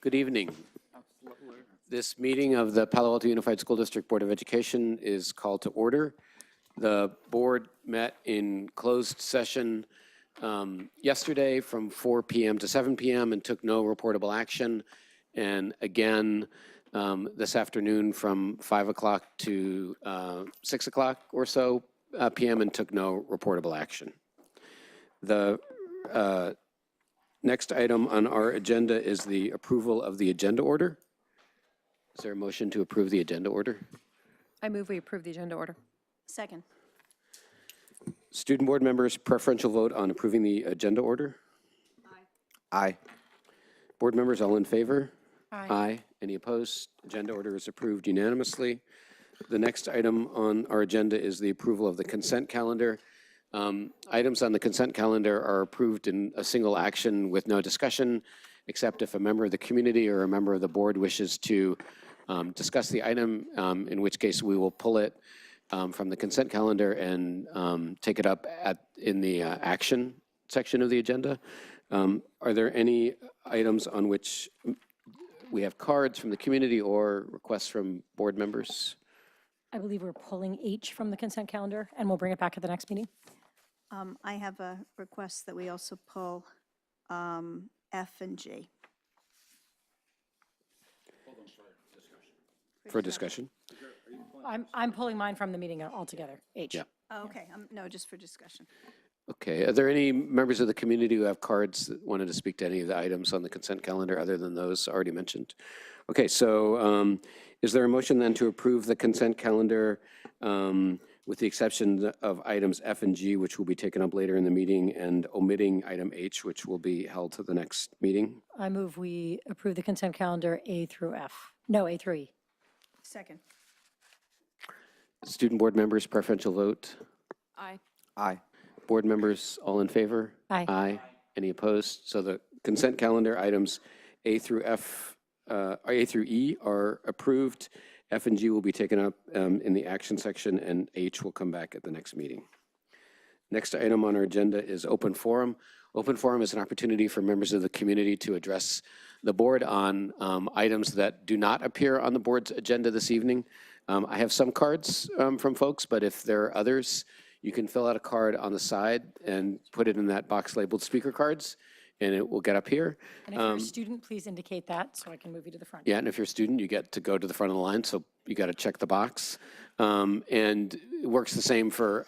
Good evening. This meeting of the Palo Alto Unified School District Board of Education is called to order. The board met in closed session yesterday from 4 p.m. to 7 p.m. and took no reportable action. And again, this afternoon from 5 o'clock to 6 o'clock or so p.m. and took no reportable action. The next item on our agenda is the approval of the agenda order. Is there a motion to approve the agenda order? I move we approve the agenda order. Second. Student board members, preferential vote on approving the agenda order? Aye. Board members, all in favor? Aye. Aye. Any opposed? Agenda order is approved unanimously. The next item on our agenda is the approval of the consent calendar. Items on the consent calendar are approved in a single action with no discussion, except if a member of the community or a member of the board wishes to discuss the item, in which case we will pull it from the consent calendar and take it up in the action section of the agenda. Are there any items on which we have cards from the community or requests from board members? I believe we're pulling H from the consent calendar, and we'll bring it back at the next meeting. I have a request that we also pull F and G. For discussion? I'm pulling mine from the meeting altogether, H. Yeah. Oh, okay, no, just for discussion. Okay, are there any members of the community who have cards that wanted to speak to any of the items on the consent calendar other than those already mentioned? Okay, so is there a motion then to approve the consent calendar with the exception of items F and G, which will be taken up later in the meeting, and omitting item H, which will be held to the next meeting? I move we approve the consent calendar A through F. No, A through E. Second. Student board members, preferential vote? Aye. Aye. Board members, all in favor? Aye. Aye. Any opposed? So the consent calendar items A through E are approved. F and G will be taken up in the action section, and H will come back at the next meeting. Next item on our agenda is open forum. Open forum is an opportunity for members of the community to address the board on items that do not appear on the board's agenda this evening. I have some cards from folks, but if there are others, you can fill out a card on the side and put it in that box labeled speaker cards, and it will get up here. And if you're a student, please indicate that so I can move you to the front. Yeah, and if you're a student, you get to go to the front of the line, so you got to check the box. And it works the same for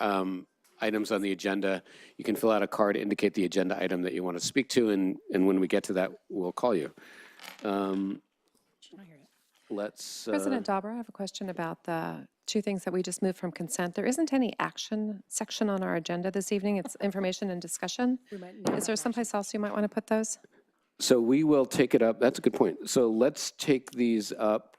items on the agenda. You can fill out a card, indicate the agenda item that you want to speak to, and when we get to that, we'll call you. President Dauber, I have a question about the two things that we just moved from consent. There isn't any action section on our agenda this evening. It's information and discussion. Is there someplace else you might want to put those? So we will take it up. That's a good point. So let's take these up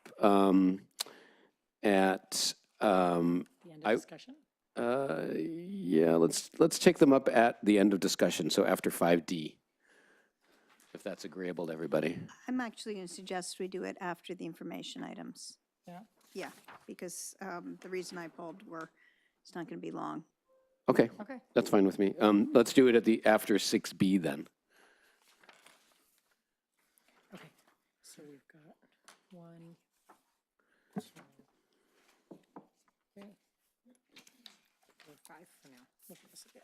at The end of discussion. yeah. Let's take them up at the end of discussion. So after 5D, if that's agreeable to everybody. I'm actually going to suggest we do it after the information items. Yeah. Yeah, because the reason I pulled it's not going to be long. Okay. Okay. That's fine with me. Let's do it at the after 6B then. Okay. So we've got 1, 2, 3, 4, 5 for now. Look at this a bit.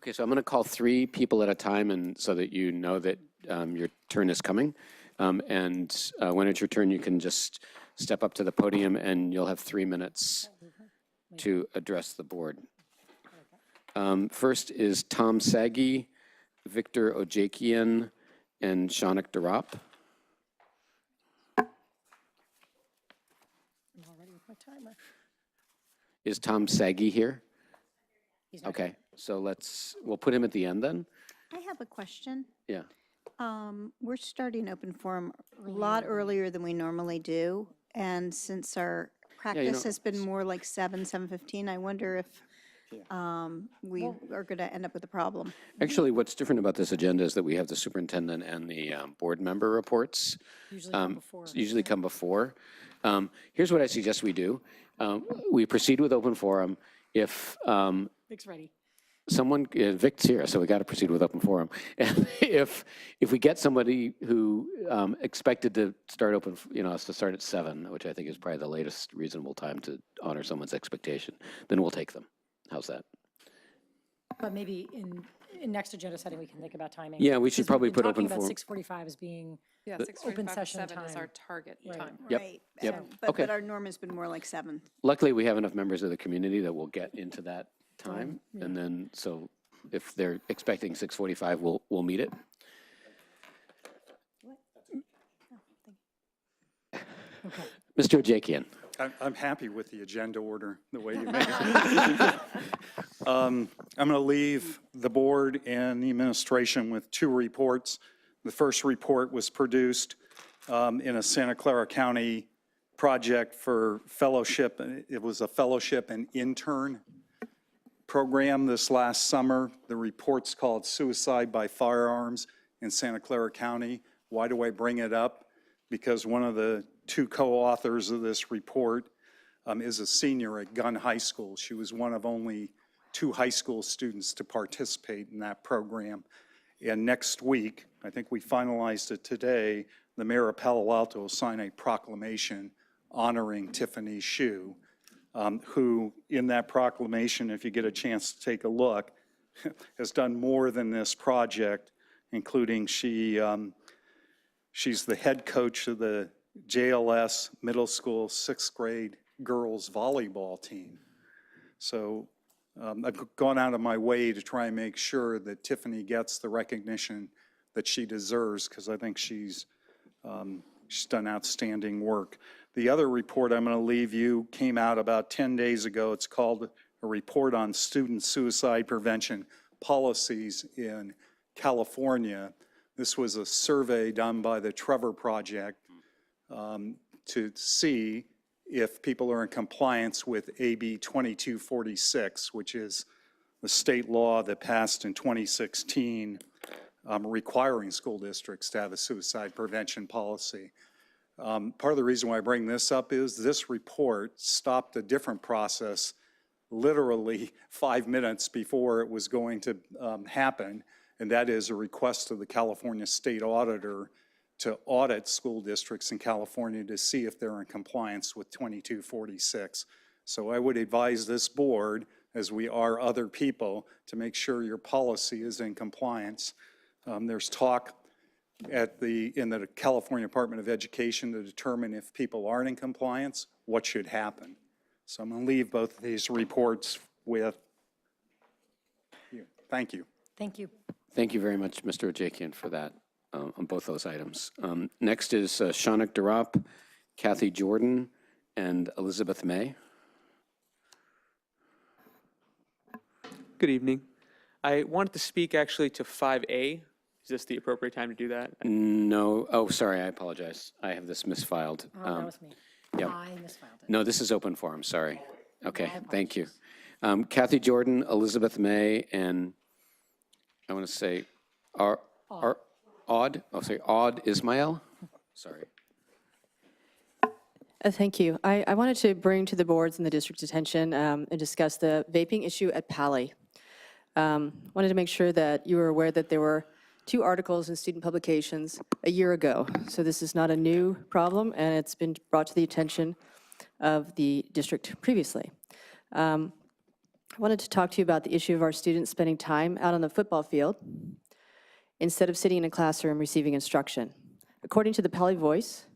Okay, so I'm going to call 3 people at a time, and so that you know that your turn is coming. And when it's your turn, you can just step up to the podium, and you'll have 3 minutes to address the board. First is Tom Sagi, Victor Ojakian, and Shaunak Darap. I'm all ready with my timer. Is Tom Sagi here? He's not Okay, so we'll put him at the end then. I have a question. Yeah. We're starting open forum a lot earlier than we normally do, and since our practice has been more like 7:15, I wonder if we are going to end up with a problem. Actually, what's different about this agenda is that we have the superintendent and the board member reports. Usually come before. Usually come before. Here's what I suggest we do. We proceed with open forum. If Vic's ready. someone, Vic's here, so we got to proceed with open forum. And if we get somebody who expected to start open, to start at 7, which I think is probably the latest reasonable time to honor someone's expectation, then we'll take them. How's that? But maybe in next agenda setting, we can think about timing. Yeah, we should probably put open Talking forum. about 6:45 as being, Yeah, open 6:45 to session 7 is time. our target time. Yep, Right. yep. so- Okay. But our norm has been more like 7. Luckily, we have enough members of the community that will get into that time. And then, so if they're expecting 6:45, we'll meet it. Mr. Ojakian. I'm happy with the agenda order, the way you made it. I'm going to leave the board and the administration with 2 reports. The first report was produced in a Santa Clara County project for fellowship. It was a fellowship and intern program this last summer. The report's called Suicide by Firearms in Santa Clara County. Why do I bring it up? Because one of the 2 co-authors of this report is a senior at Gunn High School. She was one of only 2 high school students to participate in that program. And next week, I think we finalized it today, the mayor of Palo Alto will sign a proclamation honoring Tiffany Hsu, who in that proclamation, if you get a chance to take a look, has done more than this project, including she's the head coach of the JLS middle school 6th grade girls volleyball team. So I've gone out of my way to try and make sure that Tiffany gets the recognition that she deserves, because I think she's done outstanding work. The other report I'm going to leave you came out about 10 days ago. It's called a report on student suicide prevention policies in California. This was a survey done by the Trevor Project to see if people are in compliance with AB 2246, which is the state law that passed in 2016 requiring school districts to have a suicide prevention policy. Part of the reason why I bring this up is this report stopped a different process literally 5 minutes before it was going to happen, and that is a request to the California State Auditor to audit school districts in California to see if they're in compliance with 2246. So I would advise this board, as we are other people, to make sure your policy is in compliance. There's talk in the California Department of Education to determine if people aren't in compliance, what should happen. So I'm going to leave both of these reports with you. Thank you. thank you. Thank you very much, Mr. Ojakian, for that on both those items. Next is Shaunak Darab, Kathy Jordan, and Elizabeth May. Good evening. I wanted to speak actually to 5A. Is this the appropriate time to do that? No, oh, sorry, I apologize. I have this misfiled. Oh, that was me. yeah. I misfiled it. No, this is open forum, sorry. Okay, My thank you. Kathy Jordan, Elizabeth May, and I want to say Odd Ismail? Sorry. Thank you. I wanted to bring to the board's and the district's attention and discuss the vaping issue at Pali. Wanted to make sure that you were aware that there were 2 articles in student publications a year ago. So this is not a new problem, and it's been brought to the attention of the district previously. I wanted to talk to you about the issue of our students spending time out on the football field instead of sitting in a classroom receiving instruction. According to the Pali Voice,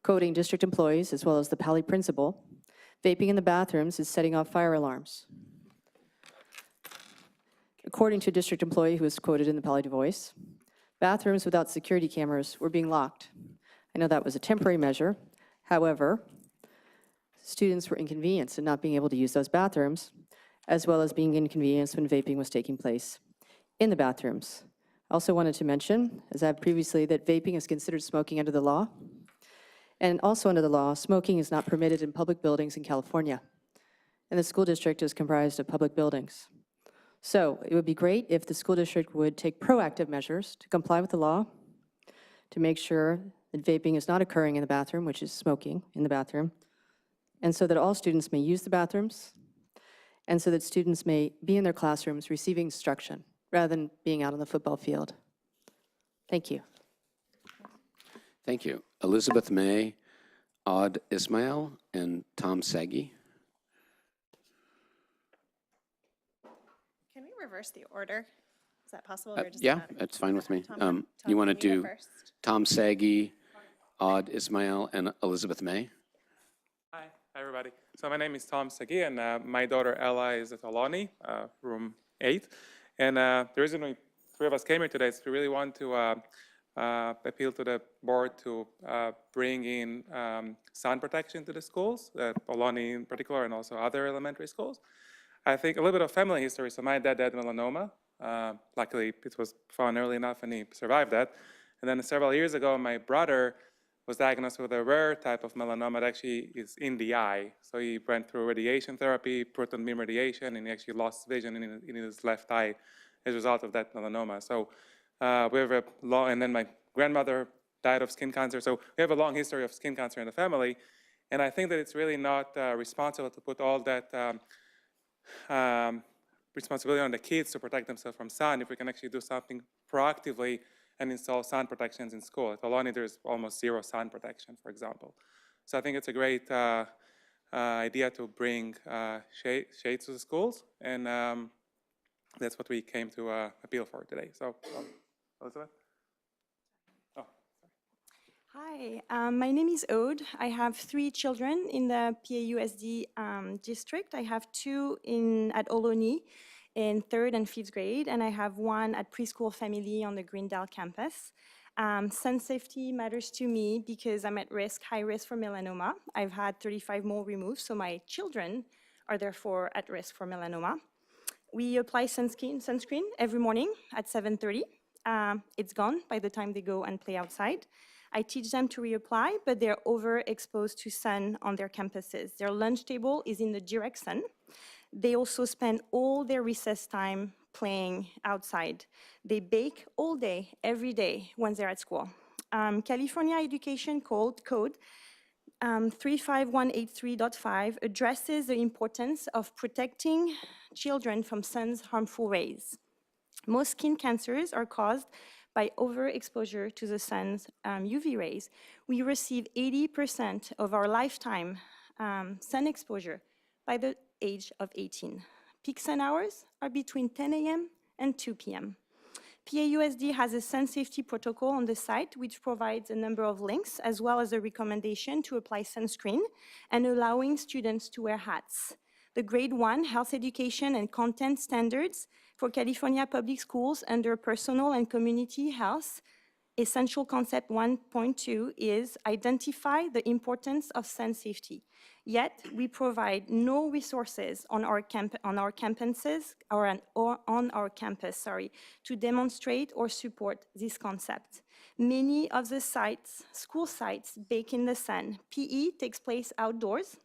quoting district employees as well as the Pali principal, vaping in the bathrooms is setting off fire alarms. According to a district employee who was quoted in the Pali Voice, bathrooms without security cameras were being locked. I know that was a temporary measure. However, students were inconvenienced in not being able to use those bathrooms, as well as being inconvenienced when vaping was taking place in the bathrooms. I also wanted to mention, as I have previously, that vaping is considered smoking under the law. And also under the law, smoking is not permitted in public buildings in California. And the school district is comprised of public buildings. So it would be great if the school district would take proactive measures to comply with the law, to make sure that vaping is not occurring in the bathroom, which is smoking in the bathroom, and so that all students may use the bathrooms, and so that students may be in their classrooms receiving instruction rather than being out on the football field. Thank you. Thank you. Elizabeth May, Aud Ismail, and Tom Sagi. Can we reverse the order? Is that possible? Or does it Yeah, matter? that's fine with me. Tom, You want to can you go do first? Tom Sagi, Aud Ismail, and Elizabeth May? Hi, everybody. So my name is Tom Sagi, and my daughter Ella is at Alani, room 8. And the reason we three of us came here today is we really want to appeal to the board to bring in sun protection to the schools, Alani in particular, and also other elementary schools. I think a little bit of family history. So my dad had melanoma. Luckily, it was found early enough, and he survived that. And then several years ago, my brother was diagnosed with a rare type of melanoma that actually is in the eye. So he went through radiation therapy, proton beam radiation, and he actually lost vision in his left eye as a result of that melanoma. So we have a long, and then my grandmother died of skin cancer. So we have a long history of skin cancer in the family. And I think that it's really not responsible to put all that responsibility on the kids to protect themselves from sun if we can actually do something proactively and install sun protections in school. At Alani, there's almost zero sun protection, for example. So I think it's a great idea to bring shades to the schools, and that's what we came to appeal for today. So, Elizabeth? Oh. Hi, my name is Aude. I have 3 children in the PAUSD district. I have 2 at Ohlone in 3rd and 5th grade, and I have 1 at Preschool Family on the Greendale campus. Sun safety matters to me because I'm at risk, high risk for melanoma. I've had 35 mole removed, so my children are therefore at risk for melanoma. We apply sunscreen every morning at 7:30. It's gone by the time they go and play outside. I teach them to reapply, but they're overexposed to sun on their campuses. Their lunch table is in the direct sun. They also spend all their recess time playing outside. They bake all day, every day, when they're at school. California Education Code 35183.5 addresses the importance of protecting children from sun's harmful rays. Most skin cancers are caused by overexposure to the sun's UV rays. We receive 80% of our lifetime sun exposure by the age of 18. Peak sun hours are between 10 a.m. and 2 p.m. PAUSD has a sun safety protocol on the site, which provides a number of links, as well as a recommendation to apply sunscreen and allowing students to wear hats. The Grade 1 Health Education and Content Standards for California Public Schools under Personal and Community Health, Essential Concept 1.2 is identify the importance of sun safety. Yet, we provide no resources on our campuses to demonstrate or support this concept. Many of the school sites bake in the sun. PE takes place outdoors.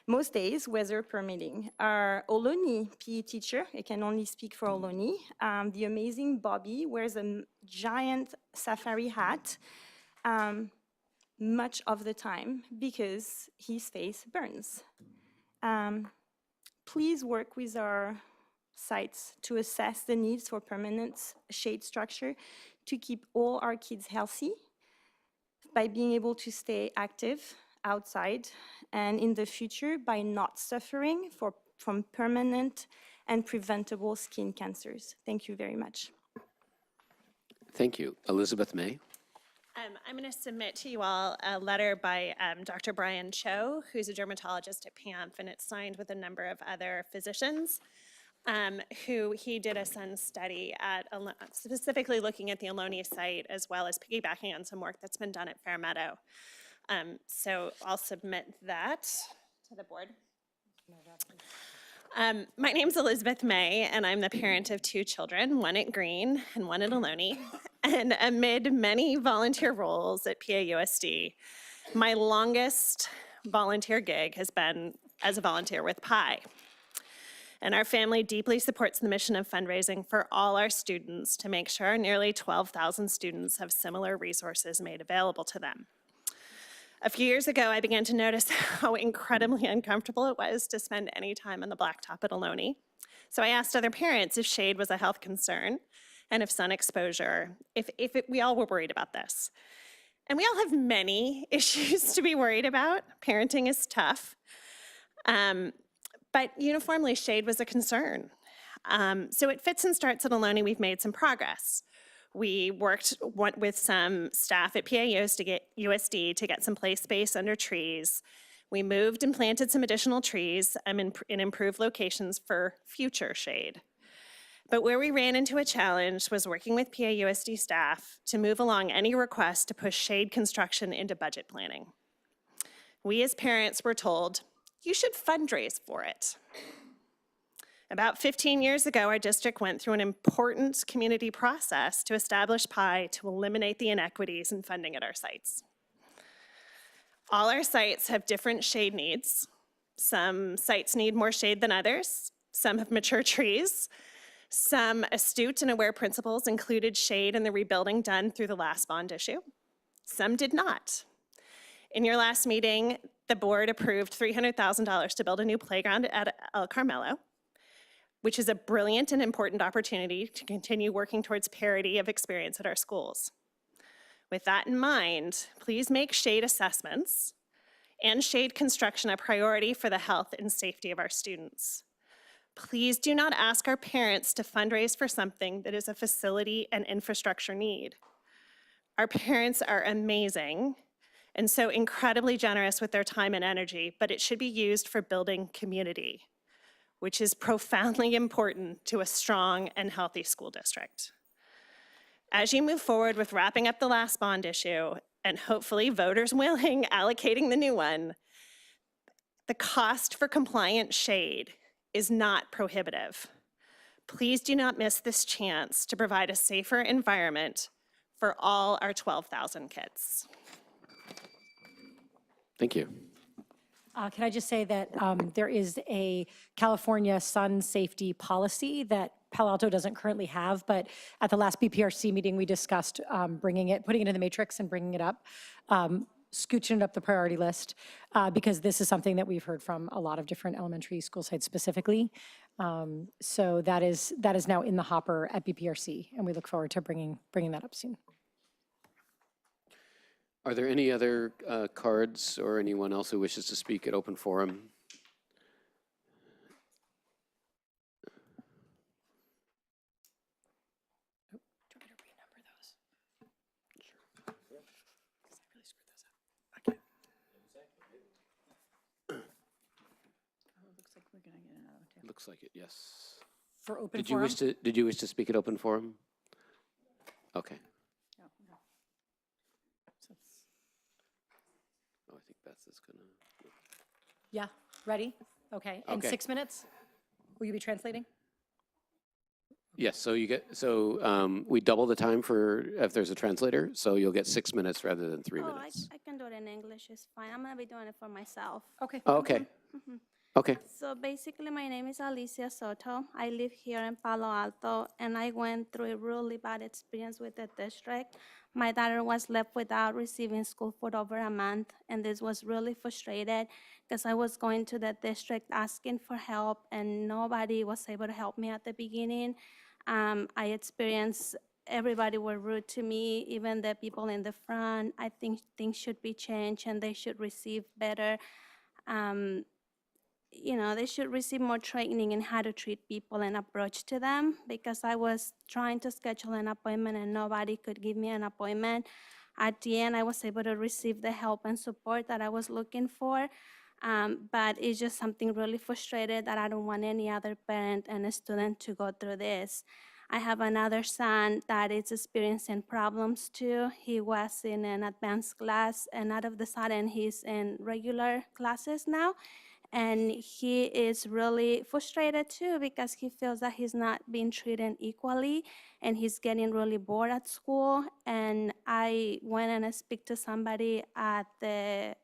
Most days, weather permitting. Our Ohlone PE teacher, I can only speak for Ohlone, the amazing Bobby wears a giant safari hat much of the time because his face burns. Please work with our sites to assess the needs for permanent shade structure to keep all our kids healthy by being able to stay active outside, and in the future by not suffering from permanent and preventable skin cancers. Thank you very much. Thank you. Elizabeth May? I'm going to submit to you all a letter by Dr. Brian Cho, who's a dermatologist at PAMF, and it's signed with a number of other physicians who he did a sun study at, specifically looking at the Ohlone site, as well as piggybacking on some work that's been done at Fairmeadow. So I'll submit that to the board. My name's Elizabeth May, and I'm the parent of 2 children, one at Green and one at Ohlone. And amid many volunteer roles at PAUSD, my longest volunteer gig has been as a volunteer with PI. And our family deeply supports the mission of fundraising for all our students to make sure nearly 12,000 students have similar resources made available to them. A few years ago, I began to notice how incredibly uncomfortable it was to spend any time on the blacktop at Ohlone. So I asked other parents if shade was a health concern and if sun exposure, we all were worried about this. And we all have many issues to be worried about. Parenting is tough. But uniformly, shade was a concern. So at Fits and Starts at Ohlone, we've made some progress. We worked with some staff at PAUSD to get some play space under trees. We moved and planted some additional trees in improved locations for future shade. But where we ran into a challenge was working with PAUSD staff to move along any request to push shade construction into budget planning. We as parents were told, you should fundraise for it. About 15 years ago, our district went through an important community process to establish PI to eliminate the inequities in funding at our sites. All our sites have different shade needs. Some sites need more shade than others. Some have mature trees. Some astute and aware principals included shade in the rebuilding done through the last bond issue. Some did not. In your last meeting, the board approved $300,000 to build a new playground at El Carmelo, which is a brilliant and important opportunity to continue working towards parity of experience at our schools. With that in mind, please make shade assessments and shade construction a priority for the health and safety of our students. Please do not ask our parents to fundraise for something that is a facility and infrastructure need. Our parents are amazing and so incredibly generous with their time and energy, but it should be used for building community, which is profoundly important to a strong and healthy school district. As you move forward with wrapping up the last bond issue, and hopefully voters willing, allocating the new one, the cost for compliant shade is not prohibitive. Please do not miss this chance to provide a safer environment for all our 12,000 kids. Thank you. Can I just say that there is a California sun safety policy that Palo Alto doesn't currently have, but at the last BPRC meeting, we discussed putting it in the matrix and bringing it up, scooching it up the priority list, because this is something that we've heard from a lot of different elementary school sites specifically. So that is now in the hopper at BPRC, and we look forward to bringing that up soon. Are there any other cards or anyone else who wishes to speak at open forum? Looks like it, yes. For open Did you forum? wish to speak at open forum? Okay. Oh, I think Beth is gonna. Yeah, ready? Okay, in Okay. 6 minutes? Will you be translating? Yes, so we double the time for if there's a translator, so you'll get 6 minutes rather than 3 minutes. I can do it in English, it's fine. I'm gonna be doing it for myself. Okay. Oh, okay. Okay. So basically, my name is Alicia Soto. I live here in Palo Alto, and I went through a really bad experience with the district. My daughter was left without receiving school for over a month, and this was really frustrated because I was going to the district asking for help, and nobody was able to help me at the beginning. I experienced everybody were rude to me, even the people in the front. I think things should be changed, and they should receive better. They should receive more training in how to treat people and approach to them, because I was trying to schedule an appointment and nobody could give me an appointment. At the end, I was able to receive the help and support that I was looking for, but it's just something really frustrated that I don't want any other parent and a student to go through this. I have another son that is experiencing problems too. He was in an advanced class, and out of the sudden, he's in regular classes now. And he is really frustrated too, because he feels that he's not being treated equally, and he's getting really bored at school. And I went and I speak to somebody at at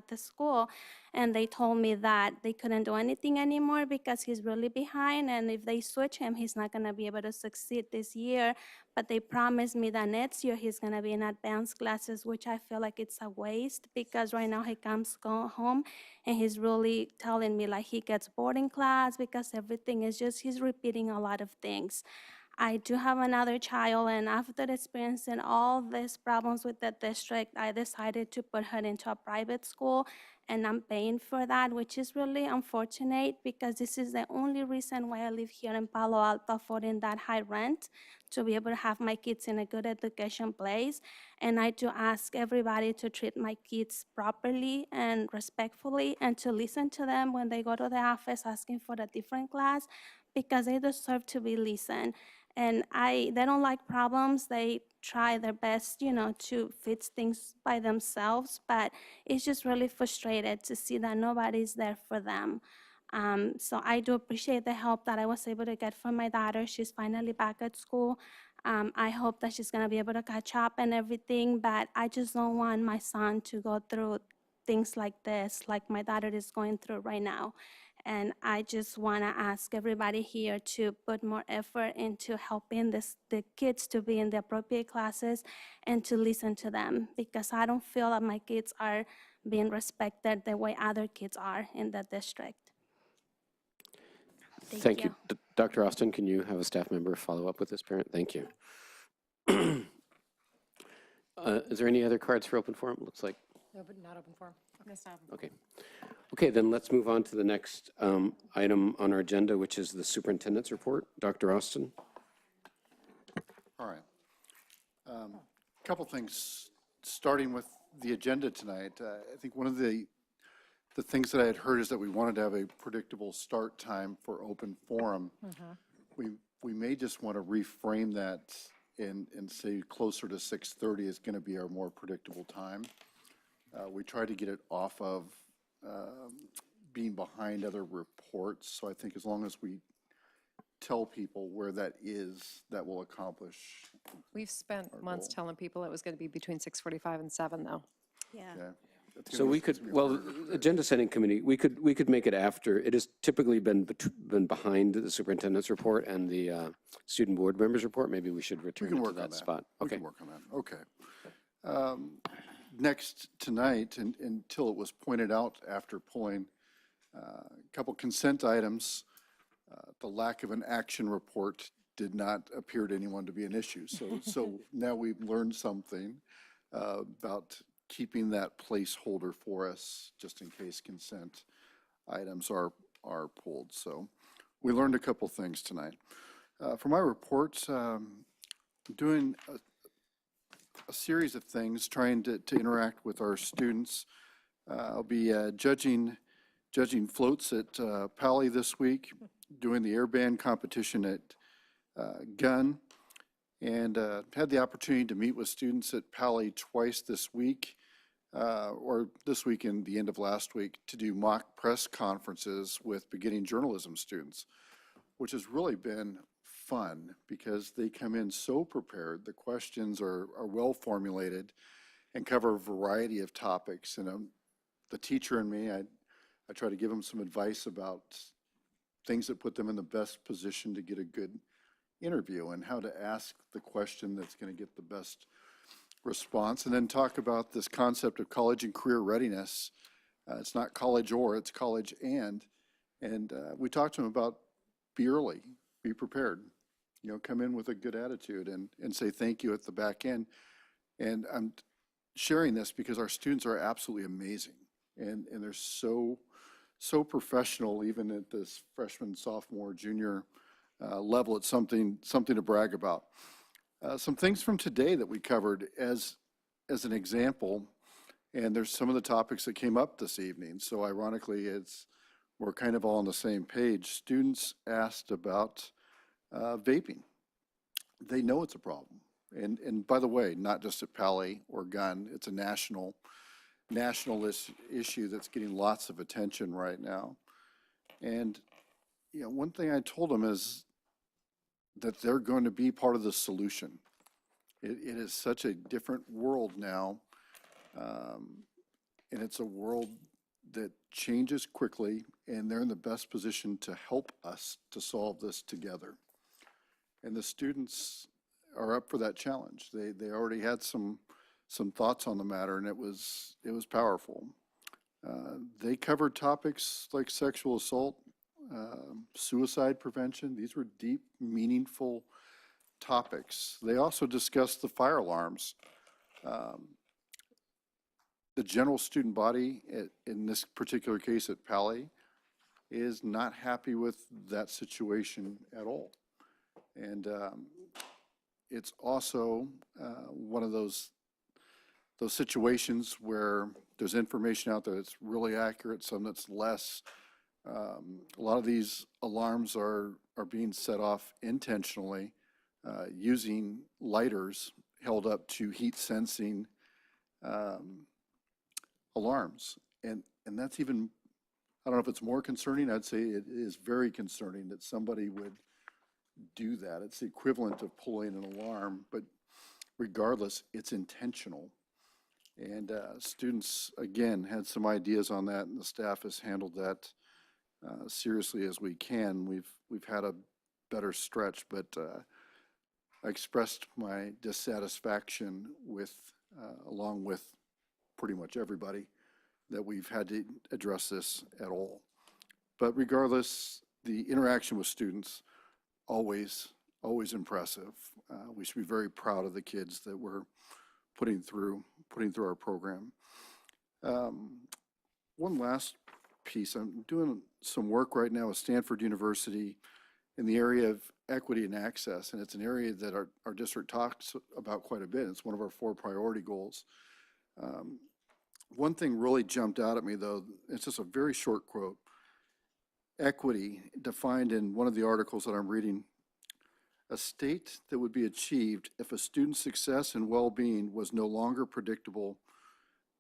the school, and they told me that they couldn't do anything anymore because he's really behind, and if they switch him, he's not gonna be able to succeed this year. but they promised me that next year he's gonna be in advanced classes, which I feel like it's a waste because right now he comes go home and he's really telling me like he gets bored in class because everything is just, he's repeating a lot of things. I do have another child, and after experiencing all these problems with the district, I decided to put her into a private school, and I'm paying for that, which is really unfortunate because this is the only reason why I live here in Palo Alto affording that high rent, to be able to have my kids in a good education place. And I do ask everybody to treat my kids properly and respectfully and to listen to them when they go to the office asking for a different class, because they deserve to be listened. And they don't like problems. They try their best, to fix things by themselves, but it's just really frustrated to see that nobody's there for them. So I do appreciate the help that I was able to get from my daughter. She's finally back at school. I hope that she's gonna be able to catch up and everything, but I just don't want my son to go through things like this, like my daughter is going through right now. And I just want to ask everybody here to put more effort into helping the kids to be in the appropriate classes and to listen to them, because I don't feel that my kids are being respected the way other kids are in the district. Thank you. Dr. Austin, can you have a staff member follow up with this parent? Thank you. Is there any other cards for open forum? Looks like. No, but not open forum. Okay. Okay, then let's move on to the next item on our agenda, which is the superintendent's report. Dr. Austin? All right. Couple things, starting with the agenda tonight. I think one of the things that I had heard is that we wanted to have a predictable start time for open forum. We may just want to reframe that and say closer to 6:30 is going to be our more predictable time. We try to get it off of being behind other reports. So I think as long as we tell people where that is, that will accomplish. We've spent months telling people it was going to be between 6:45 and 7, though. Yeah. So we could, well, the agenda setting committee, we could make it after. It has typically been behind the superintendent's report and the student board members report. Maybe we should return to that spot. We Okay. can work on that. Okay. Next tonight, until it was pointed out after pulling a couple consent items, the lack of an action report did not appear to anyone to be an issue. So now we've learned something about keeping that placeholder for us just in case consent items are pulled. So we learned a couple things tonight. For my report, I'm doing a series of things, trying to interact with our students. I'll be judging floats at Pali this week, doing the air band competition at Gunn, and had the opportunity to meet with students at Pali twice this week, or this week and the end of last week, to do mock press conferences with beginning journalism students, which has really been fun because they come in so prepared. The questions are well formulated and cover a variety of topics. And the teacher in me, I try to give them some advice about things that put them in the best position to get a good interview and how to ask the question that's going to get the best response, and then talk about this concept of college and career readiness. It's not college or, it's college and we talked to them about be early, be prepared, come in with a good attitude and say thank you at the back end. And I'm sharing this because our students are absolutely amazing and they're so professional, even at this freshman, sophomore, junior level. It's something to brag about. Some things from today that we covered as an example, and there's some of the topics that came up this evening. So ironically, we're kind of all on the same page. Students asked about vaping. They know it's a problem. And by the way, not just at Pali or Gunn, it's a national issue that's getting lots of attention right now. And one thing I told them is that they're going to be part of the solution. It is such a different world now, and it's a world that changes quickly, and they're in the best position to help us to solve this together. And the students are up for that challenge. They already had some thoughts on the matter, and it was powerful. They covered topics like sexual assault, suicide prevention. These were deep, meaningful topics. They also discussed the fire alarms. The general student body, in this particular case at Pali, is not happy with that situation at all. And it's also one of those situations where there's information out there that's really accurate, some that's less. A lot of these alarms are being set off intentionally using lighters held up to heat sensing alarms. And that's even, I don't know if it's more concerning. I'd say it is very concerning that somebody would do that. It's the equivalent of pulling an alarm, but regardless, it's intentional. And students, again, had some ideas on that, and the staff has handled that seriously as we can. We've had a better stretch, but I expressed my dissatisfaction with, along with pretty much everybody, that we've had to address this at all. But regardless, the interaction with students, always impressive. We should be very proud of the kids that we're putting through our program. One last piece, I'm doing some work right now with Stanford University in the area of equity and access, and it's an area that our district talks about quite a bit. It's one of our 4 priority goals. One thing really jumped out at me, though. It's just a very short quote. Equity, defined in one of the articles that I'm reading, a state that would be achieved if a student's success and well-being was no longer predictable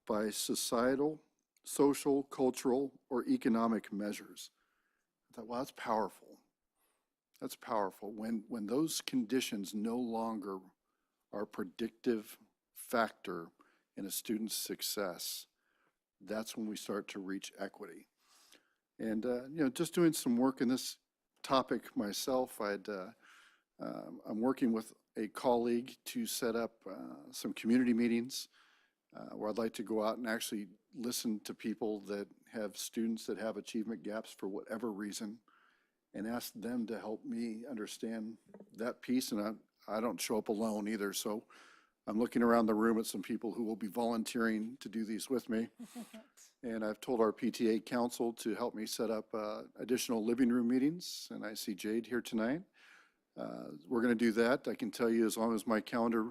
by societal, social, cultural, or economic measures. I thought, well, that's powerful. That's powerful. When those conditions no longer are a predictive factor in a student's success, that's when we start to reach equity. And just doing some work in this topic myself, I'm working with a colleague to set up some community meetings where I'd like to go out and actually listen to people that have students that have achievement gaps for whatever reason, and ask them to help me understand that piece. And I don't show up alone either, so I'm looking around the room at some people who will be volunteering to do these with me. And I've told our PTA council to help me set up additional living room meetings, and I see Jade here tonight. We're going to do that. I can tell you, as long as my calendar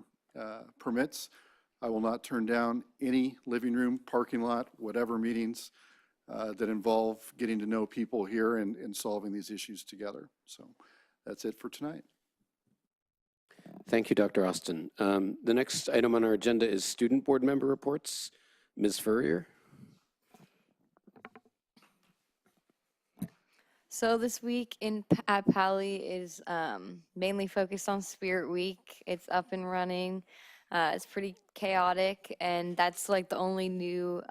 permits, I will not turn down any living room, parking lot, whatever meetings that involve getting to know people here and solving these issues together. So that's it for tonight. Thank you, Dr. Austin. The next item on our agenda is student board member reports. Ms. Furrier. So this week at Pali is mainly focused on Spirit Week. It's up and running. It's pretty chaotic, and that's like the only new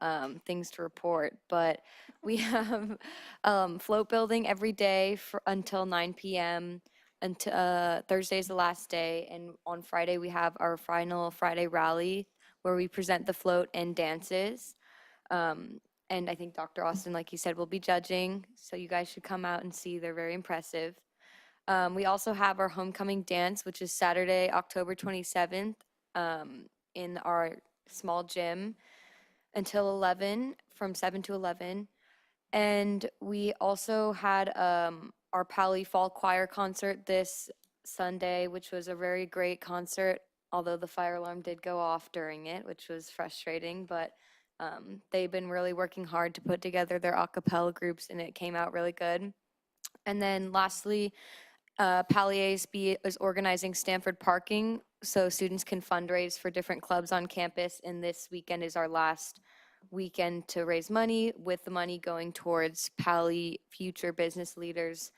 things to report. But we have float building every day until 9 p.m. Until Thursday's the last day, and on Friday we have our final Friday rally where we present the float and dances. And I think Dr. Austin, like you said, will be judging, so you guys should come out and see. They're very impressive. We also have our homecoming dance, which is Saturday, October 27th, in our small gym until 11, from 7 to 11. And we also had our Pali Fall Choir concert this Sunday, which was a very great concert, although the fire alarm did go off during it, which was frustrating, but they've been really working hard to put together their a cappella groups, and it came out really good. And then lastly, Pali ASB is organizing Stanford Parking so students can fundraise for different clubs on campus, and this weekend is our last weekend to raise money, with the money going towards Pali Future Business Leaders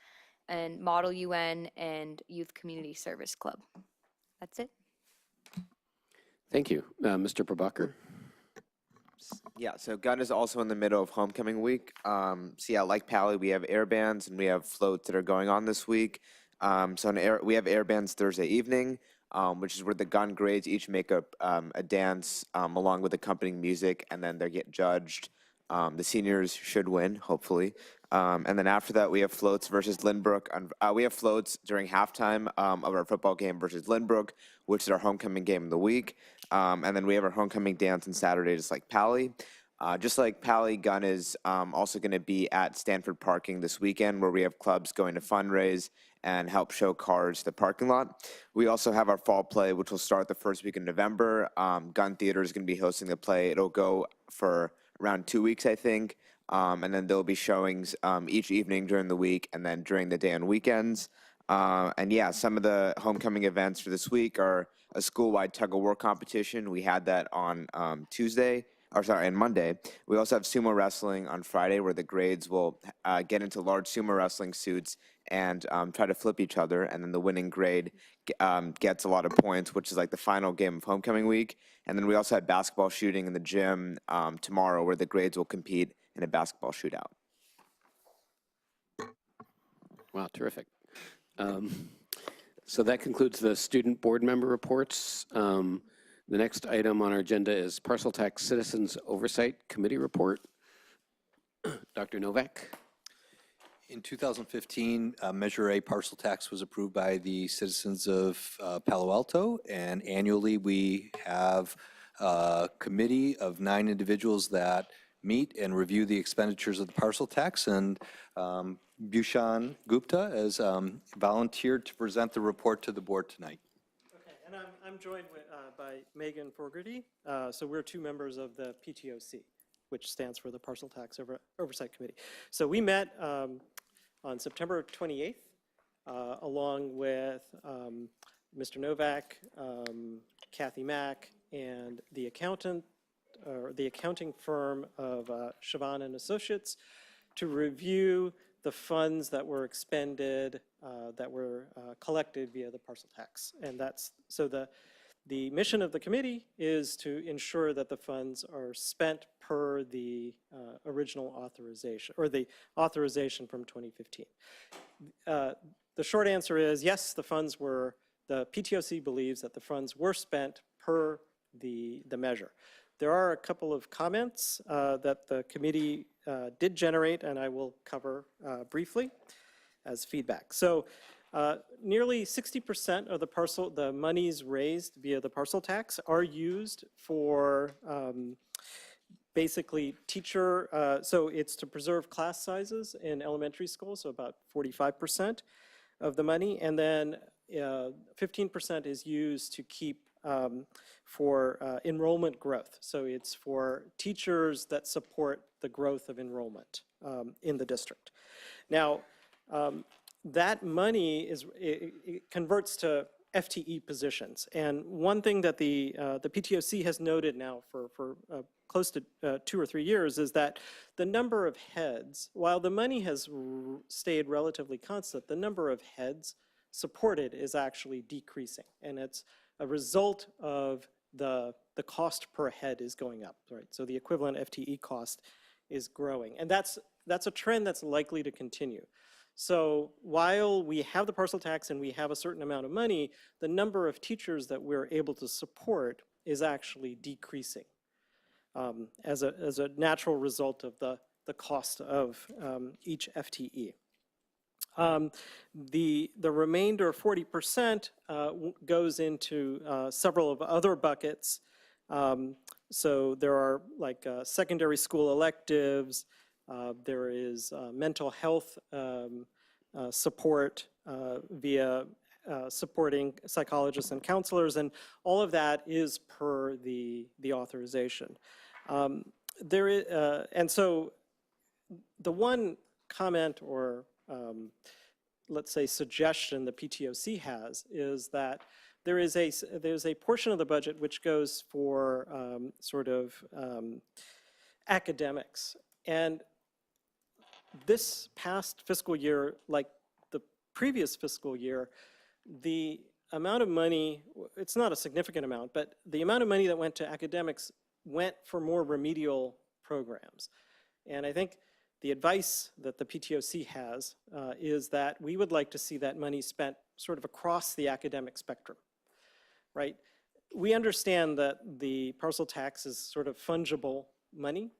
and Model UN and Youth Community Service Club. That's it. Thank you. Mr. Prabhakar. Yeah, so Gunn is also in the middle of homecoming week. So yeah, like Pali, we have air bands and we have floats that are going on this week. We have air bands Thursday evening. which is where the gun grades each make a dance along with accompanying music, and then they get judged. The seniors should win, hopefully. And then after that, we have floats versus Lynbrook. We have floats during halftime of our football game versus Lynbrook, which is our homecoming game of the week. And then we have our homecoming dance on Saturday, just like Pally. Just like Pally, Gun is also going to be at Stanford Parking this weekend, where we have clubs going to fundraise and help show cars to the parking lot. We also have our fall play, which will start the first week in November. Gun Theater is going to be hosting the play. It'll go for around 2 weeks, I think. And then there'll be showings each evening during the week and then during the day on weekends. And yeah, some of the homecoming events for this week are a school-wide tug-of-war competition. We had that on on Monday. We also have sumo wrestling on Friday, where the grades will get into large sumo wrestling suits and try to flip each other. And then the winning grade gets a lot of points, which is like the final game of homecoming week. And then we also have basketball shooting in the gym tomorrow, where the grades will compete in a basketball shootout. Wow, terrific. So that concludes the student board member reports. The next item on our agenda is Parcel Tax Citizens Oversight Committee Report. Dr. Novak. In 2015, Measure A parcel tax was approved by the citizens of Palo Alto, and annually we have a committee of 9 individuals that meet and review the expenditures of the parcel tax, and Bhushan Gupta has volunteered to present the report to the board tonight. Okay, and I'm joined by Megan Fogarty. So we're 2 members of the PTOC, which stands for the Parcel Tax Oversight Committee. So we met on September 28th, along with Mr. Novak, Kathy Mack, and the accounting firm of Siobhan and Associates to review the funds that were expended, that were collected via the parcel tax. And that's, so the mission of the committee is to ensure that the funds are spent per the original authorization, or the authorization from 2015. The short answer is yes, the PTOC believes that the funds were spent per the measure. There are a couple of comments that the committee did generate, and I will cover briefly as feedback. So nearly 60% of the monies raised via the parcel tax are used for basically so it's to preserve class sizes in elementary school, so about 45% of the money, and then 15% is used to keep for enrollment growth. So it's for teachers that support the growth of enrollment in the district. Now, that money it converts to FTE positions. And one thing that the PTOC has noted now for close to 2 or 3 years is that the number of heads, while the money has stayed relatively constant, the number of heads supported is actually decreasing. And it's a result of the cost per head is going up, right? So the equivalent FTE cost is growing. And that's a trend that's likely to continue. So while we have the parcel tax and we have a certain amount of money, the number of teachers that we're able to support is actually decreasing as a natural result of the cost of each FTE. The remainder, 40%, goes into several of other buckets. So there are like secondary school electives, there is mental health support via supporting psychologists and counselors, and all of that is per the authorization. And so the one comment or let's say suggestion the PTOC has is that there's a portion of the budget which goes for sort of academics. And this past fiscal year, like the previous fiscal year, the amount of money, it's not a significant amount, but the amount of money that went to academics went for more remedial programs. And I think the advice that the PTOC has is that we would like to see that money spent sort of across the academic spectrum. right? We understand that the parcel tax is sort of fungible money,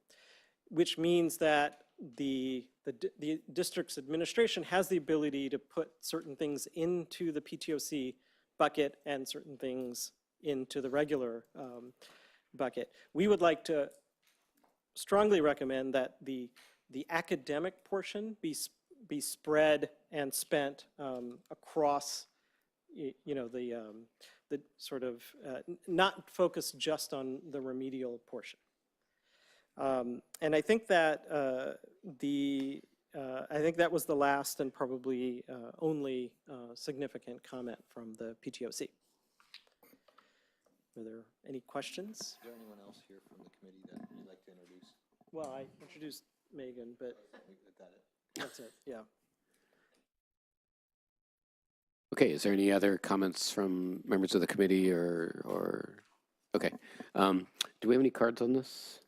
which means that the district's administration has the ability to put certain things into the PTOC bucket and certain things into the regular bucket. We would like to strongly recommend that the academic portion be spread and spent across, the sort of, not focused just on the remedial portion. And I think that I think that was the last and probably only significant comment from the PTOC. Are there any questions? Is there anyone else here from the committee that you'd like to introduce? Well, I introduced Megan, but that's it, yeah. Okay, is there any other comments from members of the committee or okay. Do we have any cards on this?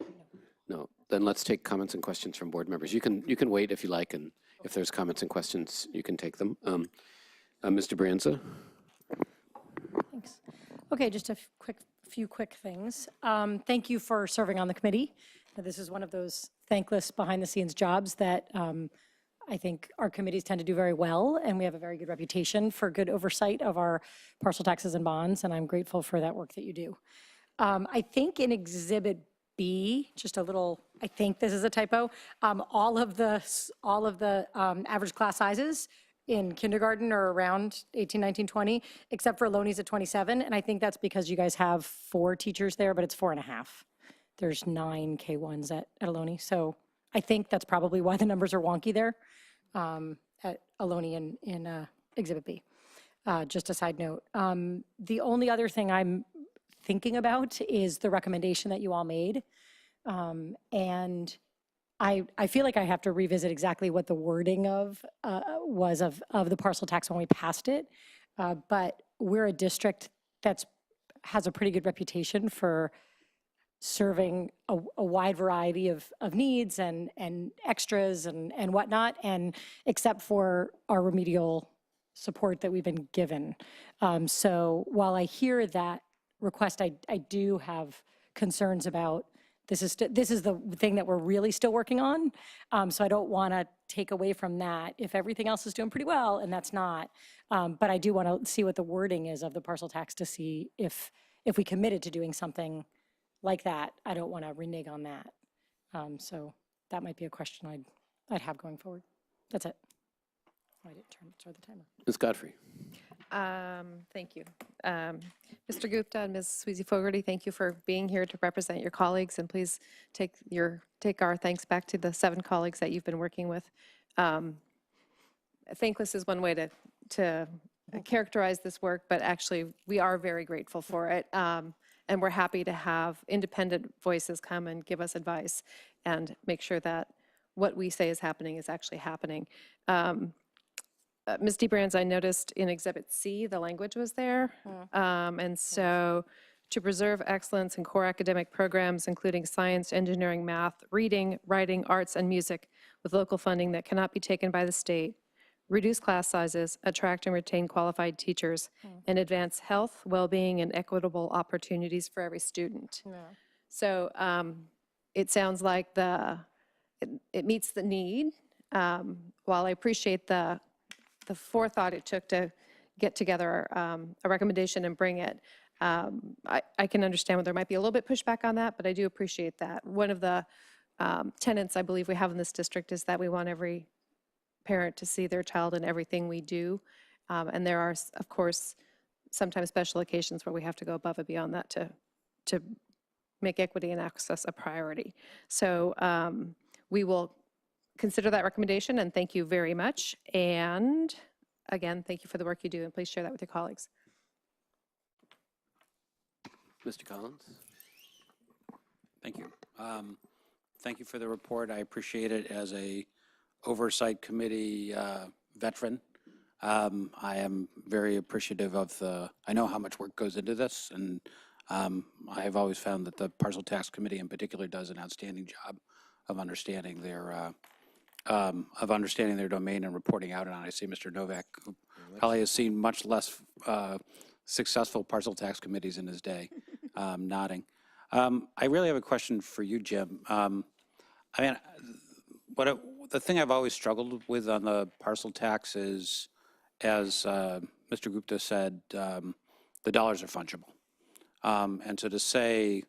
No. Then let's take comments and questions from board members. You can wait if you like, and if there's comments and questions, you can take them. Mr. Brianza? Thanks. Okay, just a few quick things. Thank you for serving on the committee. This is one of those thankless behind-the-scenes jobs that I think our committees tend to do very well, and we have a very good reputation for good oversight of our parcel taxes and bonds, and I'm grateful for that work that you do. I think in Exhibit B, just a little, I think this is a typo, all of the average class sizes in kindergarten are around 18, 19, 20, except for Ohloni's at 27, and I think that's because you guys have 4 teachers there, but it's 4.5. There's 9 K1s at Ohloni, so I think that's probably why the numbers are wonky there at Ohloni in Exhibit B. Just a side note. The only other thing I'm thinking about is the recommendation that you all made. And I feel like I have to revisit exactly what the wording was of the parcel tax when we passed it. But we're a district that has a pretty good reputation for serving a wide variety of needs and extras and whatnot, and except for our remedial support that we've been given. So while I hear that request, I do have concerns about this is the thing that we're really still working on. So I don't want to take away from that if everything else is doing pretty well, and that's not. But I do want to see what the wording is of the parcel tax to see if we committed to doing something like that. I don't want to renege on that. So that might be a question I'd have going forward. That's it. Oh, I didn't start the timer. Ms. Godfrey? Thank you. Mr. Gupta and Ms. Sweezy Fogarty, thank you for being here to represent your colleagues, and please take our thanks back to the 7 colleagues that you've been working with. Thankless is one way to characterize this work, but actually we are very grateful for it. And we're happy to have independent voices come and give us advice and make sure that what we say is happening is actually happening. Ms. DeBrands, I noticed in Exhibit C, the language was there. And so to preserve excellence in core academic programs, including science, engineering, math, reading, writing, arts, and music with local funding that cannot be taken by the state, reduce class sizes, attract and retain qualified teachers, and advance health, well-being, and equitable opportunities for every student. Yeah. So it sounds like it meets the need. While I appreciate the forethought it took to get together a recommendation and bring it, I can understand where there might be a little bit pushback on that, but I do appreciate that. One of the tenets I believe we have in this district is that we want every parent to see their child in everything we do. And there are, of course, sometimes special occasions where we have to go above and beyond that to make equity and access a priority. So we will consider that recommendation, and thank you very much. And again, thank you for the work you do, and please share that with your colleagues. Mr. Collins? Thank you. Thank you for the report. I appreciate it as a oversight committee veteran. I am very appreciative of I know how much work goes into this, and I have always found that the Parcel Tax Committee in particular does an outstanding job of understanding their domain and reporting out on it. I see Mr. Novak, who probably has seen much less successful parcel tax committees in his day, nodding. I really have a question for you, Jim. I mean, the thing I've always struggled with on the parcel tax is, as Mr. Gupta said, the dollars are fungible. And so to say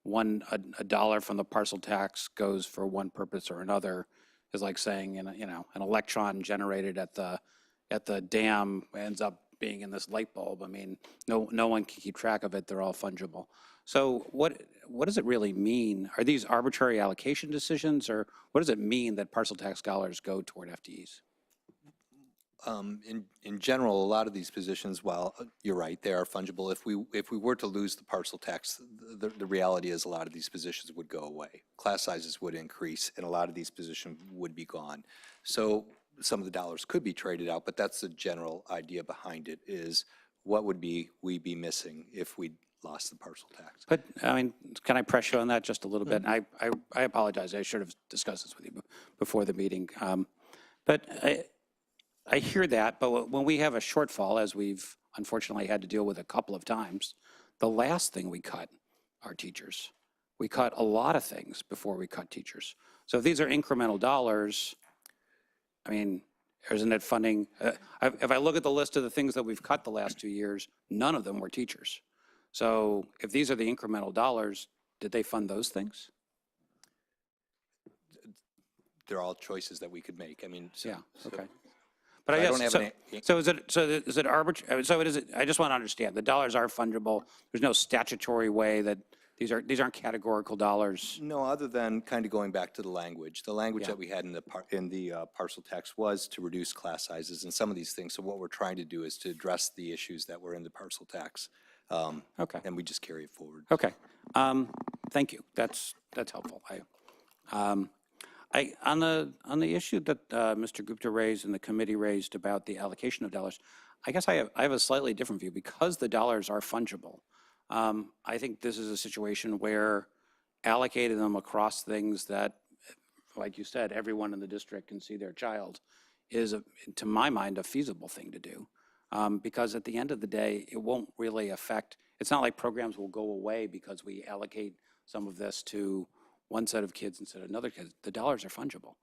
a dollar from the parcel tax goes for one purpose or another is like saying, an electron generated at the dam ends up being in this light bulb. I mean, no one can keep track of it. They're all fungible. So what does it really mean? Are these arbitrary allocation decisions, or what does it mean that parcel tax dollars go toward FTEs? In general, a lot of these positions, while you're right, they are fungible. If we were to lose the parcel tax, the reality is a lot of these positions would go away. Class sizes would increase, and a lot of these positions would be gone. So some of the dollars could be traded out, but that's the general idea behind it, is what would we be missing if we lost the parcel tax? But, I mean, can I press you on that just a little bit? I apologize. I should have discussed this with you before the meeting. But I hear that, but when we have a shortfall, as we've unfortunately had to deal with a couple of times, the last thing we cut are teachers. We cut a lot of things before we cut teachers. So if these are incremental dollars, I mean, isn't it funding? If I look at the list of the things that we've cut the last 2 years, none of them were teachers. So if these are the incremental dollars, did they fund those things? They're all choices that we could make. I mean, Yeah, okay. But I don't guess, have any. so is it arbitrary? So it is, I just want to understand, the dollars are fungible. There's no statutory way that these aren't categorical dollars. No, other than kind of going back to the language. The language Yeah. that we had in the parcel tax was to reduce class sizes and some of these things. So what we're trying to do is to address the issues that were in the parcel tax. Okay. And we just carry it forward. Okay. Thank you. That's helpful. On the issue that Mr. Gupta raised and the committee raised about the allocation of dollars, I guess I have a slightly different view. Because the dollars are fungible, I think this is a situation where allocating them across things that, like you said, everyone in the district can see their child is, to my mind, a feasible thing to do. Because at the end of the day, it won't really affect, it's not like programs will go away because we allocate some of this to one set of kids instead of another kid. The dollars are fungible.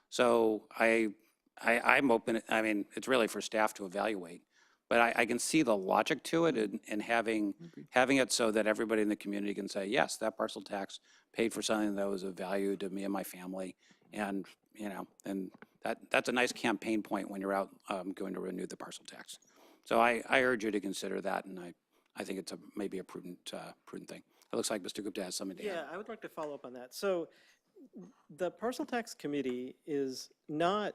So I'm open, I mean, it's really for staff to evaluate, but I can see the logic to it and having it so that everybody in the community can say, yes, that parcel tax paid for something that was of value to me and my family. And, and that's a nice campaign point when you're out going to renew the parcel tax. So I urge you to consider that, and I think it's maybe a prudent thing. It looks like Mr. Gupta has something to add. Yeah, I would like to follow up on that. So the Parcel Tax Committee is not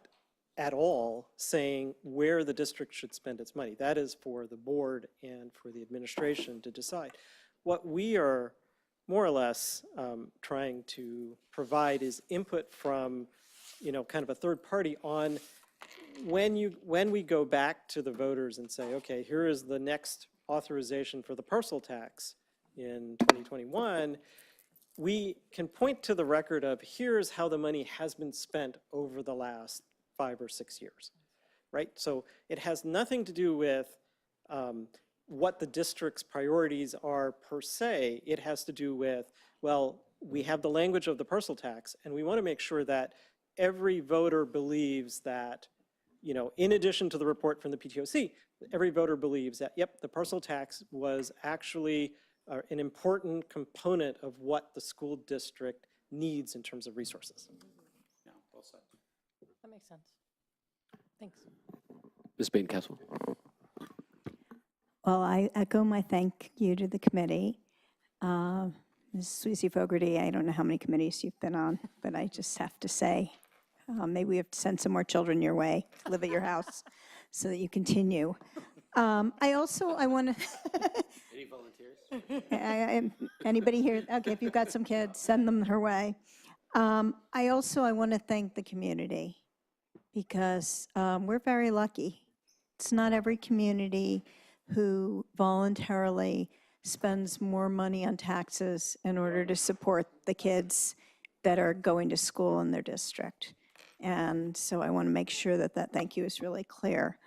at all saying where the district should spend its money. That is for the board and for the administration to decide. What we are more or less trying to provide is input from, kind of a third party on when we go back to the voters and say, okay, here is the next authorization for the parcel tax in 2021, we can point to the record of here's how the money has been spent over the last 5 or 6 years, right? So it has nothing to do with what the district's priorities are per se. It has to do with, well, we have the language of the parcel tax, and we want to make sure that every voter believes that, in addition to the report from the PTOC, every voter believes that, yep, the parcel tax was actually an important component of what the school district needs in terms of resources. Yeah, well said. That makes sense. Thanks. Ms. Bain-Kessel. Well, I echo my thank you to the committee. Ms. Sweezy Fogarty, I don't know how many committees you've been on, but I just have to say, maybe we have to send some more children your way to live at your house so that you continue. I want to. Any volunteers? Anybody here? Okay, if you've got some kids, send them her way. I want to thank the community because we're very lucky. It's not every community who voluntarily spends more money on taxes in order to support the kids that are going to school in their district. And so I want to make sure that thank you is really clear.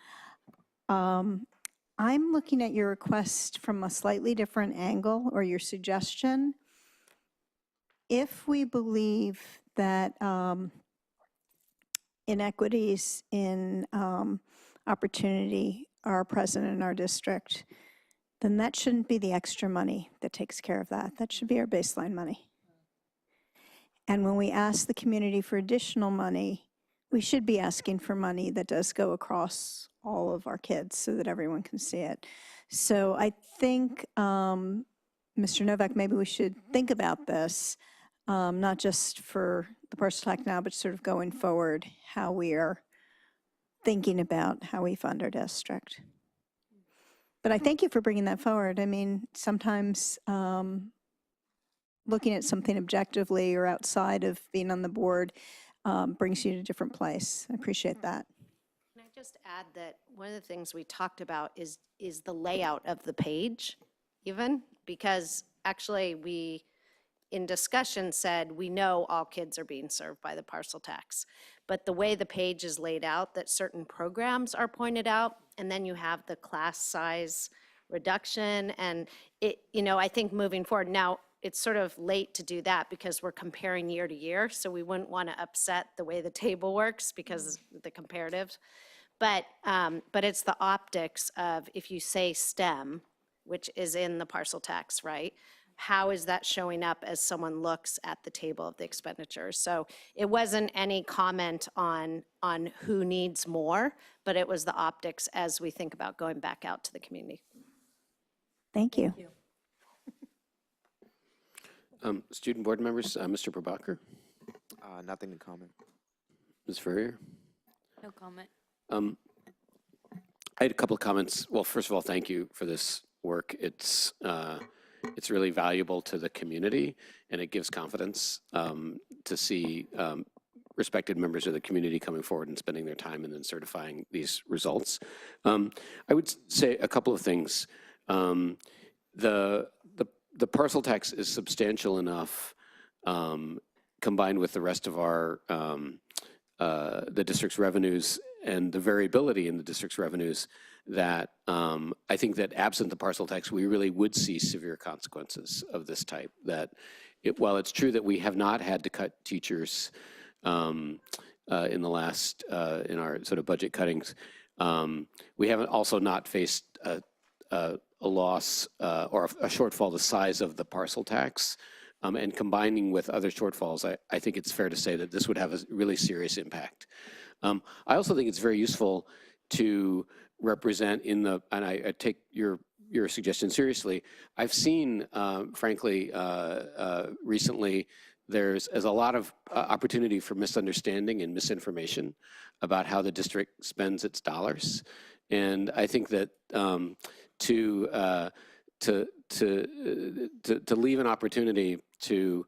I'm looking at your request from a slightly different angle, or your suggestion. If we believe that inequities in opportunity are present in our district, then that shouldn't be the extra money that takes care of that. That should be our baseline money. And when we ask the community for additional money, we should be asking for money that does go across all of our kids so that everyone can see it. So I think, Mr. Novak, maybe we should think about this, not just for the parcel tax now, but sort of going forward, how we are thinking about how we fund our district. But I thank you for bringing that forward. I mean, sometimes looking at something objectively or outside of being on the board brings you to a different place. I appreciate that. Can I just add that one of the things we talked about is the layout of the page even, because actually we, in discussion, said we know all kids are being served by the parcel tax, but the way the page is laid out, that certain programs are pointed out, and then you have the class size reduction, and it, you know, I think moving forward, now it's sort of late to do that because we're comparing year to year, so we wouldn't want to upset the way the table works because the comparatives. But it's the optics of, if you say STEM, which is in the parcel tax, right? How is that showing up as someone looks at the table of the expenditures? So it wasn't any comment on who needs more, but it was the optics as we think about going back out to the community. Thank you. Student board members, Mr. Prabhakar, Nothing to comment. Ms. Furrier. No comment. I had a couple of comments. Well, first of all, thank you for this work. It's really valuable to the community, and it gives confidence to see respected members of the community coming forward and spending their time and then certifying these results. I would say a couple of things. The parcel tax is substantial enough, combined with the rest of our the district's revenues and the variability in the district's revenues, that I think that absent the parcel tax, we really would see severe consequences of this type. That while it's true that we have not had to cut teachers in the last, in our sort of budget cuttings, we haven't also not faced a loss or a shortfall the size of the parcel tax. And combining with other shortfalls, I think it's fair to say that this would have a really serious impact. I also think it's very useful to represent in the, and I take your suggestion seriously. I've seen, frankly, recently, there's a lot of opportunity for misunderstanding and misinformation about how the district spends its dollars. And I think that to leave an opportunity to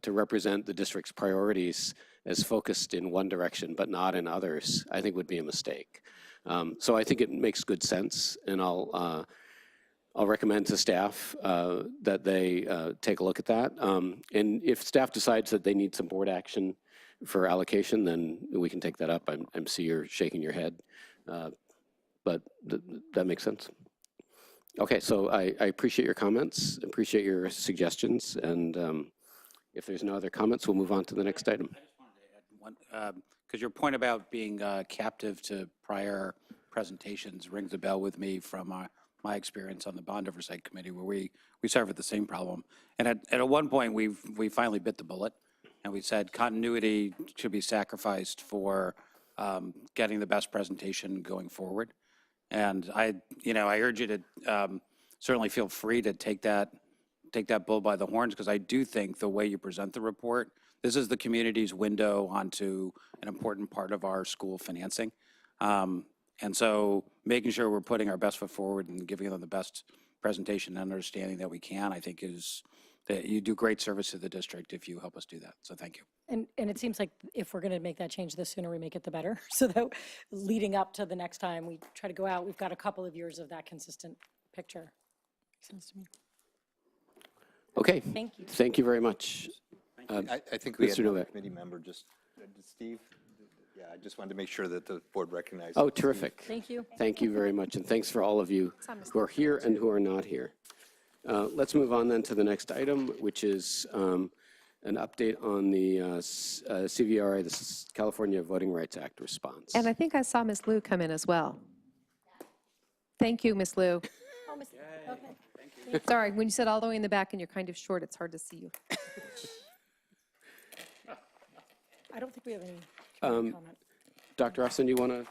represent the district's priorities as focused in one direction but not in others, I think would be a mistake. So I think it makes good sense, and I'll recommend to staff that they take a look at that. And if staff decides that they need some board action for allocation, then we can take that up. I see you're shaking your head, but that makes sense. Okay, so I appreciate your comments, appreciate your suggestions, and if there's no other comments, we'll move on to the next item. I just wanted to add one, because your point about being captive to prior presentations rings a bell with me from my experience on the Bond Oversight Committee, where we suffered the same problem. And at one point, we finally bit the bullet, and we said continuity should be sacrificed for getting the best presentation going forward. And I urge you to certainly feel free to take that bull by the horns, because I do think the way you present the report, this is the community's window onto an important part of our school financing. And so making sure we're putting our best foot forward and giving them the best presentation and understanding that we can, I think is that you do great service to the district if you help us do that. So thank you. And it seems like if we're going to make that change, the sooner we make it, the better. So that leading up to the next time we try to go out, we've got a couple of years of that consistent picture. Makes sense to me. Okay. Thank you. Thank you very much. I think we had Mr. another Novak. committee member, Steve. Yeah, I just wanted to make sure that the board recognized. Oh, terrific. Thank you. Thank you very much, and thanks for all of you who are here and who are not here. Let's move on then to the next item, which is an update on the CVRA, the California Voting Rights Act response. And I think I saw Ms. Liu come in as well. Thank you, Ms. Liu. Oh, Ms. Okay. Sorry, when you said all the way in the back and you're kind of short, it's hard to see you. I don't think we have any community comment. Dr. Austin, do you want to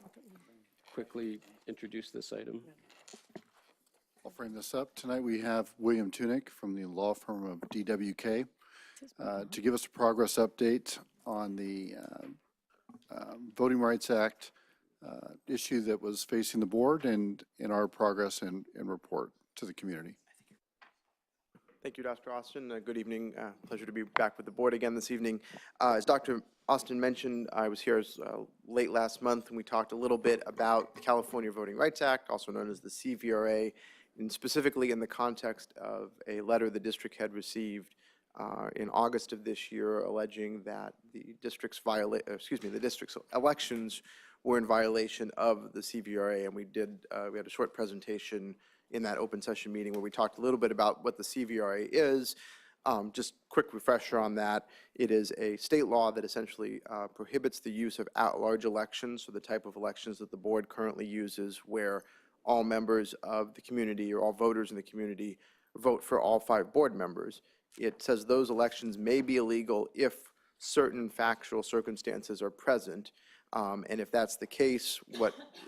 quickly introduce this item? I'll frame this up. Tonight we have William Tunick from the law firm of DWK to give us a progress update on the Voting Rights Act issue that was facing the board and in our progress and report to the community. Thank you, Dr. Austin. Good evening. Pleasure to be back with the board again this evening. As Dr. Austin mentioned, I was here late last month, and we talked a little bit about the California Voting Rights Act, also known as the CVRA, and specifically in the context of a letter the district had received in August of this year alleging that the district's elections were in violation of the CVRA, and we had a short presentation in that open session meeting where we talked a little bit about what the CVRA is. Just quick refresher on that. It is a state law that essentially prohibits the use of at-large elections, so the type of elections that the board currently uses where all members of the community or all voters in the community vote for all 5 board members. It says those elections may be illegal if certain factual circumstances are present. And if that's the case,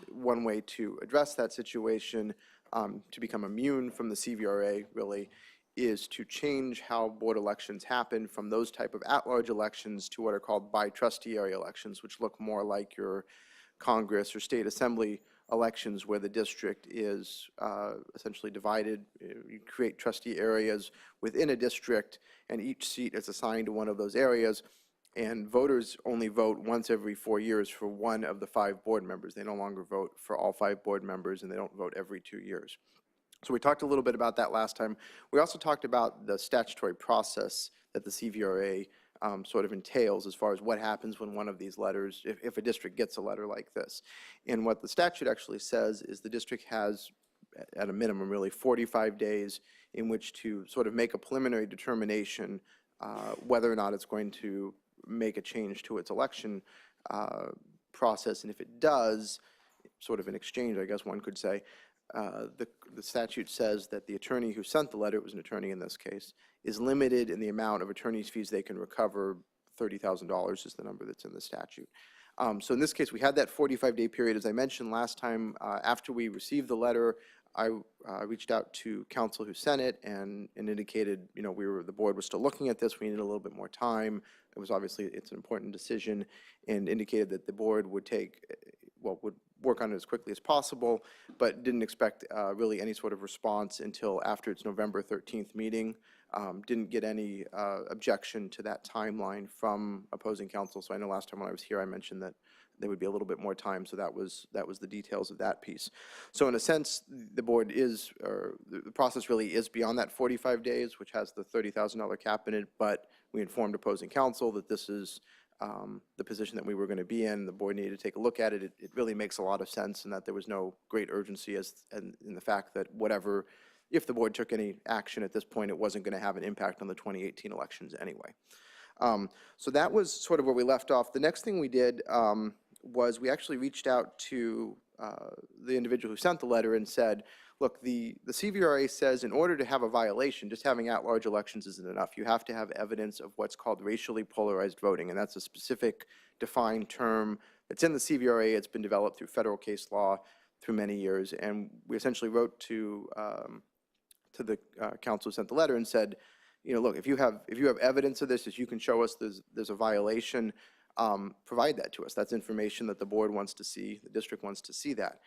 one way to address that situation to become immune from the CVRA really is to change how board elections happen from those type of at-large elections to what are called by-trustee area elections, which look more like your Congress or state assembly elections where the district is essentially divided. You create trustee areas within a district, and each seat is assigned to one of those areas, and voters only vote once every 4 years for one of the 5 board members. They no longer vote for all 5 board members, and they don't vote every 2 years. So we talked a little bit about that last time. We also talked about the statutory process that the CVRA sort of entails as far as what happens when one of these letters, if a district gets a letter like this. And what the statute actually says is the district has, at a minimum really, 45 days in which to sort of make a preliminary determination whether or not it's going to make a change to its election process. And if it does, sort of in exchange, I guess one could say, the statute says that the attorney who sent the letter, it was an attorney in this case, is limited in the amount of attorney's fees they can recover. $30,000 is the number that's in the statute. So in this case, we had that 45-day period. As I mentioned last time, after we received the letter, I reached out to counsel who sent it and indicated, you know, the board was still looking at this. We needed a little bit more time. It was obviously, it's an important decision, and indicated that the board would would work on it as quickly as possible, but didn't expect really any sort of response until after its November 13th meeting. Didn't get any objection to that timeline from opposing counsel. So I know last time when I was here, I mentioned that there would be a little bit more time. So that was the details of that piece. So in a sense, the board is, or the process really is beyond that 45 days, which has the $30,000 cap in it. But we informed opposing counsel that this is the position that we were going to be in. The board needed to take a look at it. It really makes a lot of sense, and that there was no great urgency in the fact that whatever, if the board took any action at this point, it wasn't going to have an impact on the 2018 elections anyway. So that was sort of where we left off. The next thing we did was we actually reached out to the individual who sent the letter and said, look, the CVRA says in order to have a violation, just having at-large elections isn't enough. You have to have evidence of what's called racially polarized voting, and that's a specific defined term. It's in the CVRA. It's been developed through federal case law through many years, and we essentially wrote to the counsel who sent the letter and said, you know, look, if you have evidence of this, if you can show us there's a violation, provide that to us. That's information that the board wants to see, the district wants to see that.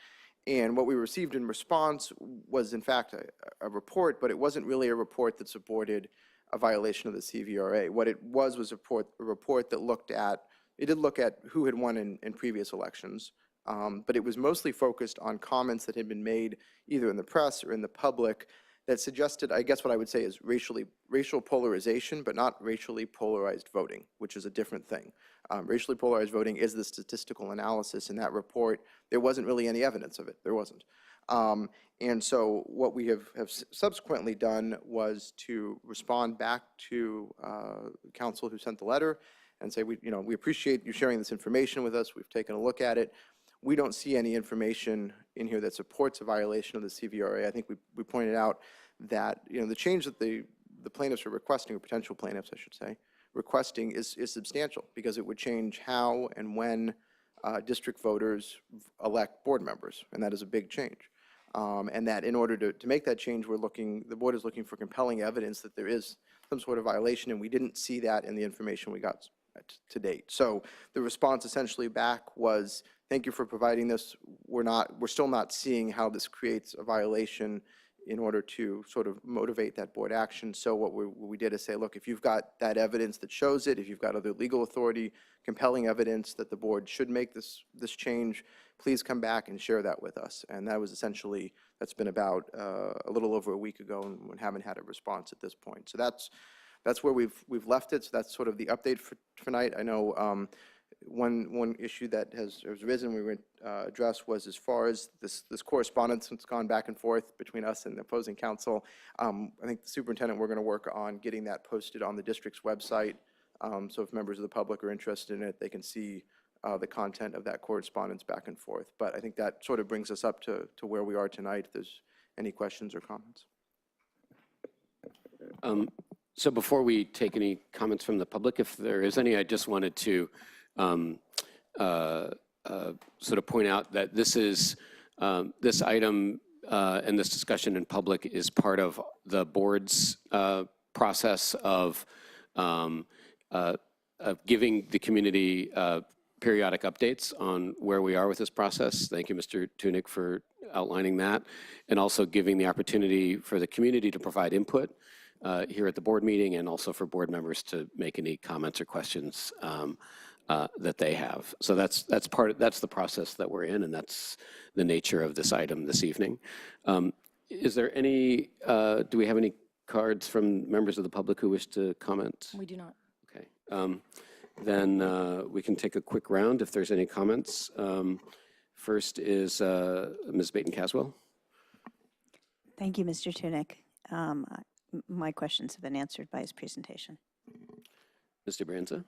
And what we received in response was, in fact, a report, but it wasn't really a report that supported a violation of the CVRA. What it was a report that looked at, it did look at who had won in previous elections, but it was mostly focused on comments that had been made either in the press or in the public that suggested, I guess what I would say is racial polarization, but not racially polarized voting, which is a different thing. Racially polarized voting is the statistical analysis. In that report, there wasn't really any evidence of it. There wasn't. And so what we have subsequently done was to respond back to council who sent the letter and say, we appreciate you sharing this information with us. We've taken a look at it. We don't see any information in here that supports a violation of the CVRA. I think we pointed out that the change that the plaintiffs are requesting, or potential plaintiffs, I should say, requesting is substantial because it would change how and when district voters elect board members, and that is a big change. And that in order to make that change, the board is looking for compelling evidence that there is some sort of violation, and we didn't see that in the information we got to date. So the response essentially back was, thank you for providing this. We're still not seeing how this creates a violation in order to sort of motivate that board action. So what we did is say, look, if you've got that evidence that shows it, if you've got other legal authority, compelling evidence that the board should make this change, please come back and share that with us. And that was essentially, that's been about a little over a week ago, and we haven't had a response at this point. So that's where we've left it. So that's sort of the update for tonight. I know one issue that has risen we would address was as far as this correspondence that's gone back and forth between us and the opposing counsel. I think the superintendent, we're going to work on getting that posted on the district's website. So if members of the public are interested in it, they can see the content of that correspondence back and forth. But I think that sort of brings us up to where we are tonight. If there's any questions or comments. So before we take any comments from the public, if there is any, I just wanted to sort of point out that this is this item and this discussion in public is part of the board's process of giving the community periodic updates on where we are with this process. Thank you, Mr. Tunick, for outlining that, and also giving the opportunity for the community to provide input here at the board meeting, and also for board members to make any comments or questions that they have. So that's the process that we're in, and that's the nature of this item this evening. Is there any? Do we have any cards from members of the public who wish to comment? We do not. Okay. Then we can take a quick round if there's any comments. First is Ms. Baton-Caswell. Thank you, Mr. Tunick. My questions have been answered by his presentation. Mr. Branza.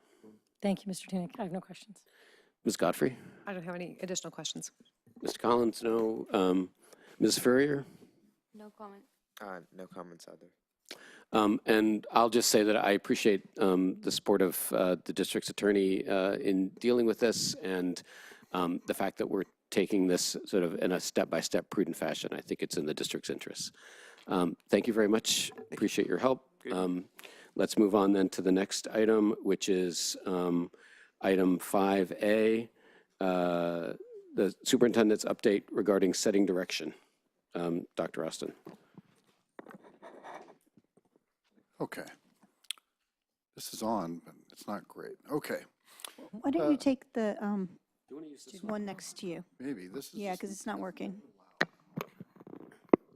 Thank you, Mr. Tunick. I have no questions. Ms. Godfrey. I don't have any additional questions. Mr. Collins, no. Ms. Furrier. No comment. No comments either. And I'll just say that I appreciate the support of the district's attorney in dealing with this, and the fact that we're taking this sort of in a step-by-step prudent fashion. I think it's in the district's interests. Thank you very much. Appreciate your help. Let's move on then to the next item, which is item 5A, the superintendent's update regarding setting direction. Dr. Austin. Okay. This is on, but it's not great. Okay. Why don't you take the one next to you? Maybe this is. Yeah, because it's not working.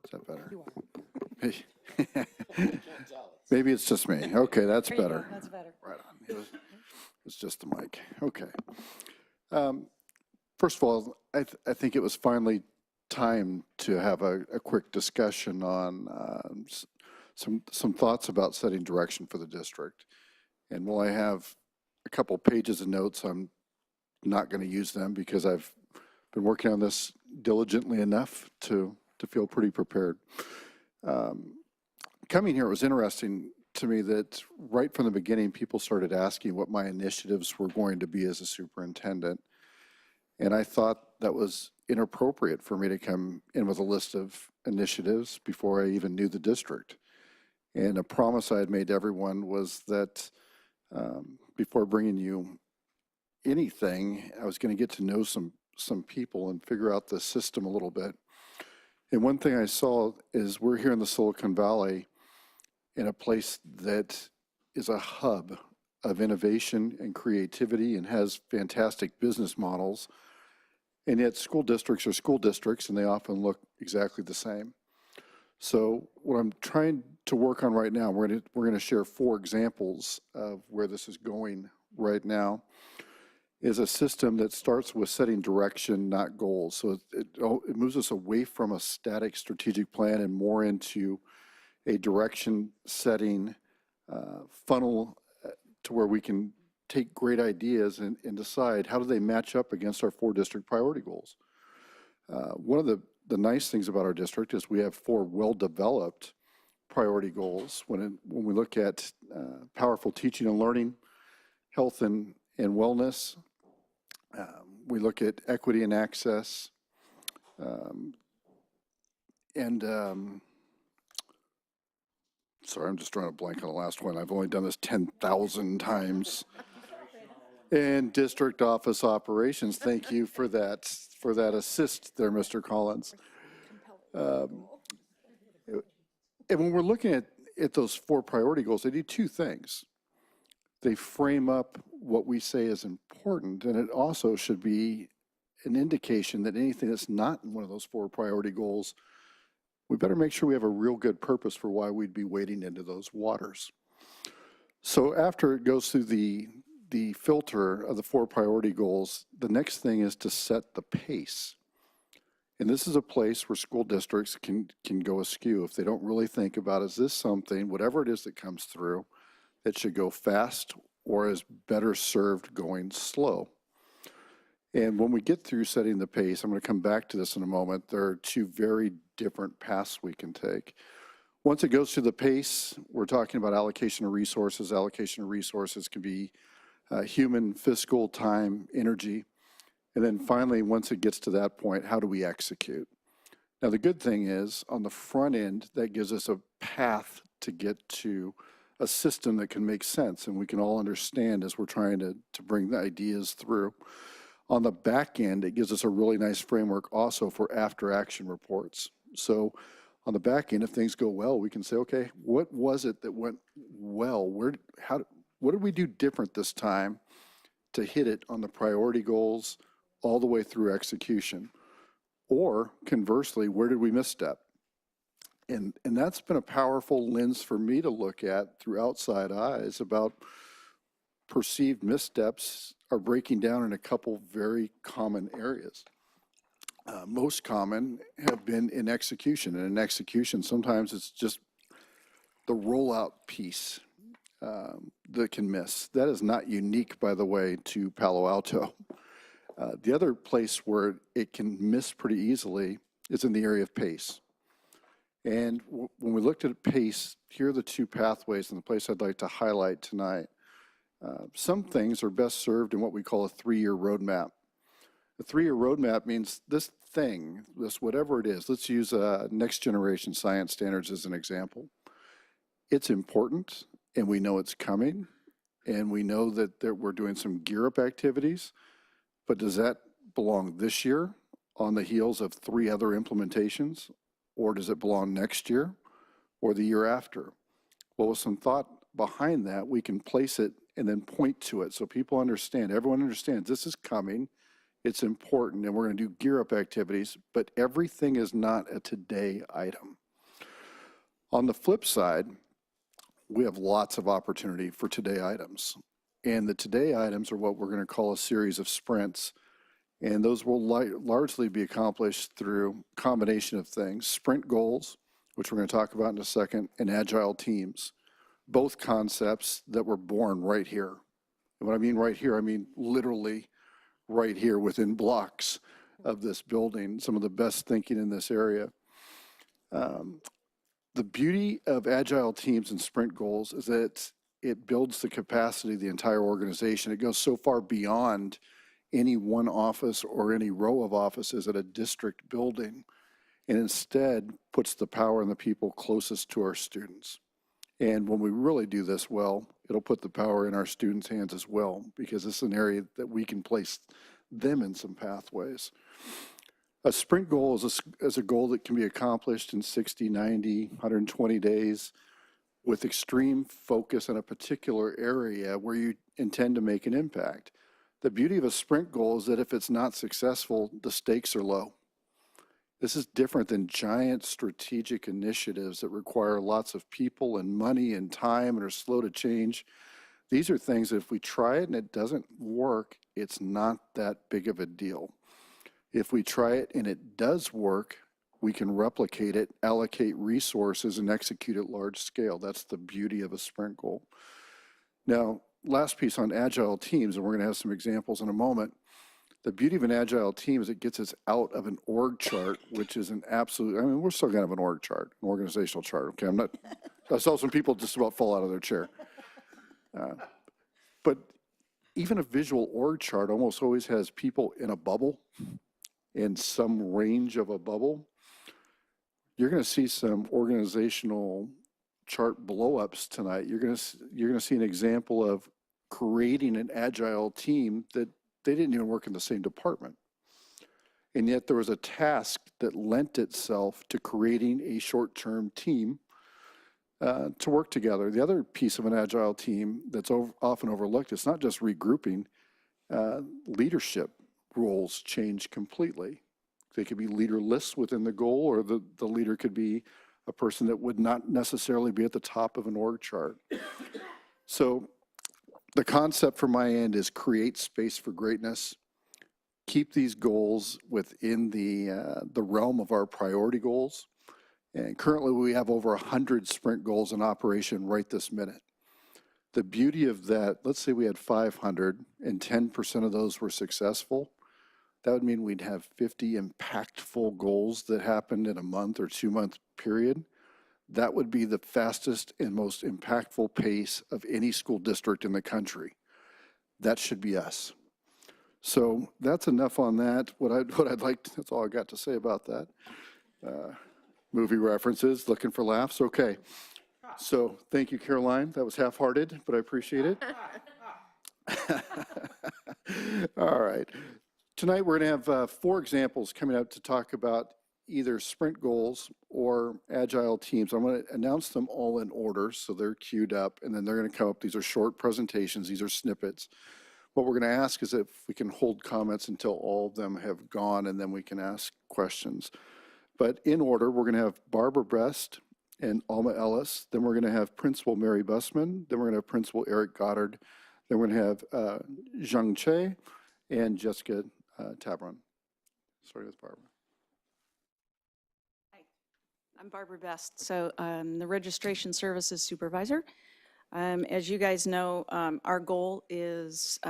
Is that better? Maybe it's just me. Okay, that's better. That's better. Right on. It's just the mic. Okay. First of all, I think it was finally time to have a quick discussion on some thoughts about setting direction for the district. And while I have a couple pages of notes, I'm not going to use them because I've been working on this diligently enough to feel pretty prepared. Coming here, it was interesting to me that right from the beginning, people started asking what my initiatives were going to be as a superintendent. And I thought that was inappropriate for me to come in with a list of initiatives before I even knew the district. And a promise I had made to everyone was that before bringing you anything, I was going to get to know some people and figure out the system a little bit. And one thing I saw is we're here in the Silicon Valley in a place that is a hub of innovation and creativity and has fantastic business models. And yet school districts are school districts, and they often look exactly the same. So what I'm trying to work on right now, we're going to share 4 examples of where this is going right now, is a system that starts with setting direction, not goals. So it moves us away from a static strategic plan and more into a direction setting funnel to where we can take great ideas and decide how do they match up against our 4 district priority goals. One of the nice things about our district is we have 4 well-developed priority goals. When we look at powerful teaching and learning, health and wellness, we look at equity and access, sorry, I'm just drawing a blank on the last one. I've only done this 10,000 times. And district office operations, thank you for that assist there, Mr. Collins. And when we're looking at those 4 priority goals, they do 2 things. They frame up what we say is important, and it also should be an indication that anything that's not in one of those 4 priority goals, we better make sure we have a real good purpose for why we'd be wading into those waters. So after it goes through the filter of the 4 priority goals, the next thing is to set the pace. And this is a place where school districts can go askew if they don't really think about, is this something, whatever it is that comes through, that should go fast or is better served going slow. And when we get through setting the pace, I'm going to come back to this in a moment, there are 2 very different paths we can take. Once it goes through the pace, we're talking about allocation of resources. Allocation of resources can be human, fiscal, time, energy. And then finally, once it gets to that point, how do we execute? Now, the good thing is, on the front end, that gives us a path to get to a system that can make sense and we can all understand as we're trying to bring the ideas through. On the back end, it gives us a really nice framework also for after action reports. So on the back end, if things go well, we can say, okay, what was it that went well? What did we do different this time to hit it on the priority goals all the way through execution? Or conversely, where did we misstep? And that's been a powerful lens for me to look at through outside eyes about perceived missteps are breaking down in a couple very common areas. Most common have been in execution. And in execution, sometimes it's just the rollout piece that can miss. That is not unique, by the way, to Palo Alto. The other place where it can miss pretty easily is in the area of pace. And when we looked at pace, here are the 2 pathways and the place I'd like to highlight tonight. Some things are best served in what we call a 3-year roadmap. A 3-year roadmap means this thing, this whatever it is, let's use next generation science standards as an example. It's important and we know it's coming and we know that we're doing some gear up activities, but does that belong this year on the heels of 3 other implementations, or does it belong next year or the year after? Well, with some thought behind that, we can place it and then point to it so people understand, everyone understands this is coming, it's important, and we're going to do gear up activities, but everything is not a today item. On the flip side, we have lots of opportunity for today items. And the today items are what we're going to call a series of sprints. And those will largely be accomplished through a combination of things, sprint goals, which we're going to talk about in a second, and agile teams. Both concepts that were born right here. And when I mean right here, I mean literally right here within blocks of this building, some of the best thinking in this area. The beauty of agile teams and sprint goals is that it builds the capacity of the entire organization. It goes so far beyond any one office or any row of offices at a district building, and instead puts the power and the people closest to our students. And when we really do this well, it'll put the power in our students' hands as well, because it's an area that we can place them in some pathways. A sprint goal is a goal that can be accomplished in 60, 90, 120 days with extreme focus on a particular area where you intend to make an impact. The beauty of a sprint goal is that if it's not successful, the stakes are low. This is different than giant strategic initiatives that require lots of people and money and time and are slow to change. These are things that if we try it and it doesn't work, it's not that big of a deal. If we try it and it does work, we can replicate it, allocate resources, and execute at large scale. That's the beauty of a sprint goal. Now, last piece on agile teams, and we're going to have some examples in a moment. The beauty of an agile team is it gets us out of an org chart, which is an absolute, I mean, we're still going to have an org chart, an organizational chart, okay? I saw some people just about fall out of their chair. But even a visual org chart almost always has people in a bubble, in some range of a bubble. You're going to see some organizational chart blow-ups tonight. You're going to see an example of creating an agile team that they didn't even work in the same department. And yet there was a task that lent itself to creating a short-term team to work together. The other piece of an agile team that's often overlooked, it's not just regrouping, leadership roles change completely. They could be leaderless within the goal, or the leader could be a person that would not necessarily be at the top of an org chart. So the concept from my end is create space for greatness, keep these goals within the realm of our priority goals. And currently we have over 100 sprint goals in operation right this minute. The beauty of that, let's say we had 500 and 10% of those were successful. That would mean we'd have 50 impactful goals that happened in a month or 2-month period. That would be the fastest and most impactful pace of any school district in the country. That should be us. So that's enough on that. What I'd like to, that's all I got to say about that. Movie references, looking for laughs, okay. So thank you, Caroline. That was half-hearted, but I appreciate it. All right. Tonight we're going to have 4 examples coming up to talk about either sprint goals or agile teams. I'm going to announce them all in order, so they're queued up, and then they're going to come up. These are short presentations. These are snippets. What we're going to ask is if we can hold comments until all of them have gone, and then we can ask questions. But in order, we're going to have Barbara Brest and Alma Ellis. Then we're going to have Principal Mary Bussman. Then we're going to have Principal Eric Goddard. Then we're going to have Zhang Che and Jessica Tabron. Sorry, that's Barbara. Hi, I'm Barbara Best. So I'm the Registration Services Supervisor. As you guys know, our goal is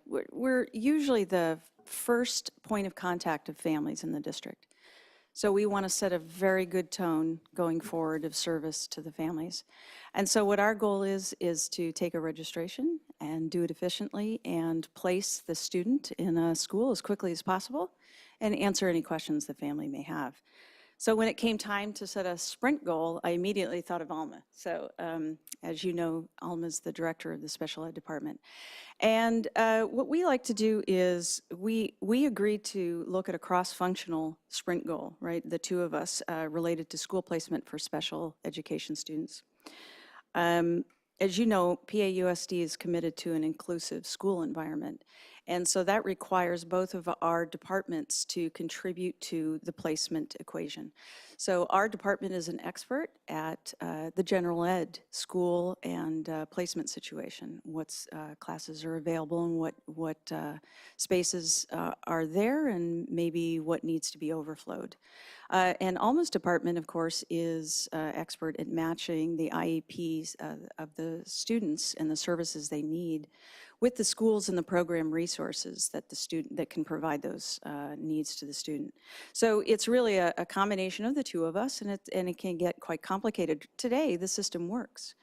we're usually the first point of contact of families in the district. So we want to set a very good tone going forward of service to the families. And so what our goal is to take a registration and do it efficiently and place the student in a school as quickly as possible and answer any questions the family may have. So when it came time to set a sprint goal, I immediately thought of Alma. So as you know, Alma is the director of the special ed department. And what we like to do is we agreed to look at a cross-functional sprint goal, right? The 2 of us related to school placement for special education students. As you know, PAUSD is committed to an inclusive school environment. And so that requires both of our departments to contribute to the placement equation. So our department is an expert at the general ed school and placement situation. What classes are available and what spaces are there and maybe what needs to be overflowed. And Alma's department, of course, is expert at matching the IEPs of the students and the services they need with the schools and the program resources that the student that can provide those needs to the student. So it's really a combination of the 2 of us, and it can get quite complicated. Today, the system works.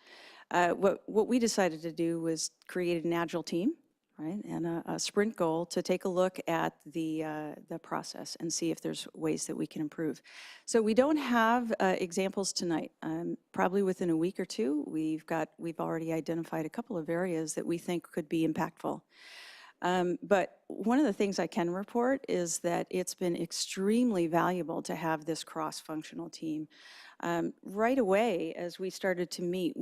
What we decided to do was create an agile team, right, and a sprint goal to take a look at the process and see if there's ways that we can improve. So we don't have examples tonight. Probably within a week or 2, we've already identified a couple of areas that we think could be impactful. But one of the things I can report is that it's been extremely valuable to have this cross-functional team. Right away, as we started to meet,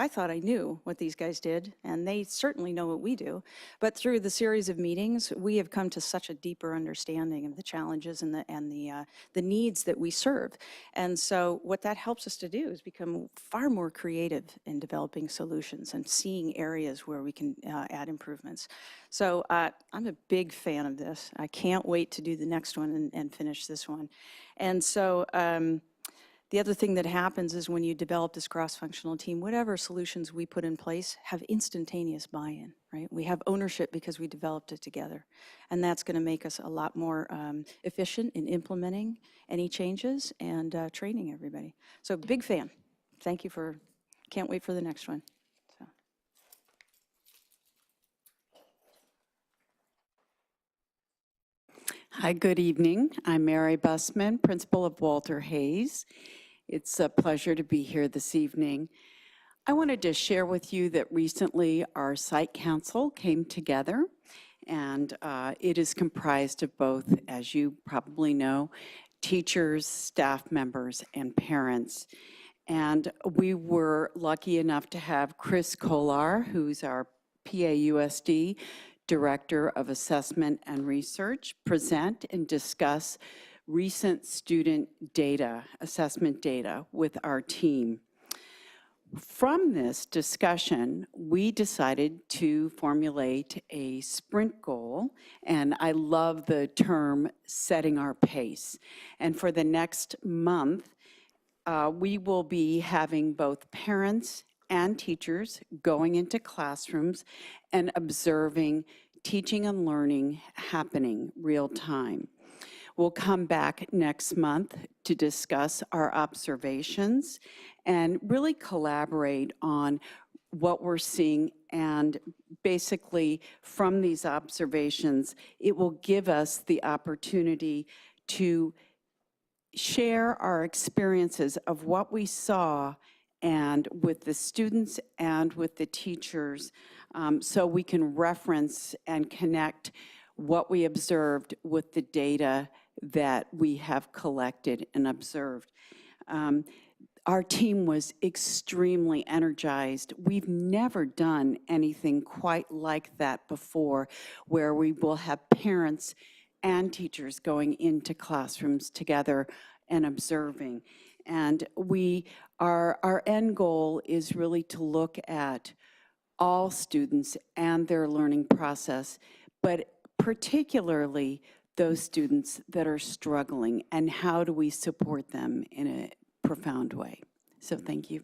I thought I knew what these guys did, and they certainly know what we do. But through the series of meetings, we have come to such a deeper understanding of the challenges and the needs that we serve. And so what that helps us to do is become far more creative in developing solutions and seeing areas where we can add improvements. So I'm a big fan of this. I can't wait to do the next one and finish this one. And so the other thing that happens is when you develop this cross-functional team, whatever solutions we put in place have instantaneous buy-in, right? We have ownership because we developed it together. And that's going to make us a lot more efficient in implementing any changes and training everybody. So big fan. Thank you can't wait for the next one. So. Hi, good evening. I'm Mary Bussman, principal of Walter Hayes. It's a pleasure to be here this evening. I wanted to share with you that recently our site council came together, and it is comprised of both, as you probably know, teachers, staff members, and parents. And we were lucky enough to have Chris Kolar, who's our PAUSD Director of Assessment and Research, present and discuss recent student data, assessment data with our team. From this discussion, we decided to formulate a sprint goal, and I love the term setting our pace. And for the next month, we will be having both parents and teachers going into classrooms and observing teaching and learning happening real time. We'll come back next month to discuss our observations and really collaborate on what we're seeing, and basically from these observations, it will give us the opportunity to share our experiences of what we saw and with the students and with the teachers, so we can reference and connect what we observed with the data that we have collected and observed. Our team was extremely energized. We've never done anything quite like that before, where we will have parents and teachers going into classrooms together and observing. And our end goal is really to look at all students and their learning process, but particularly those students that are struggling, and how do we support them in a profound way. So thank you.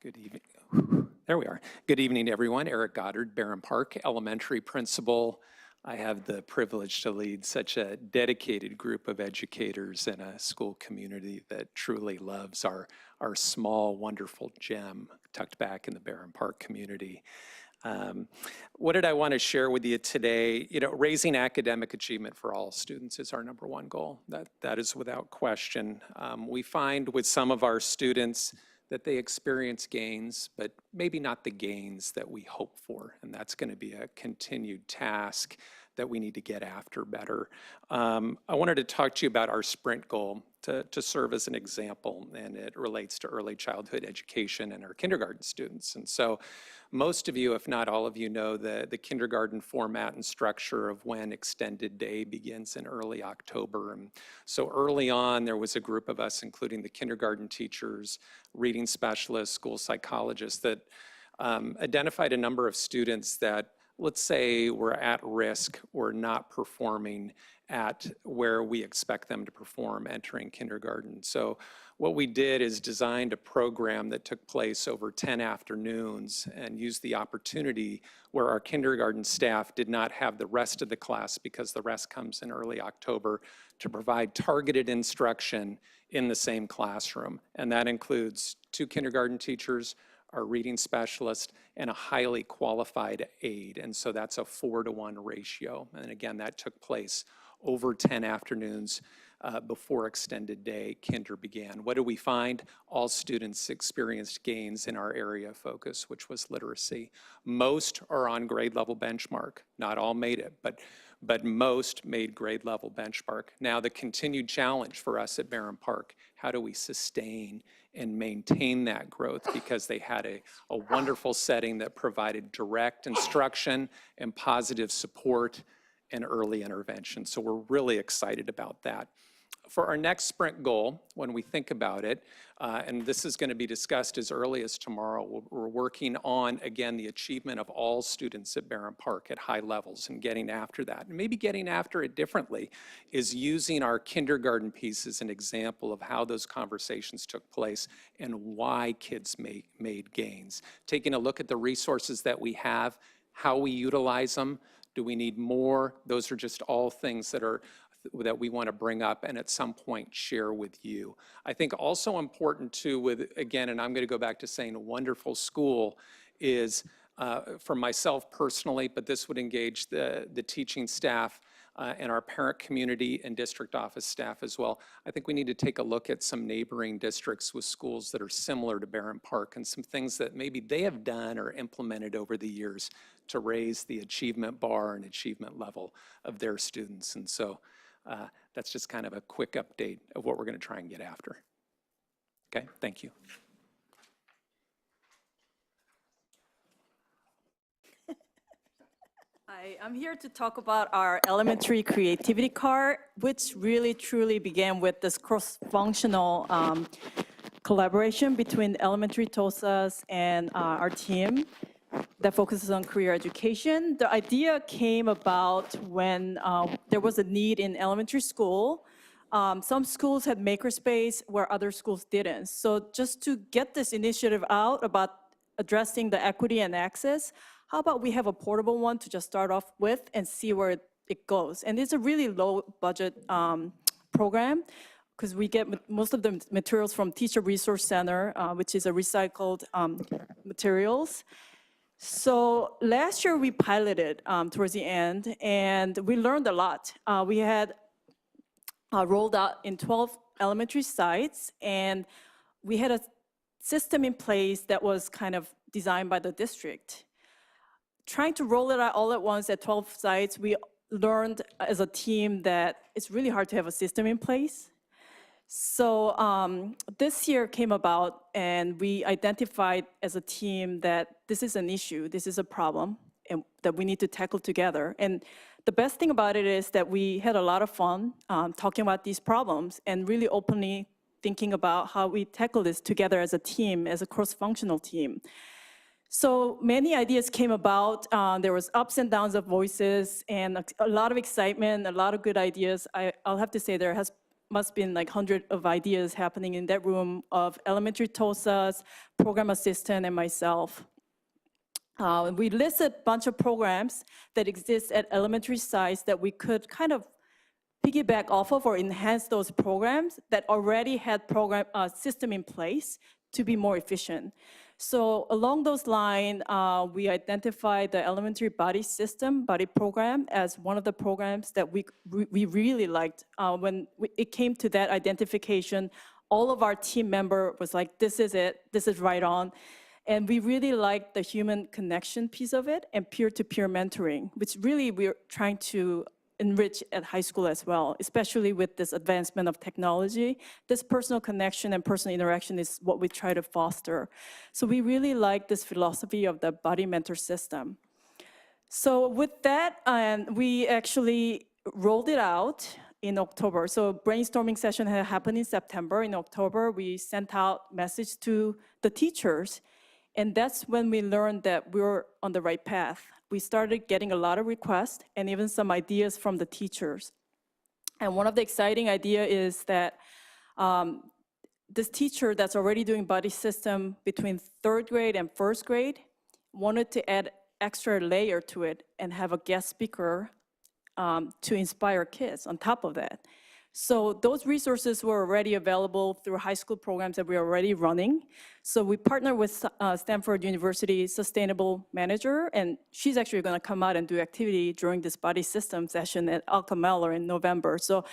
Good evening. There we are. Good evening, everyone. Eric Goddard, Barron Park Elementary Principal. I have the privilege to lead such a dedicated group of educators in a school community that truly loves our small, wonderful gem tucked back in the Barron Park community. What did I want to share with you today? You know, raising academic achievement for all students is our #1 goal. That is without question. We find with some of our students that they experience gains, but maybe not the gains that we hope for. And that's going to be a continued task that we need to get after better. I wanted to talk to you about our sprint goal to serve as an example, and it relates to early childhood education and our kindergarten students. And so most of you, if not all of you, know the kindergarten format and structure of when extended day begins in early October. And so early on, there was a group of us, including the kindergarten teachers, reading specialists, school psychologists, that identified a number of students that, let's say, were at risk or not performing at where we expect them to perform entering kindergarten. So what we did is designed a program that took place over 10 afternoons and used the opportunity where our kindergarten staff did not have the rest of the class, because the rest comes in early October, to provide targeted instruction in the same classroom. And that includes 2 kindergarten teachers, our reading specialist, and a highly qualified aide. And so that's a 4-to-1 ratio. And again, that took place over 10 afternoons before extended day kinder began. What did we find? All students experienced gains in our area of focus, which was literacy. Most are on grade level benchmark. Not all made it, but most made grade level benchmark. Now the continued challenge for us at Barron Park, how do we sustain and maintain that growth, because they had a wonderful setting that provided direct instruction and positive support and early intervention. So we're really excited about that. For our next sprint goal, when we think about it, and this is going to be discussed as early as tomorrow, we're working on, again, the achievement of all students at Barron Park at high levels and getting after that. And maybe getting after it differently is using our kindergarten piece as an example of how those conversations took place and why kids made gains. Taking a look at the resources that we have, how we utilize them. Do we need more? Those are just all things that we want to bring up and at some point share with you. I think also important too with, again, and I'm going to go back to saying a wonderful school is for myself personally, but this would engage the teaching staff and our parent community and district office staff as well. I think we need to take a look at some neighboring districts with schools that are similar to Barron Park and some things that maybe they have done or implemented over the years to raise the achievement bar and achievement level of their students. And so that's just kind of a quick update of what we're going to try and get after. Okay, thank you. Hi, I'm here to talk about our elementary creativity card, which really truly began with this cross-functional collaboration between elementary TOSAs and our team that focuses on career education. The idea came about when there was a need in elementary school. Some schools had makerspace where other schools didn't. So just to get this initiative out about addressing the equity and access, how about we have a portable one to just start off with and see where it goes? And it's a really low budget program because we get most of the materials from Teacher Resource Center, which is a recycled materials. So last year we piloted towards the end, and we learned a lot. We had rolled out in 12 elementary sites, and we had a system in place that was kind of designed by the district. Trying to roll it out all at once at 12 sites, we learned as a team that it's really hard to have a system in place. So this year came about, and we identified as a team that this is an issue, this is a problem, and that we need to tackle together. And the best thing about it is that we had a lot of fun talking about these problems and really openly thinking about how we tackle this together as a team, as a cross-functional team. So many ideas came about. There was ups and downs of voices and a lot of excitement, a lot of good ideas. I'll have to say there must been like 100 of ideas happening in that room of elementary TOSAs, program assistant, and myself. We listed a bunch of programs that exist at elementary sites that we could kind of piggyback off of or enhance those programs that already had program system in place to be more efficient. So along those lines, we identified the elementary body program as one of the programs that we really liked. When it came to that identification, all of our team member was like, this is it, this is right on. And we really liked the human connection piece of it and peer-to-peer mentoring, which really we're trying to enrich at high school as well, especially with this advancement of technology. This personal connection and personal interaction is what we try to foster. So we really like this philosophy of the body mentor system. So with that, we actually rolled it out in October. So brainstorming session had happened in September. In October, we sent out message to the teachers. And that's when we learned that we were on the right path. We started getting a lot of requests and even some ideas from the teachers. And one of the exciting ideas is that this teacher that's already doing body system between 3rd grade and 1st grade wanted to add extra layer to it and have a guest speaker to inspire kids on top of that. So those resources were already available through high school programs that we're already running. So we partnered with Stanford University Sustainable Manager, and she's actually gonna come out and do activity during this body system session at Al Kamel in November. So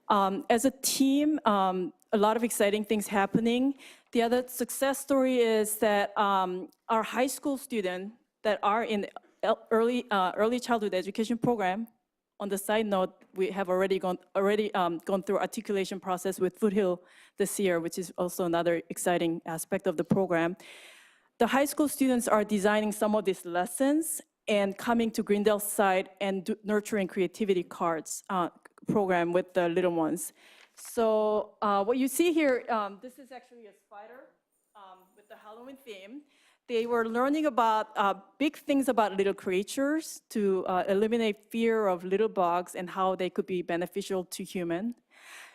As a team, a lot of exciting things happening. The other success story is that our high school students that are in early childhood education program. On the side note, we have already gone through articulation process with Foothill this year, which is also another exciting aspect of the program. The high school students are designing some of these lessons and coming to Greendale side and nurturing creativity cards program with the little ones. So what you see here, this is actually a spider with the Halloween theme. They were learning about big things about little creatures to eliminate fear of little bugs and how they could be beneficial to human.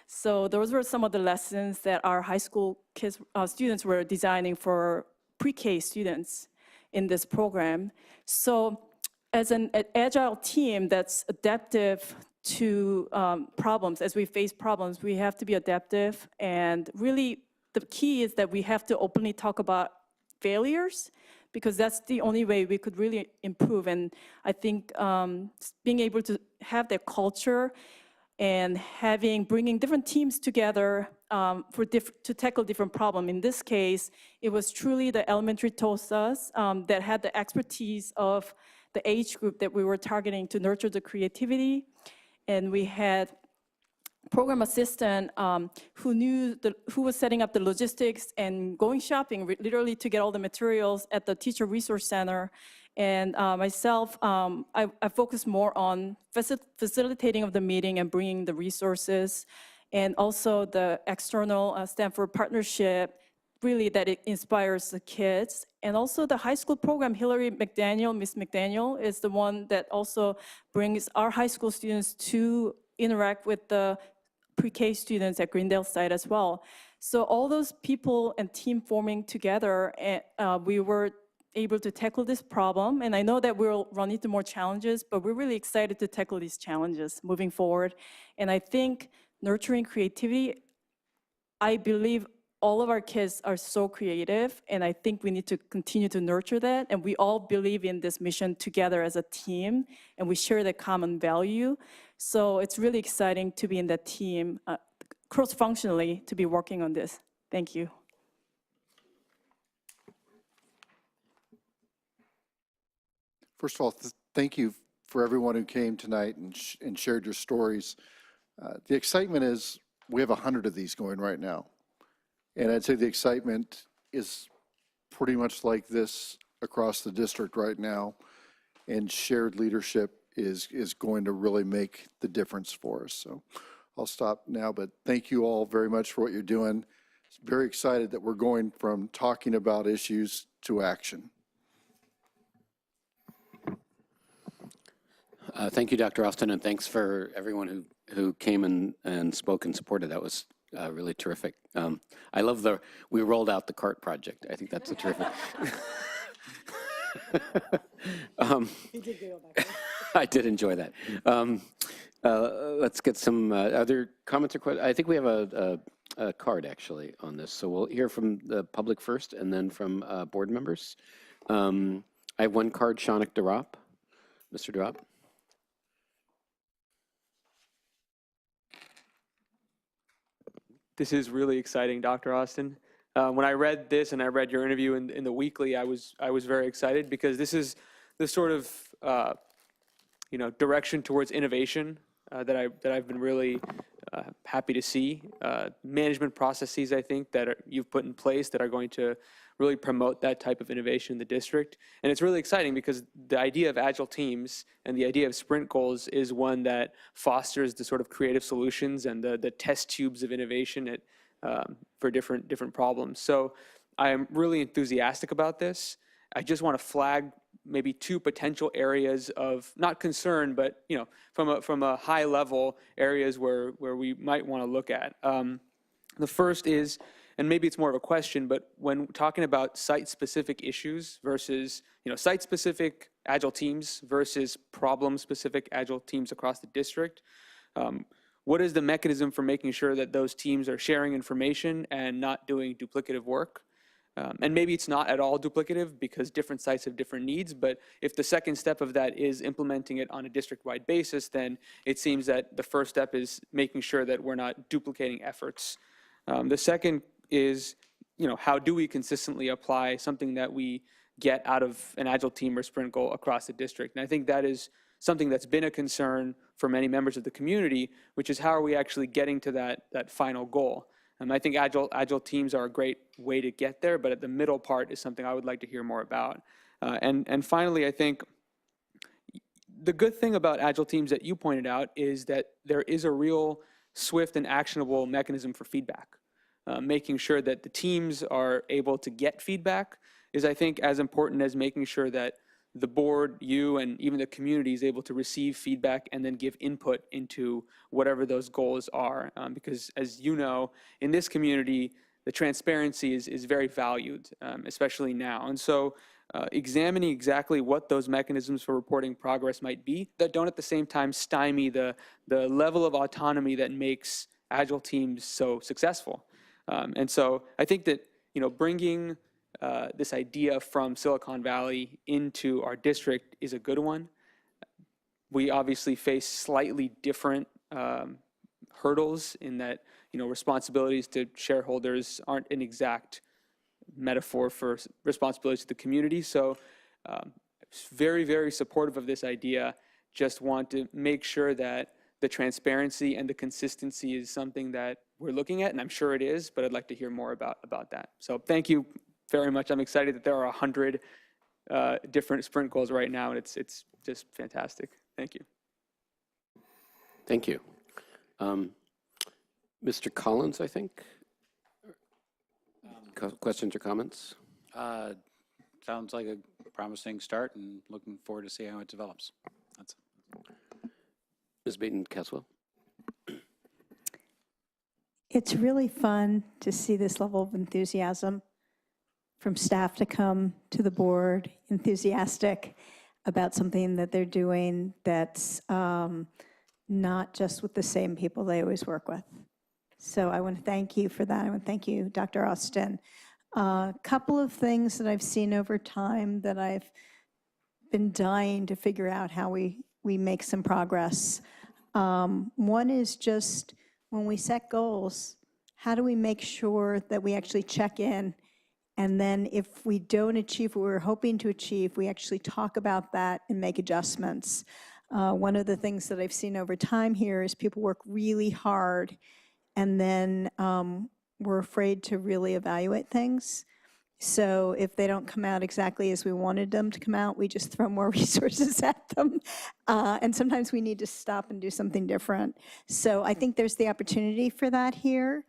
So those were some of the lessons that our high school students were designing for pre-K students in this program. So as an agile team that's adaptive to problems, as we face problems, we have to be adaptive. And really, the key is that we have to openly talk about failures, because that's the only way we could really improve. And I think being able to have that culture and bringing different teams together to tackle different problems. In this case, it was truly the elementary TOSAs that had the expertise of the age group that we were targeting to nurture the creativity. And we had program assistant who was setting up the logistics and going shopping literally to get all the materials at the teacher resource center. And myself, I focus more on facilitating of the meeting and bringing the resources, and also the external Stanford partnership, really that it inspires the kids. And also the high school program, Hillary McDaniel, Miss McDaniel, is the one that also brings our high school students to interact with the pre-K students at Greendale site as well. So all those people and team forming together, we were able to tackle this problem. And I know that we'll run into more challenges, but we're really excited to tackle these challenges moving forward. And I think nurturing creativity, I believe all of our kids are so creative, and I think we need to continue to nurture that. And we all believe in this mission together as a team, and we share the common value. So it's really exciting to be in that team, cross-functionally, to be working on this. Thank you. First of all, thank you for everyone who came tonight and shared your stories. The excitement is we have 100 of these going right now. And I'd say the excitement is pretty much like this across the district right now. And shared leadership is going to really make the difference for us. So I'll stop now, but thank you all very much for what you're doing. Very excited that we're going from talking about issues to action. Thank you, Dr. Austin, and thanks for everyone who came and spoke and supported. That was really terrific. I love we rolled out the cart project. I think that's a terrific. I did enjoy that. Let's get some other comments or questions. I think we have a card actually on this. So we'll hear from the public first and then from board members. I have one card, Shaunak Darab. Mr. Darab. This is really exciting, Dr. Austin. When I read this and I read your interview in the weekly, I was very excited because this is the sort of direction towards innovation that I've been really happy to see. Management processes, I think, that you've put in place that are going to really promote that type of innovation in the district. And it's really exciting because the idea of agile teams and the idea of sprint goals is one that fosters the sort of creative solutions and the test tubes of innovation for different problems. So I am really enthusiastic about this. I just want to flag maybe two potential areas of not concern, but from a high level areas where we might want to look at. The first is, and maybe it's more of a question, but when talking about site-specific issues versus site-specific agile teams versus problem-specific agile teams across the district, what is the mechanism for making sure that those teams are sharing information and not doing duplicative work? And maybe it's not at all duplicative because different sites have different needs, but if the second step of that is implementing it on a district-wide basis, then it seems that the first step is making sure that we're not duplicating efforts. The second is, how do we consistently apply something that we get out of an Agile team or sprint goal across the district? And I think that is something that's been a concern for many members of the community, which is how are we actually getting to that final goal? I think Agile teams are a great way to get there, but at the middle part is something I would like to hear more about. And finally, I think the good thing about Agile teams that you pointed out is that there is a real swift and actionable mechanism for feedback. Making sure that the teams are able to get feedback is, I think, as important as making sure that the board, you, and even the community is able to receive feedback and then give input into whatever those goals are. Because as you know, in this community, the transparency is very valued, especially now. And so examining exactly what those mechanisms for reporting progress might be that don't at the same time stymie the level of autonomy that makes Agile teams so successful. And so I think that, bringing this idea from Silicon Valley into our district is a good one. We obviously face slightly different hurdles in that, responsibilities to shareholders aren't an exact metaphor for responsibilities to the community. So very, very supportive of this idea. Just want to make sure that the transparency and the consistency is something that we're looking at, and I'm sure it is, but I'd like to hear more about that. So thank you very much. I'm excited that there are 100 different sprint goals right now, and it's just fantastic. Thank you. Thank you. Mr. Collins, I think? Questions or comments? Sounds like a promising start, and looking forward to see how it develops. That's Ms. Baton-Caswell? It's really fun to see this level of enthusiasm from staff to come to the board, enthusiastic about something that they're doing that's not just with the same people they always work with. So I want to thank you for that. I want to thank you, Dr. Austin. A couple of things that I've seen over time that I've been dying to figure out how we make some progress. One is just when we set goals, how do we make sure that we actually check in? And then if we don't achieve what we're hoping to achieve, we actually talk about that and make adjustments. One of the things that I've seen over time here is people work really hard and then we're afraid to really evaluate things. So if they don't come out exactly as we wanted them to come out, we just throw more resources at them. And sometimes we need to stop and do something different. So I think there's the opportunity for that here.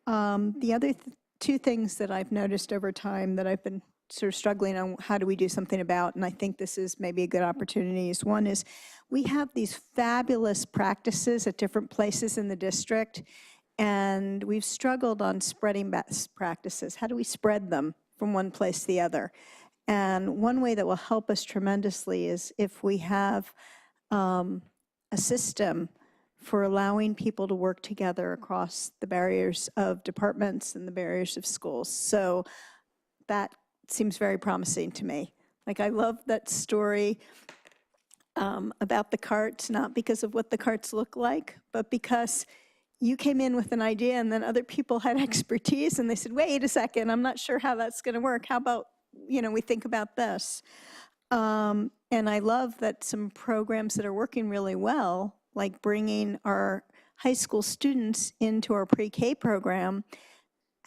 The other two things that I've noticed over time that I've been sort of struggling on how do we do something about, and I think this is maybe a good opportunity, is one is we have these fabulous practices at different places in the district, and we've struggled on spreading best practices. How do we spread them from one place to the other? And one way that will help us tremendously is if we have a system for allowing people to work together across the barriers of departments and the barriers of schools. So that seems very promising to me. Like, I love that story about the carts, not because of what the carts look like, but because you came in with an idea and then other people had expertise and they said, wait a second, I'm not sure how that's going to work. How about, we think about this? And I love that some programs that are working really well, like bringing our high school students into our pre-K program,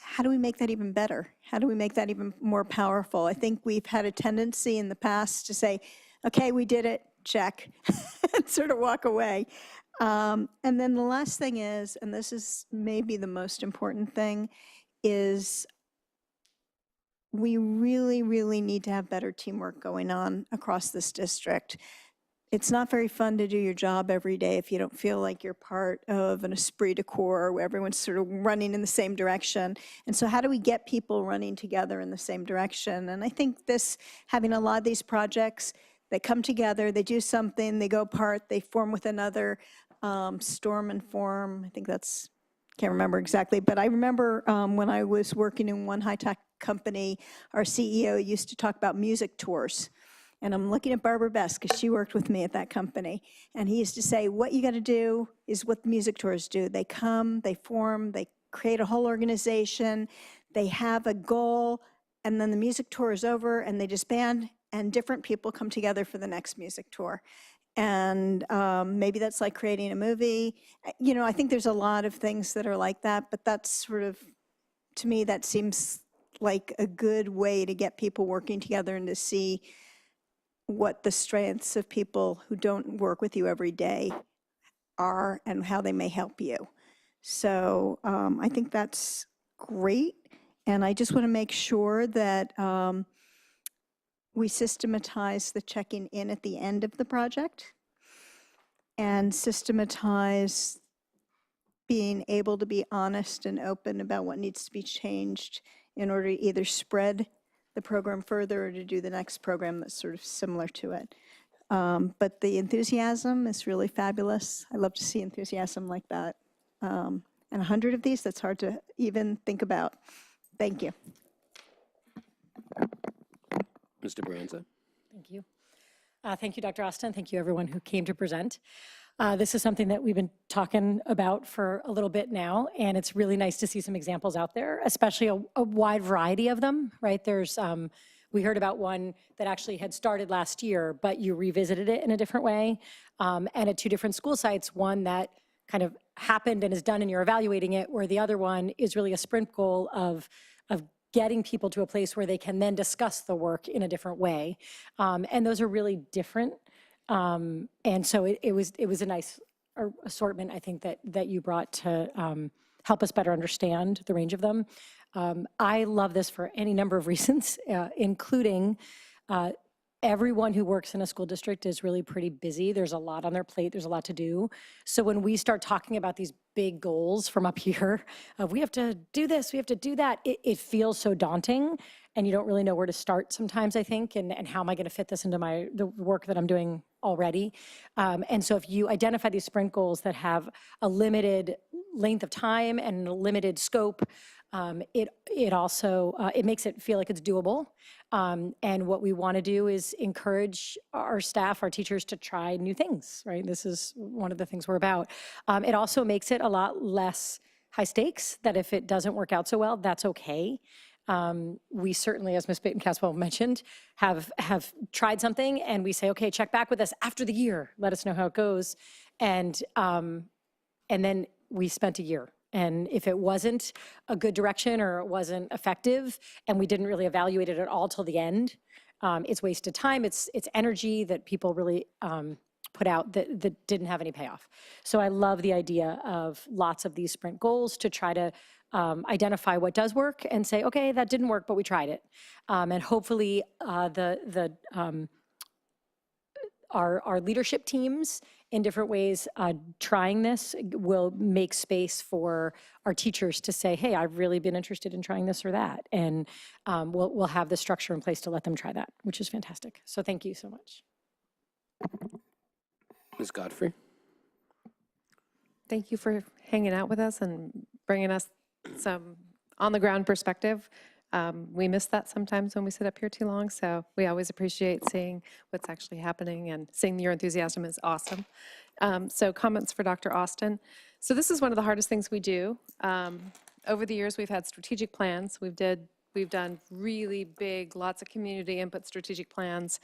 how do we make that even better? How do we make that even more powerful? I think we've had a tendency in the past to say, okay, we did it, check, and sort of walk away. And then the last thing is, and this is maybe the most important thing, is we really, really need to have better teamwork going on across this district. It's not very fun to do your job every day if you don't feel like you're part of an esprit de corps where everyone's sort of running in the same direction. And so how do we get people running together in the same direction? And I think having a lot of these projects, they come together, they do something, they go apart, they form with another, storm and form. I think that's can't remember exactly, but I remember when I was working in one high-tech company, our CEO used to talk about music tours. And I'm looking at Barbara Best because she worked with me at that company. And he used to say, what you got to do is what the music tours do. They come, they form, they create a whole organization, they have a goal, and then the music tour is over and they disband and different people come together for the next music tour. And maybe that's like creating a movie. You know, I think there's a lot of things that are like that, but that's sort of, to me, that seems like a good way to get people working together and to see what the strengths of people who don't work with you every day are and how they may help you. So I think that's great. And I just want to make sure that we systematize the checking in at the end of the project and systematize being able to be honest and open about what needs to be changed in order to either spread the program further or to do the next program that's sort of similar to it. But the enthusiasm is really fabulous. I love to see enthusiasm like that. And 100 of these, that's hard to even think about. Thank you. Mr. Brianza? Thank you. Thank you, Dr. Austin. Thank you, everyone who came to present. This is something that we've been talking about for a little bit now, and it's really nice to see some examples out there, especially a wide variety of them, right? There's, we heard about one that actually had started last year, but you revisited it in a different way, and at 2 different school sites, one that kind of happened and is done and you're evaluating it, where the other one is really a sprint goal of getting people to a place where they can then discuss the work in a different way. And those are really different. And so it was a nice assortment, I think, that you brought to help us better understand the range of them. I love this for any number of reasons, including everyone who works in a school district is really pretty busy. There's a lot on their plate. There's a lot to do. So when we start talking about these big goals from up here, we have to do this, we have to do that, it feels so daunting, and you don't really know where to start sometimes, I think, and how am I going to fit this into the work that I'm doing already. And so if you identify these sprint goals that have a limited length of time and a limited scope, it also it makes it feel like it's doable. And what we want to do is encourage our staff, our teachers, to try new things, right? This is one of the things we're about. It also makes it a lot less high stakes, that if it doesn't work out so well, that's okay. We certainly, as Ms. Baton-Caswell mentioned, have tried something, and we say, okay, check back with us after the year. Let us know how it goes. And then we spent a year. And if it wasn't a good direction or it wasn't effective and we didn't really evaluate it at all till the end, it's wasted time. It's energy that people really put out that didn't have any payoff. So I love the idea of lots of these sprint goals to try to identify what does work and say, okay, that didn't work, but we tried it. And hopefully our leadership teams in different ways trying this will make space for our teachers to say, hey, I've really been interested in trying this or that. And we'll have the structure in place to let them try that, which is fantastic. So thank you so much. Ms. Godfrey? Thank you for hanging out with us and bringing us some on-the-ground perspective. We miss that sometimes when we sit up here too long, so we always appreciate seeing what's actually happening, and seeing your enthusiasm is awesome. So comments for Dr. Austin. So this is one of the hardest things we do. Over the years, we've had strategic plans. We've done really big, lots of community input strategic plans.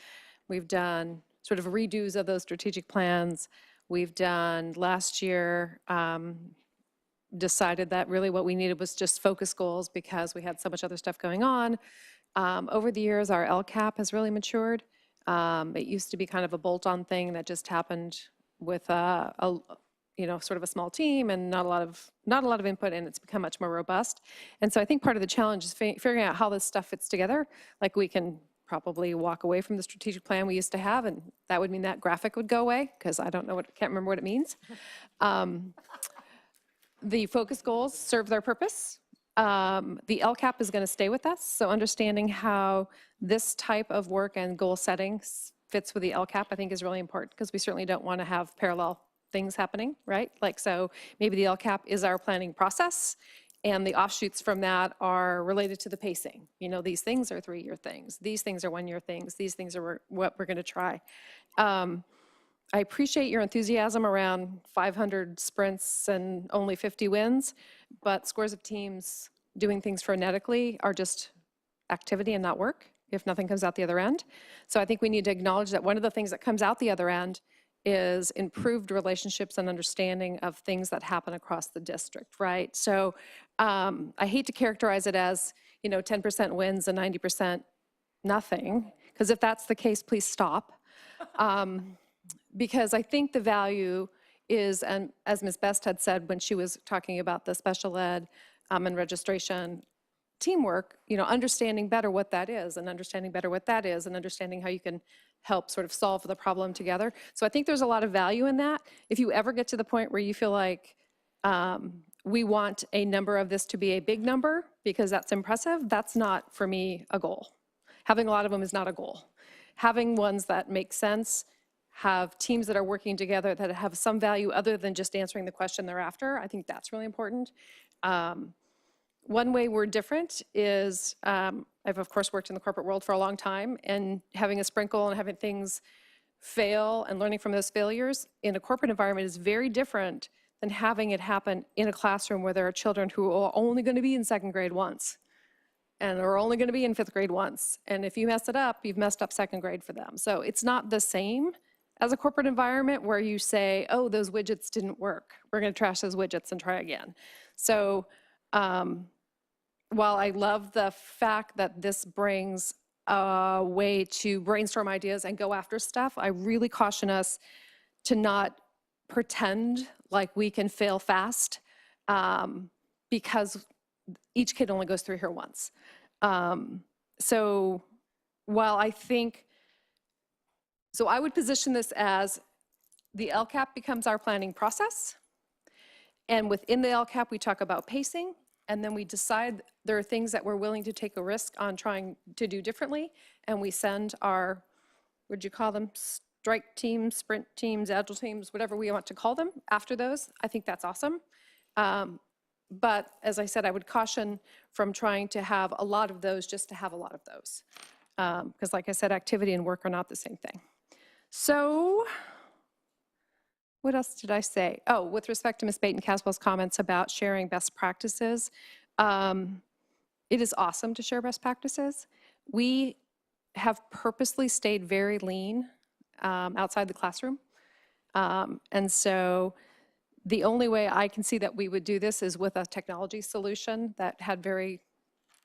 We've done sort of redos of those strategic plans. We've done last year, decided that really what we needed was just focus goals because we had so much other stuff going on. Over the years, our LCAP has really matured. It used to be kind of a bolt-on thing that just happened with sort of a small team and not a lot of input, and it's become much more robust. And so I think part of the challenge is figuring out how this stuff fits together. Like, we can probably walk away from the strategic plan we used to have, and that would mean that graphic would go away, because I can't remember what it means. The focus goals serve their purpose. The LCAP is going to stay with us, so understanding how this type of work and goal setting fits with the LCAP, I think, is really important, because we certainly don't want to have parallel things happening, right? Like, so maybe the LCAP is our planning process, and the offshoots from that are related to the pacing. You know, these things are 3-year things. These things are 1-year things. These things are what we're going to try. I appreciate your enthusiasm around 500 sprints and only 50 wins, but scores of teams doing things frenetically are just activity and not work if nothing comes out the other end. So I think we need to acknowledge that one of the things that comes out the other end is improved relationships and understanding of things that happen across the district, right? So I hate to characterize it as, 10% wins and 90% nothing, because if that's the case, please stop. Because I think the value is, and as Ms. Best had said when she was talking about the special ed and registration teamwork, understanding better what that is and understanding better what that is and understanding how you can help sort of solve the problem together. So I think there's a lot of value in that. If you ever get to the point where you feel like we want a number of this to be a big number because that's impressive, that's not, for me, a goal. Having a lot of them is not a goal. Having ones that make sense, have teams that are working together that have some value other than just answering the question they're after, I think that's really important. One way we're different is, I've of course worked in the corporate world for a long time, and having a sprinkle and having things fail and learning from those failures in a corporate environment is very different than having it happen in a classroom where there are children who are only going to be in 2nd grade once and are only going to be in 5th grade once. And if you mess it up, you've messed up 2nd grade for them. So it's not the same as a corporate environment where you say, oh, those widgets didn't work. We're going to trash those widgets and try again. So while I love the fact that this brings a way to brainstorm ideas and go after stuff, I really caution us to not pretend like we can fail fast because each kid only goes through here once. So while I think, so I would position this as the LCAP becomes our planning process. And within the LCAP, we talk about pacing, and then we decide there are things that we're willing to take a risk on trying to do differently, and we send our, what'd you call them, strike teams, sprint teams, agile teams, whatever we want to call them, after those. I think that's awesome. But as I said, I would caution from trying to have a lot of those just to have a lot of those. Because like I said, activity and work are not the same thing. So what else did I say? Oh, with respect to Ms. Baton-Caswell's comments about sharing best practices, it is awesome to share best practices. We have purposely stayed very lean outside the classroom. And so the only way I can see that we would do this is with a technology solution that had very,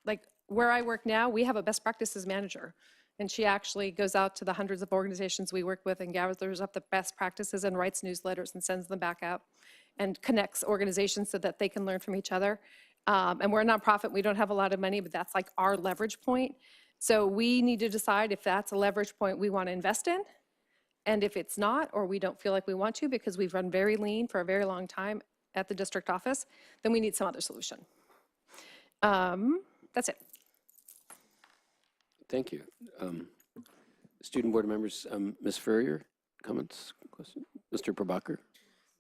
like where I work now, we have a best practices manager. And she actually goes out to the hundreds of organizations we work with and gathers up the best practices and writes newsletters and sends them back out and connects organizations so that they can learn from each other. And we're a nonprofit, we don't have a lot of money, but that's like our leverage point. So we need to decide if that's a leverage point we want to invest in. And if it's not, or we don't feel like we want to because we've run very lean for a very long time at the district office, then we need some other solution. That's it. Thank you. Student board members, Ms. Furrier, comments, question? Mr. Prabhakar?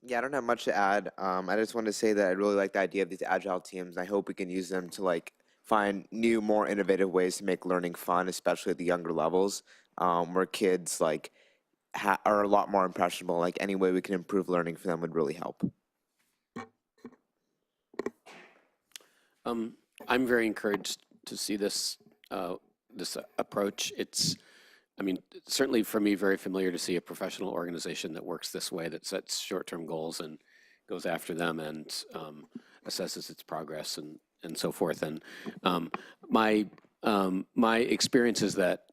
Yeah, I don't have much to add. I just wanted to say that I really like the idea of these agile teams. I hope we can use them to find new, more innovative ways to make learning fun, especially at the younger levels, where kids are a lot more impressionable. Any way we can improve learning for them would really help. I'm very encouraged to see this this approach. It's, certainly for me, very familiar to see a professional organization that works this way, that sets short-term goals and goes after them and assesses its progress and so forth. And my experience is that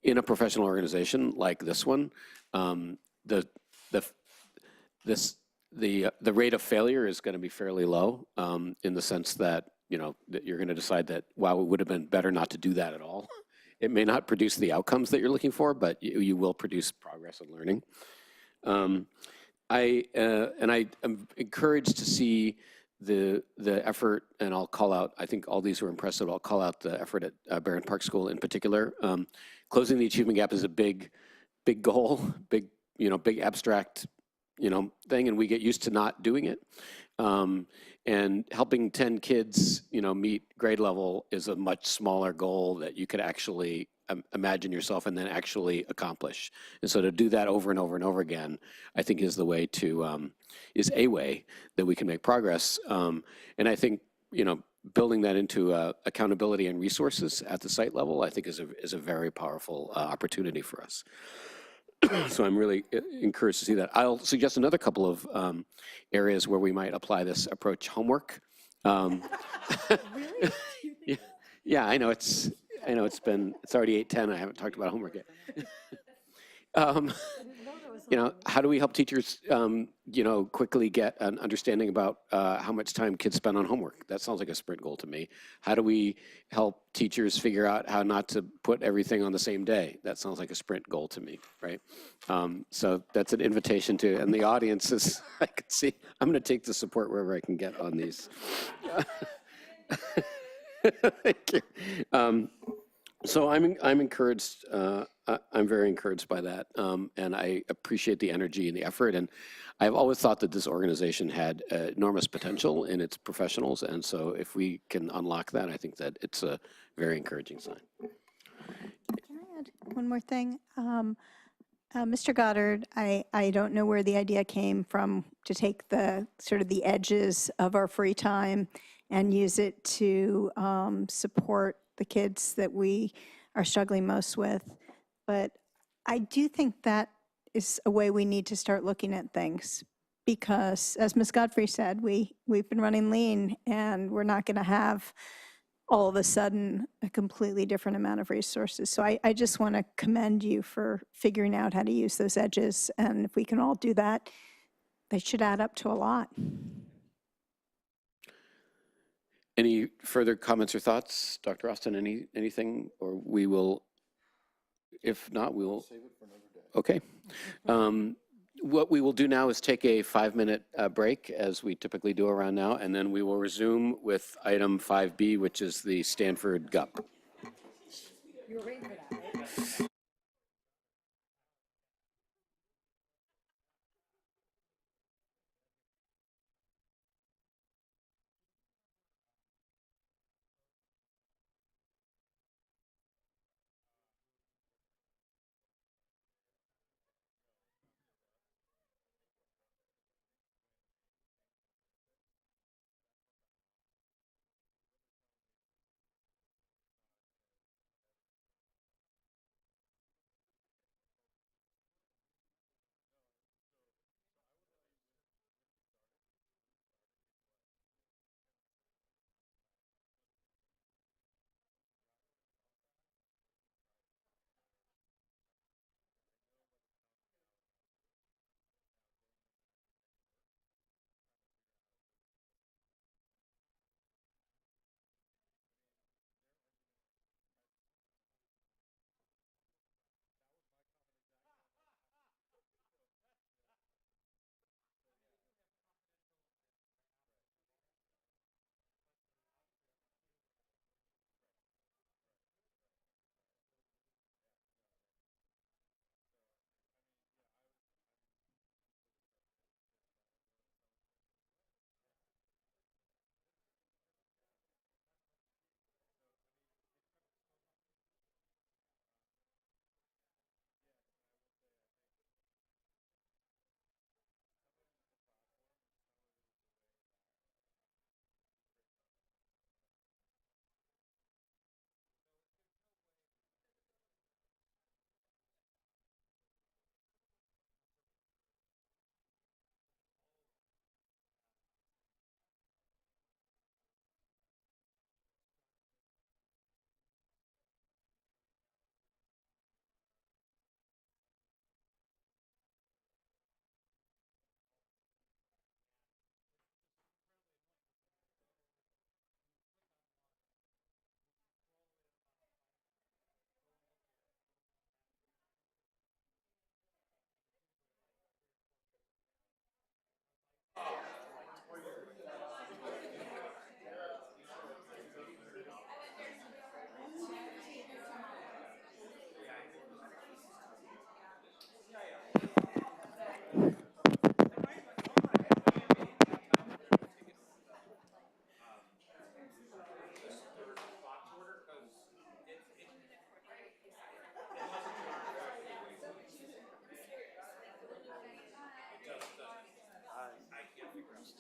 in a professional organization like this one, the rate of failure is going to be fairly low in the sense that that you're going to decide that, wow, it would have been better not to do that at all. It may not produce the outcomes that you're looking for, but you will produce progress and learning. I am encouraged to see the effort, and I'll call out, I think all these were impressive, I'll call out the effort at Barron Park School in particular. Closing the achievement gap is a big goal, big abstract, thing, and we get used to not doing it. And helping 10 kids, meet grade level is a much smaller goal that you could actually imagine yourself and then actually accomplish. And so to do that over and over and over again, I think is the way to, is a way that we can make progress. And I think, building that into accountability and resources at the site level, I think is a very powerful opportunity for us. So I'm really encouraged to see that. I'll suggest another couple of areas where we might apply this approach. Homework. Really? Yeah, I know it's already 8:10. I haven't talked about homework yet. How do we help teachers, quickly get an understanding about how much time kids spend on homework? That sounds like a sprint goal to me. How do we help teachers figure out how not to put everything on the same day? That sounds like a sprint goal to me, right? So that's an invitation to, and the audience is, I can see, I'm going to take the support wherever I can get on these. Thank you. So I'm encouraged. I'm very encouraged by that, and I appreciate the energy and the effort. And I've always thought that this organization had enormous potential in its professionals, and so if we can unlock that, I think that it's a very encouraging sign. Can I add one more thing? Mr. Goddard, I don't know where the idea came from to take the sort of the edges of our free time and use it to support the kids that we are struggling most with. But I do think that is a way we need to start looking at things, because as Ms. Godfrey said, we've been running lean, and we're not going to have all of a sudden a completely different amount of resources. So I just want to commend you for figuring out how to use those edges. And if we can all do that, they should add up to a lot. Any further comments or thoughts, Dr. Austin? Anything, or we will? If not, we will. Save it for another day. Okay. What we will do now is take a 5-minute break, as we typically do around now, and then we will resume with item 5B, which is the Stanford GUP. You were waiting for that, right?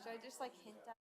Should I just like hint at?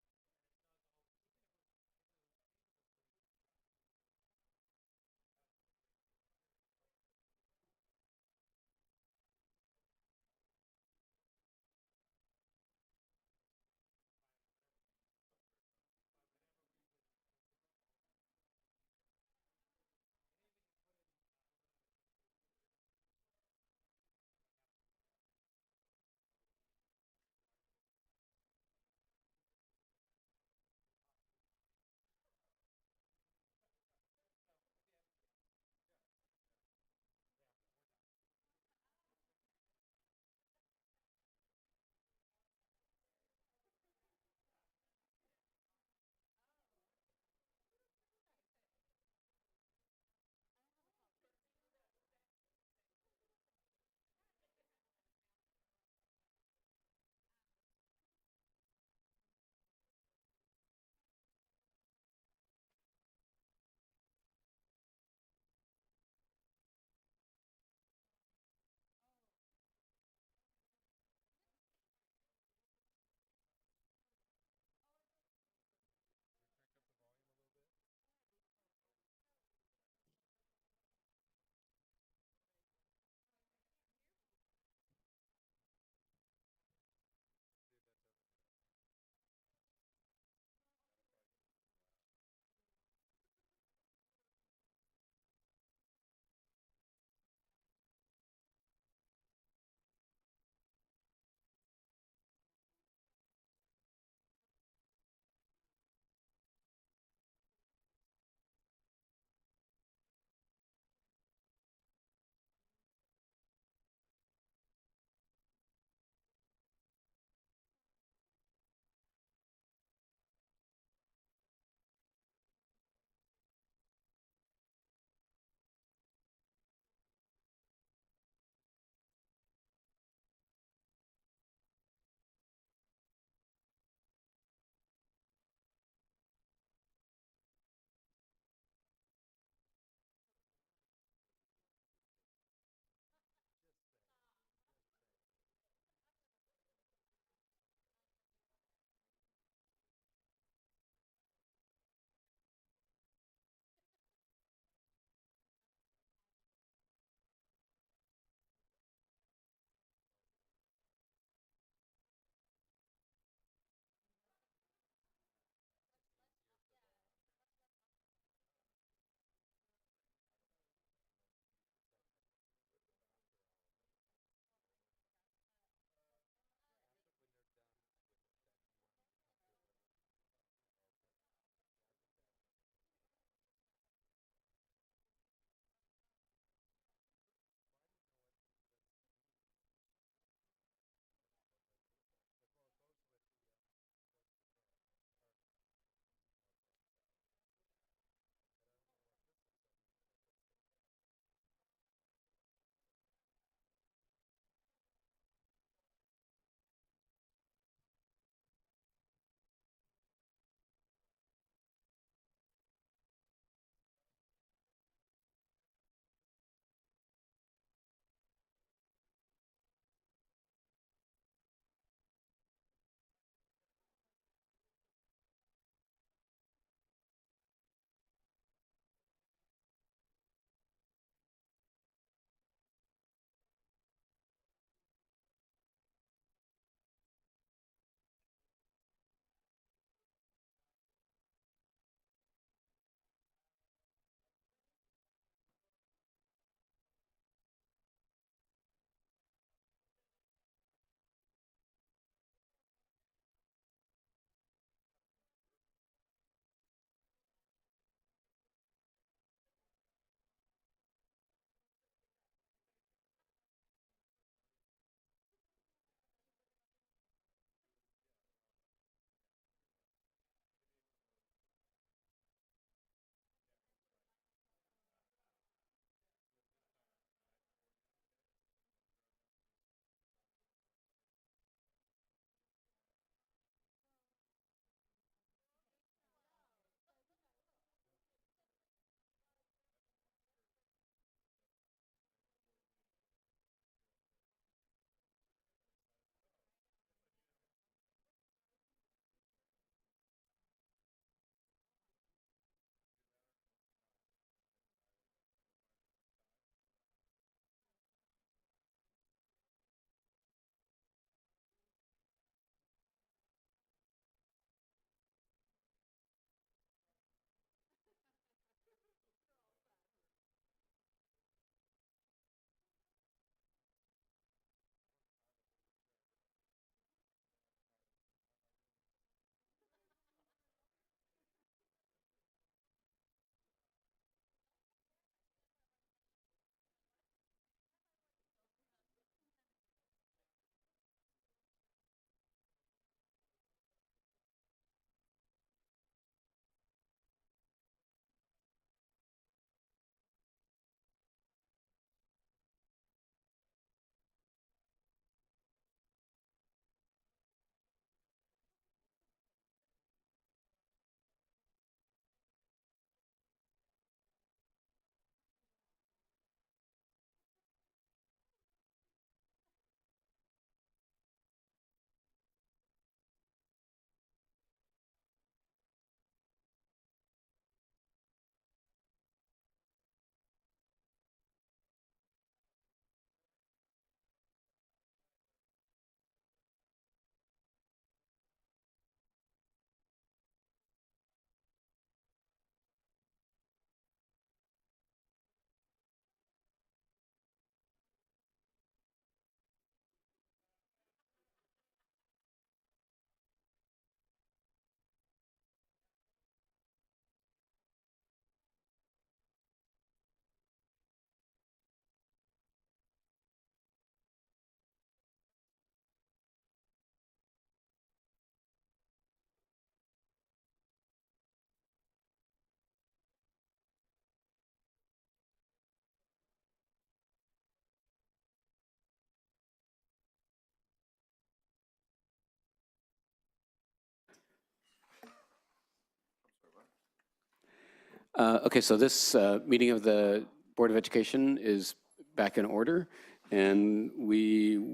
Okay, so this meeting of the Board of Education is back in order, and we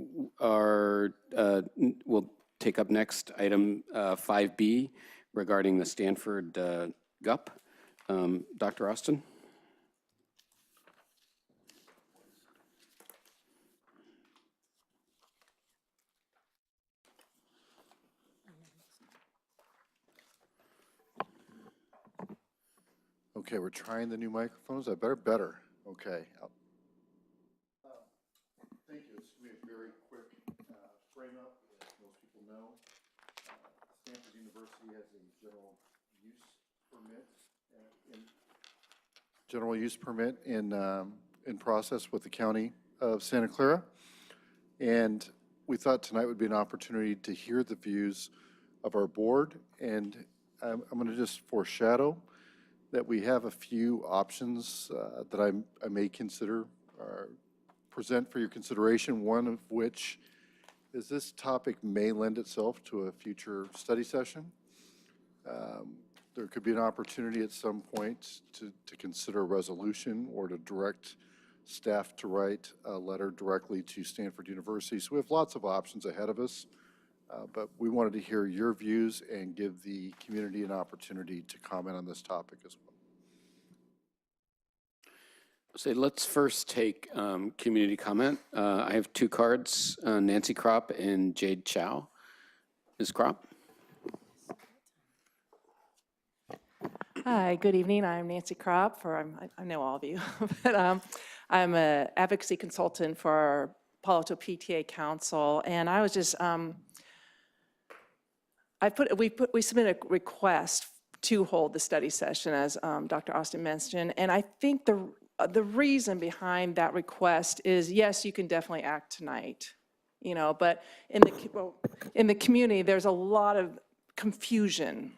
are, we'll take up next item 5B regarding the Stanford GUP. Dr. Austin? Okay, we're trying the new microphones. I better. Okay. Thank you. This is going to be a very quick frame up. As most people know, Stanford University has a general use permit in process with the County of Santa Clara. And we thought tonight would be an opportunity to hear the views of our board. And I'm going to just foreshadow that we have a few options that I may consider present for your consideration, one of which is this topic may lend itself to a future study session. There could be an opportunity at some point to consider a resolution or to direct staff to write a letter directly to Stanford University. So we have lots of options ahead of us, but we wanted to hear your views and give the community an opportunity to comment on this topic as well. So let's first take community comment. I have two cards, Nancy Kropp and Jade Chow. Ms. Kropp? Hi, good evening. I'm Nancy Kropp, I know all of you, but I'm an advocacy consultant for our Palo Alto PTA Council, and I was just, we submitted a request to hold the study session, as Dr. Austin mentioned, and I think the reason behind that request is, yes, you can definitely act tonight, you know, but in the community, there's a lot of confusion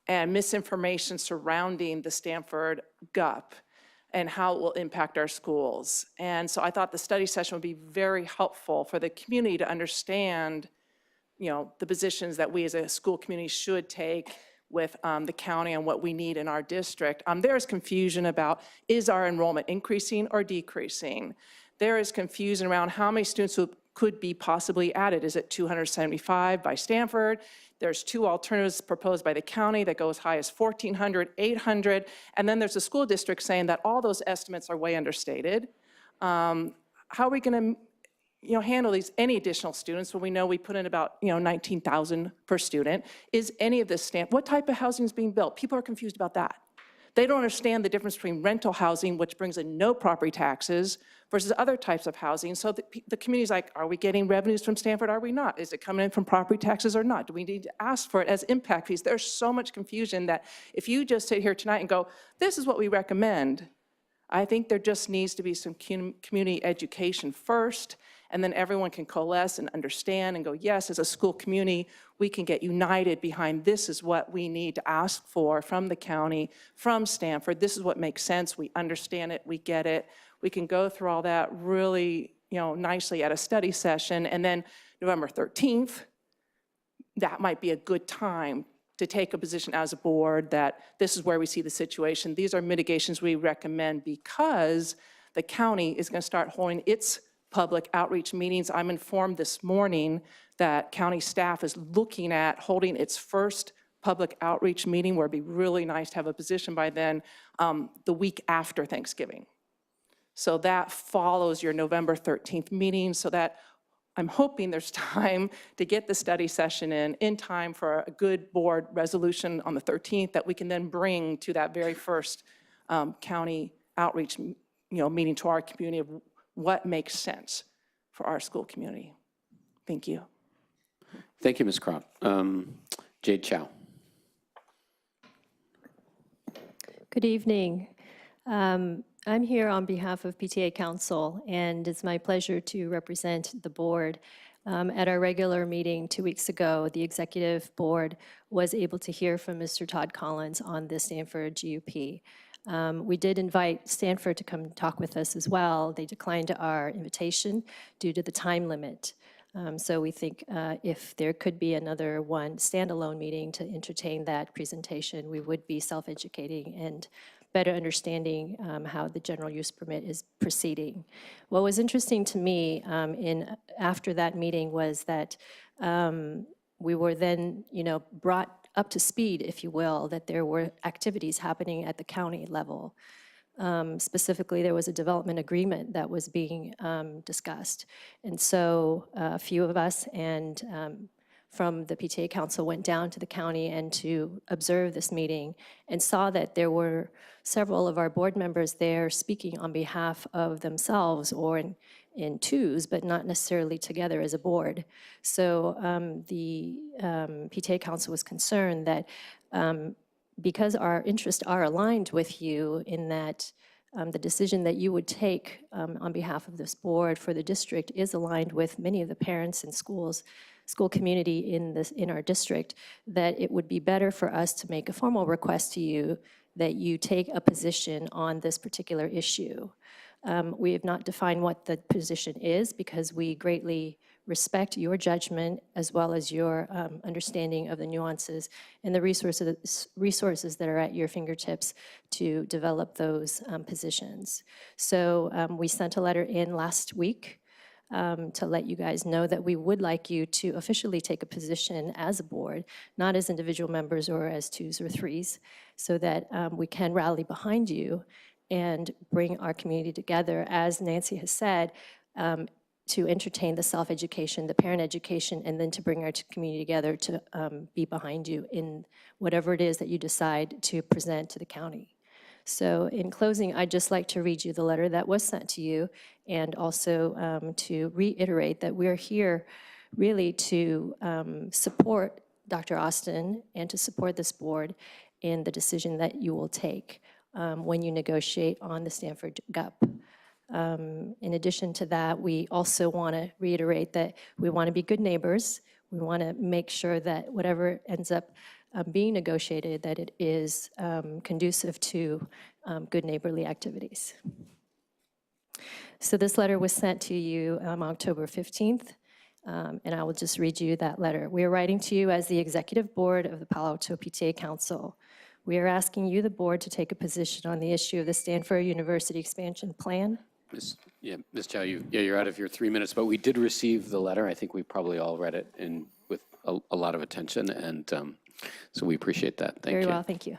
and misinformation surrounding the Stanford GUP and how it will impact our schools. And so I thought the study session would be very helpful for the community to understand, you know, the positions that we as a school community should take with the county and what we need in our district. There is confusion about, is our enrollment increasing or decreasing? There is confusion around how many students who could be possibly added. Is it 275 by Stanford? There's two alternatives proposed by the county that go as high as 1,400, 800, and then there's a school district saying that all those estimates are way understated. How are we going to handle any additional students when we know we put in about 19,000 per student? Is any of this what type of housing is being built? People are confused about that. They don't understand the difference between rental housing, which brings in no property taxes, versus other types of housing. So the community's like, are we getting revenues from Stanford? Are we not? Is it coming in from property taxes or not? Do we need to ask for it as impact fees? There's so much confusion that if you just sit here tonight and go, this is what we recommend, I think there just needs to be some community education first, and then everyone can coalesce and understand and go, yes, as a school community, we can get united behind this is what we need to ask for from the county, from Stanford. This is what makes sense. We understand it. We get it. We can go through all that really, nicely at a study session. And then November 13th, that might be a good time to take a position as a board that this is where we see the situation. These are mitigations we recommend because the county is going to start holding its public outreach meetings. I'm informed this morning that county staff is looking at holding its first public outreach meeting, where it'd be really nice to have a position by then, the week after Thanksgiving. So that follows your November 13th meeting, so that I'm hoping there's time to get the study session in time for a good board resolution on the 13th that we can then bring to that very first county outreach meeting to our community of what makes sense for our school community. Thank you. Thank you, Ms. Kropp. Jade Chow. Good evening. I'm here on behalf of PTA Council, and it's my pleasure to represent the board. At our regular meeting 2 weeks ago, the executive board was able to hear from Mr. Todd Collins on the Stanford GUP. We did invite Stanford to come talk with us as well. They declined our invitation due to the time limit. So we think if there could be another one standalone meeting to entertain that presentation, we would be self-educating and better understanding how the general use permit is proceeding. What was interesting to me after that meeting was that we were then, brought up to speed, if you will, that there were activities happening at the county level. Specifically, there was a development agreement that was being discussed. And so a few of us and from the PTA Council went down to the county and to observe this meeting and saw that there were several of our board members there speaking on behalf of themselves or in twos, but not necessarily together as a board. So the PTA Council was concerned that because our interests are aligned with you in that the decision that you would take on behalf of this board for the district is aligned with many of the parents and school community in our district, that it would be better for us to make a formal request to you that you take a position on this particular issue. We have not defined what the position is because we greatly respect your judgment as well as your understanding of the nuances and the resources that are at your fingertips to develop those positions. So we sent a letter in last week to let you guys know that we would like you to officially take a position as a board, not as individual members or as twos or threes, so that we can rally behind you and bring our community together, as Nancy has said, to entertain the self-education, the parent education, and then to bring our community together to be behind you in whatever it is that you decide to present to the county. So in closing, I'd just like to read you the letter that was sent to you and also to reiterate that we're here really to support Dr. Austin and to support this board in the decision that you will take when you negotiate on the Stanford GUP. In addition to that, we also want to reiterate that we want to be good neighbors. We want to make sure that whatever ends up being negotiated, that it is conducive to good neighborly activities. So this letter was sent to you October 15th, and I will just read you that letter. We are writing to you as the Executive Board of the Palo Alto PTA Council. We are asking you, the board, to take a position on the issue of the Stanford University expansion plan. Ms. Chow, you're out of your 3 minutes, but we did receive the letter. I think we probably all read it with a lot of attention, and so we appreciate that. Thank you. Very well, thank you.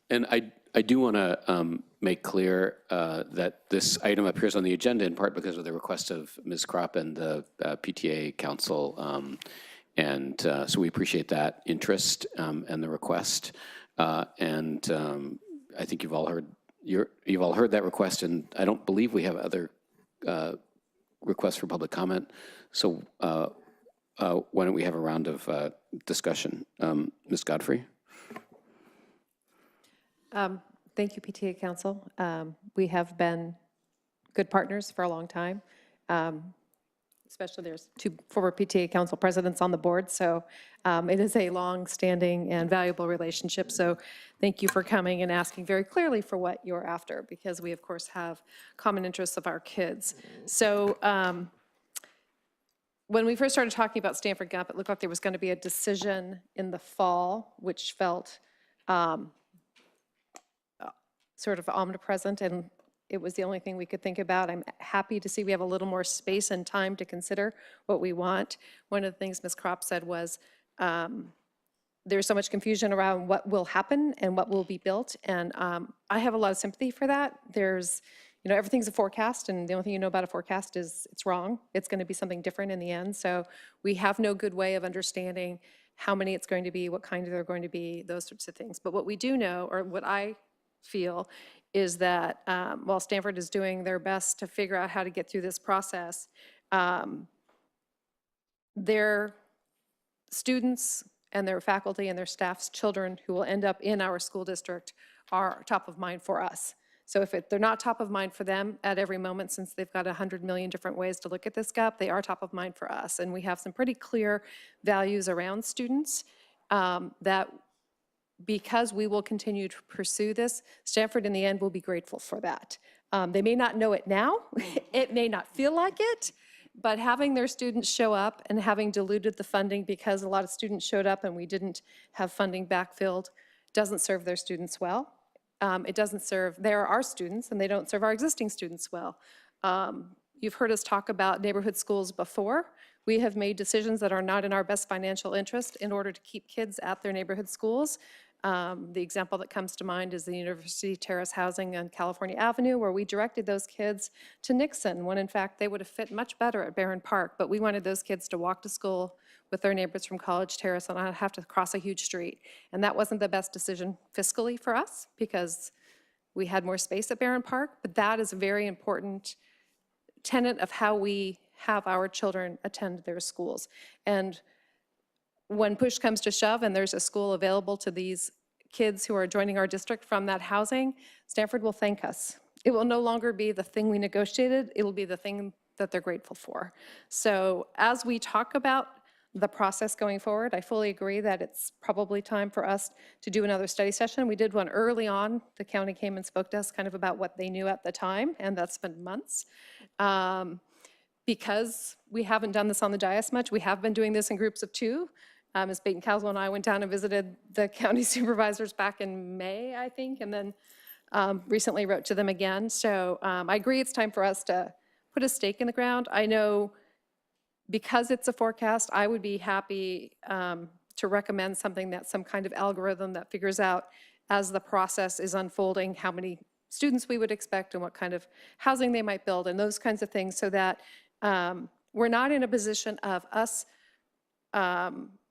And I do want to make clear that this item appears on the agenda in part because of the request of Ms. Kropp and the PTA Council, and so we appreciate that interest and the request. And I think you've all heard that request, and I don't believe we have other requests for public comment. So why don't we have a round of discussion? Ms. Godfrey? Thank you, PTA Council. We have been good partners for a long time. Especially there's 2 former PTA Council presidents on the board, so it is a long-standing and valuable relationship. So thank you for coming and asking very clearly for what you're after, because we, of course, have common interests of our kids. So when we first started talking about Stanford GUP, it looked like there was going to be a decision in the fall, which felt sort of omnipresent, and it was the only thing we could think about. I'm happy to see we have a little more space and time to consider what we want. One of the things Ms. Kropp said was there's so much confusion around what will happen and what will be built, and I have a lot of sympathy for that. There's, everything's a forecast, and the only thing you know about a forecast is it's wrong. It's going to be something different in the end, so we have no good way of understanding how many it's going to be, what kind they're going to be, those sorts of things. But what we do know, or what I feel, is that while Stanford is doing their best to figure out how to get through this process, their students and their faculty and their staff's children who will end up in our school district are top of mind for us. So if they're not top of mind for them at every moment, since they've got 100 million different ways to look at this gap, they are top of mind for us. And we have some pretty clear values around students that, because we will continue to pursue this, Stanford in the end will be grateful for that. They may not know it now, it may not feel like it, But having their students show up and having diluted the funding because a lot of students showed up and we didn't have funding backfilled doesn't serve their students well. It doesn't serve, they're our students and they don't serve our existing students well. You've heard us talk about neighborhood schools before. We have made decisions that are not in our best financial interest in order to keep kids at their neighborhood schools. The example that comes to mind is the University Terrace housing on California Avenue, where we directed those kids to Nixon, when in fact they would have fit much better at Barron Park. But we wanted those kids to walk to school with their neighbors from College Terrace and not have to cross a huge street. And that wasn't the best decision fiscally for us because we had more space at Barron Park, but that is a very important tenet of how we have our children attend their schools. And when push comes to shove and there's a school available to these kids who are joining our district from that housing, Stanford will thank us. It will no longer be the thing we negotiated, it'll be the thing that they're grateful for. So as we talk about the process going forward, I fully agree that it's probably time for us to do another study session. We did one early on. The county came and spoke to us kind of about what they knew at the time, and that's been months. Because we haven't done this on the dais much, we have been doing this in groups of 2. Ms. Baton-Caswell and I went down and visited the county supervisors back in May, I think, and then recently wrote to them again. So I agree it's time for us to put a stake in the ground. I know because it's a forecast, I would be happy to recommend something that's some kind of algorithm that figures out as the process is unfolding how many students we would expect and what kind of housing they might build and those kinds of things, so that we're not in a position of us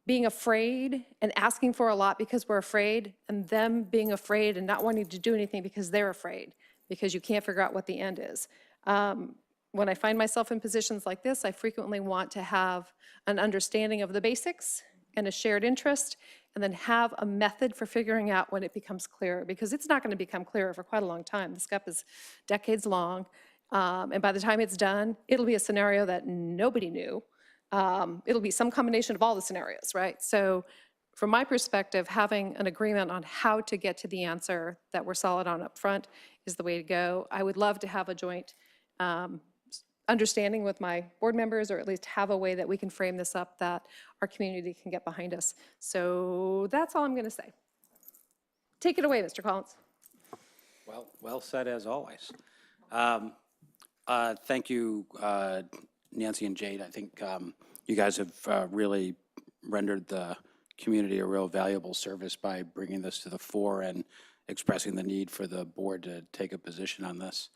being afraid and asking for a lot because we're afraid, and them being afraid and not wanting to do anything because they're afraid, because you can't figure out what the end is. When I find myself in positions like this, I frequently want to have an understanding of the basics and a shared interest, and then have a method for figuring out when it becomes clearer, because it's not going to become clearer for quite a long time. This GUP is decades long, and by the time it's done, it'll be a scenario that nobody knew. It'll be some combination of all the scenarios, right? So from my perspective, having an agreement on how to get to the answer that we're solid on up front is the way to go. I would love to have a joint understanding with my board members, or at least have a way that we can frame this up that our community can get behind us. So that's all I'm going to say. Take it away, Mr. Collins. Well said as always. Thank you, Nancy and Jade. I think you guys have really rendered the community a real valuable service by bringing this to the fore and expressing the need for the board to take a position on this.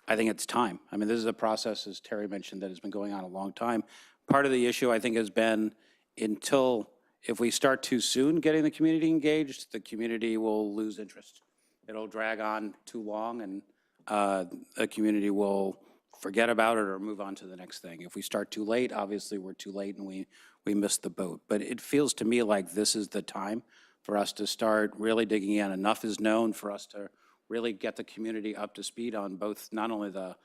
I think it's time. I mean, this is a process, as Terry mentioned, that has been going on a long time. Part of the issue, I think, has been if we start too soon getting the community engaged, the community will lose interest. It'll drag on too long, and the community will forget about it or move on to the next thing. If we start too late, obviously we're too late and we missed the boat. But it feels to me like this is the time for us to start really digging in. Enough is known for us to really get the community up to speed on both not only the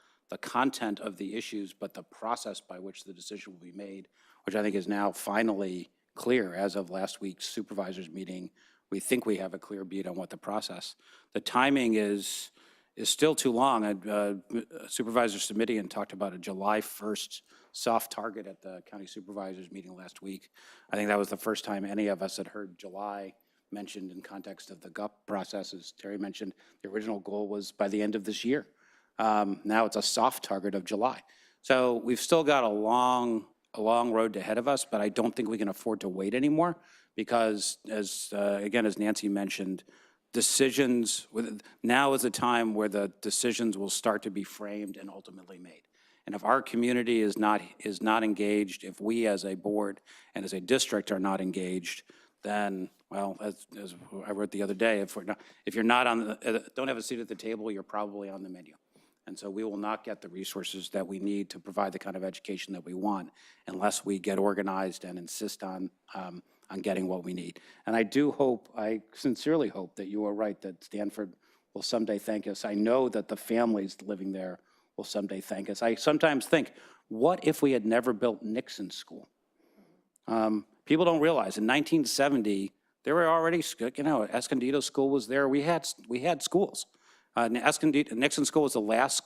content of the issues, but the process by which the decision will be made, which I think is now finally clear. As of last week's supervisors meeting, we think we have a clear beat on what the process. The timing is still too long. Supervisor Simidian talked about a July 1st soft target at the county supervisors meeting last week. I think that was the first time any of us had heard July mentioned in context of the GUP process. As Terry mentioned, the original goal was by the end of this year. Now it's a soft target of July. So we've still got a long road ahead of us, but I don't think we can afford to wait anymore because, again, as Nancy mentioned, now is a time where the decisions will start to be framed and ultimately made. And if our community is not engaged, if we as a board and as a district are not engaged, then, well, as I wrote the other day, if you're not don't have a seat at the table, you're probably on the menu. And so we will not get the resources that we need to provide the kind of education that we want unless we get organized and insist on getting what we need. And I sincerely hope that you are right, that Stanford will someday thank us. I know that the families living there will someday thank us. I sometimes think, what if we had never built Nixon School? People don't realize in 1970, there were already, Escondido School was there. We had schools. Nixon School was the last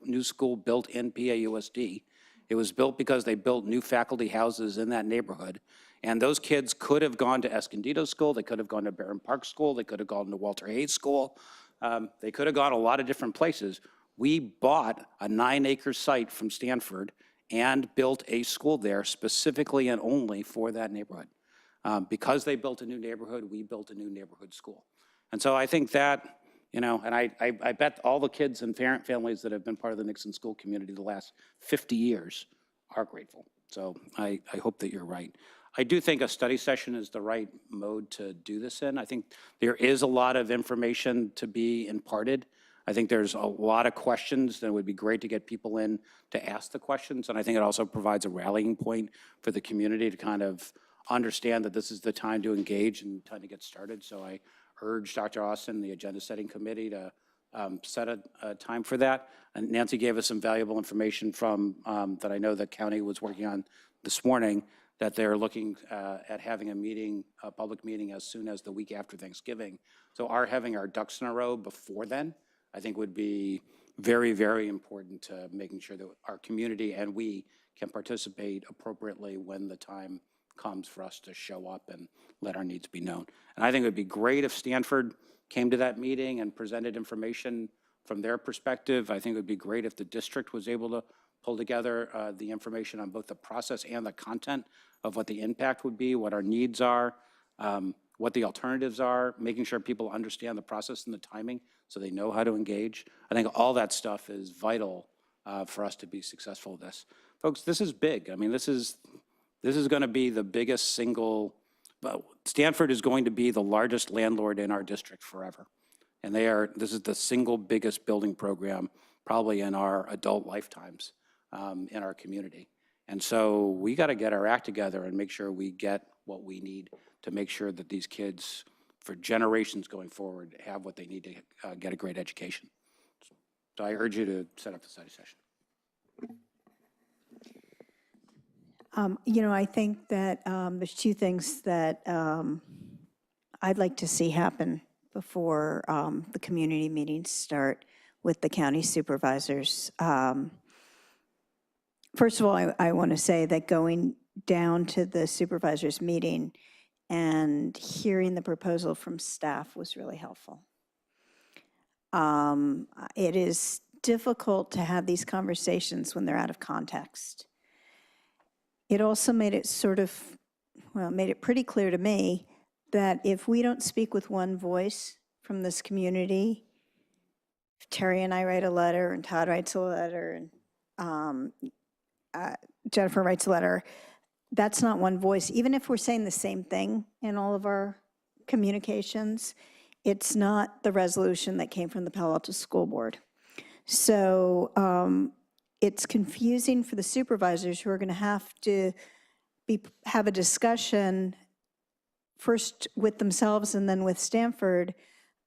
new school built in PAUSD. It was built because they built new faculty houses in that neighborhood. And those kids could have gone to Escondido School, they could have gone to Barron Park School, they could have gone to Walter Hayes School. They could have gone a lot of different places. We bought a 9-acre site from Stanford and built a school there specifically and only for that neighborhood. Because they built a new neighborhood, we built a new neighborhood school. And so I think that, you know, and I bet all the kids and parent families that have been part of the Nixon school community the last 50 years are grateful. So I hope that you're right. I do think a study session is the right mode to do this in. I think there is a lot of information to be imparted. I think there's a lot of questions that would be great to get people in to ask the questions. And I think it also provides a rallying point for the community to kind of understand that this is the time to engage and time to get started. So I urge Dr. Austin, the agenda setting committee, to set a time for that. And Nancy gave us some valuable information from that I know the county was working on this morning, that they're looking at having a meeting, a public meeting, as soon as the week after Thanksgiving. So having our ducks in a row before then, I think would be very, very important to making sure that our community and we can participate appropriately when the time comes for us to show up and let our needs be known. And I think it would be great if Stanford came to that meeting and presented information from their perspective. I think it would be great if the district was able to pull together the information on both the process and the content of what the impact would be, what our needs are, what the alternatives are, making sure people understand the process and the timing so they know how to engage. I think all that stuff is vital for us to be successful with this. Folks, this is big. I mean, this is going to be the biggest single, Stanford is going to be the largest landlord in our district forever. And this is the single biggest building program probably in our adult lifetimes in our community. And so we got to get our act together and make sure we get what we need to make sure that these kids, for generations going forward, have what they need to get a great education. So I urge you to set up the study session. You know, I think that there's two things that I'd like to see happen before the community meetings start with the county supervisors. First of all, I want to say that going down to the supervisors meeting and hearing the proposal from staff was really helpful. It is difficult to have these conversations when they're out of context. It also made it made it pretty clear to me that if we don't speak with one voice from this community, if Terry and I write a letter and Todd writes a letter and Jennifer writes a letter, that's not one voice. Even if we're saying the same thing in all of our communications, it's not the resolution that came from the Palo Alto School Board. So it's confusing for the supervisors who are going to have have a discussion first with themselves and then with Stanford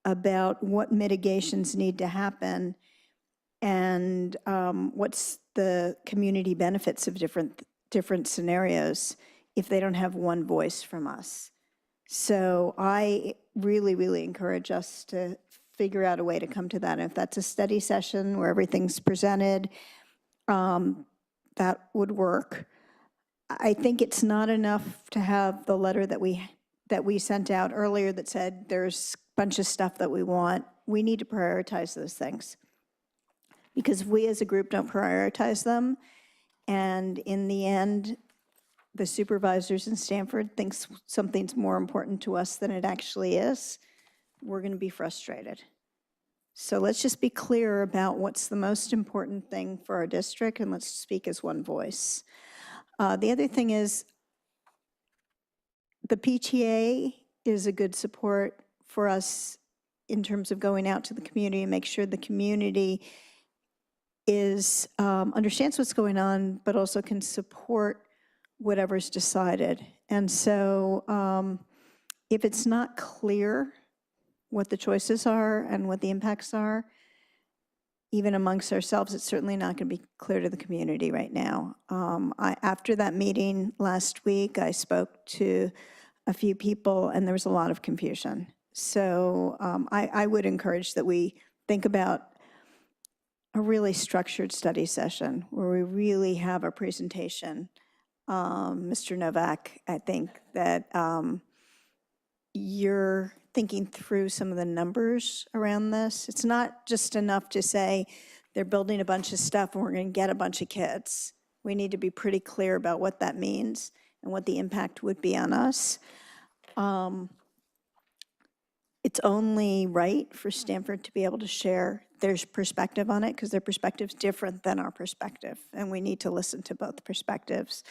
about what mitigations need to happen and what's the community benefits of different scenarios if they don't have one voice from us. So I really, really encourage us to figure out a way to come to that. And if that's a study session where everything's presented, that would work. I think it's not enough to have the letter that we sent out earlier that said there's a bunch of stuff that we want. We need to prioritize those things. Because we as a group don't prioritize them, and in the end, the supervisors in Stanford thinks something's more important to us than it actually is, we're going to be frustrated. So let's just be clear about what's the most important thing for our district, and let's speak as one voice. The other thing is the PTA is a good support for us in terms of going out to the community and make sure the community understands what's going on, but also can support whatever's decided. And so if it's not clear what the choices are and what the impacts are, even amongst ourselves, it's certainly not going to be clear to the community right now. After that meeting last week, I spoke to a few people, and there was a lot of confusion. So I would encourage that we think about a really structured study session where we really have a presentation. Mr. Novak, I think that you're thinking through some of the numbers around this. It's not just enough to say they're building a bunch of stuff and we're going to get a bunch of kids. We need to be pretty clear about what that means and what the impact would be on us. It's only right for Stanford to be able to share their perspective on it because their perspective's different than our perspective, and we need to listen to both perspectives.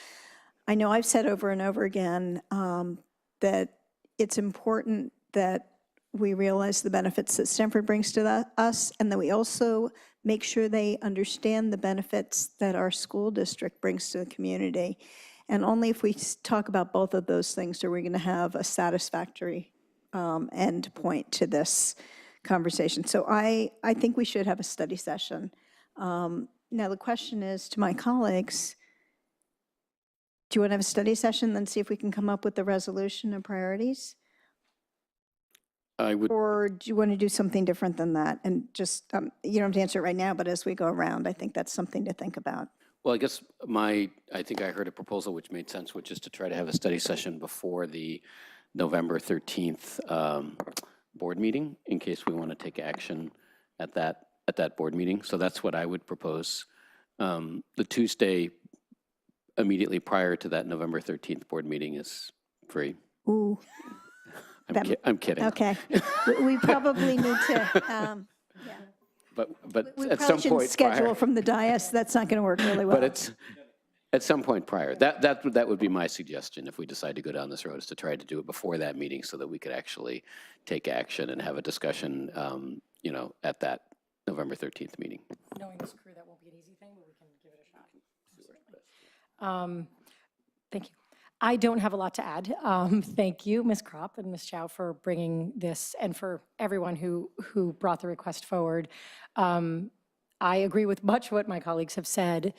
I know I've said over and over again that it's important that we realize the benefits that Stanford brings to us, and that we also make sure they understand the benefits that our school district brings to the community. And only if we talk about both of those things are we going to have a satisfactory end point to this conversation. So I think we should have a study session. Now the question is to my colleagues, do you want to have a study session, then see if we can come up with the resolution and priorities? I would. Or do you want to do something different than that? And just, you don't have to answer it right now, but as we go around, I think that's something to think about. Well, I guess I think I heard a proposal which made sense, which is to try to have a study session before the November 13th board meeting, in case we want to take action at that board meeting. So that's what I would propose. The Tuesday immediately prior to that November 13th board meeting is free. Ooh. I'm kidding. Okay. We probably need to, But we at probably some shouldn't point schedule prior. from the dais. That's not going to work really well. But it's at some point prior. That would be my suggestion if we decide to go down this road, is to try to do it before that meeting so that we could actually take action and have a discussion, at that November 13th meeting. Knowing this crew, that won't be an easy thing, but we can give it a shot. Thank you. I don't have a lot to add. Thank you, Ms. Kropp and Ms. Chow, for bringing this, and for everyone who brought the request forward. I agree with much what my colleagues have said.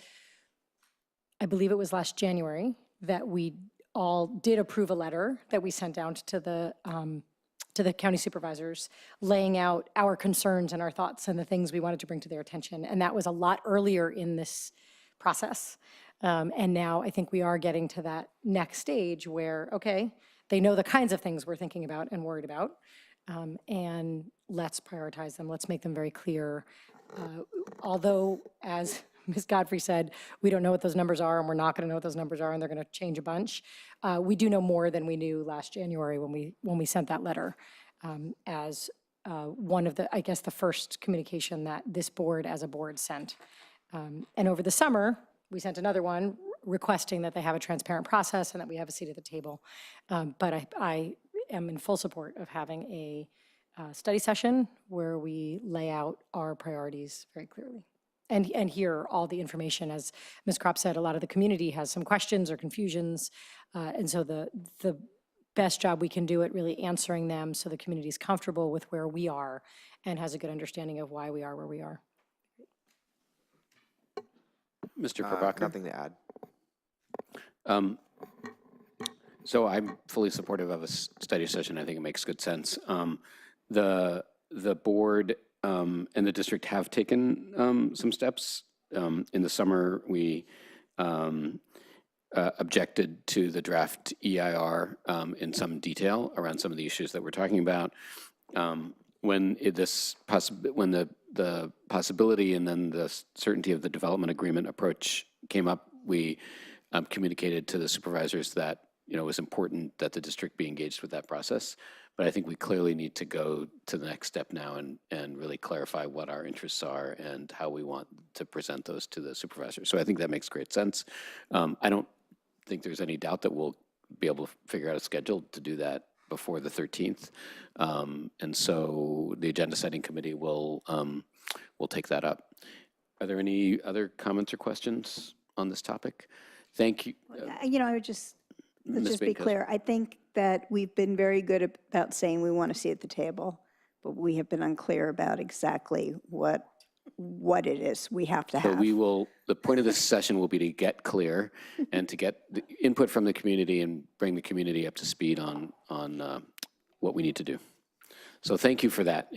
I believe it was last January that we all did approve a letter that we sent out to the county supervisors, laying out our concerns and our thoughts and the things we wanted to bring to their attention. And that was a lot earlier in this process. And now I think we are getting to that next stage where, okay, they know the kinds of things we're thinking about and worried about, and let's prioritize them. Let's make them very clear. Although, as Ms. Godfrey said, we don't know what those numbers are, and we're not going to know what those numbers are, and they're going to change a bunch. We do know more than we knew last January when we sent that letter, as one of the, I guess, the first communication that this board as a board sent. And over the summer, we sent another one requesting that they have a transparent process and that we have a seat at the table. But I am in full support of having a study session where we lay out our priorities very clearly and hear all the information. As Ms. Kropp said, a lot of the community has some questions or confusions. And so the best job we can do at really answering them so the community is comfortable with where we are and has a good understanding of why we are where we are. Mr. Prabhakar? Nothing to add. So I'm fully supportive of a study session. I think it makes good sense. The board and the district have taken some steps. In the summer, we objected to the draft EIR in some detail around some of the issues that we're talking about. When the possibility and then the certainty of the development agreement approach came up, we communicated to the supervisors that it was important that the district be engaged with that process. But I think we clearly need to go to the next step now and really clarify what our interests are and how we want to present those to the supervisors. So I think that makes great sense. I don't think there's any doubt that we'll be able to figure out a schedule to do that before the 13th. And so the agenda setting committee will take that up. Are there any other comments or questions on this topic? Thank you. I would just, let's just be clear. I think that we've been very good about saying we want to see at the table, but we have been unclear about exactly what it is we have to have. So the point of this session will be to get clear and to get the input from the community and bring the community up to speed on what we need to do. So thank you for that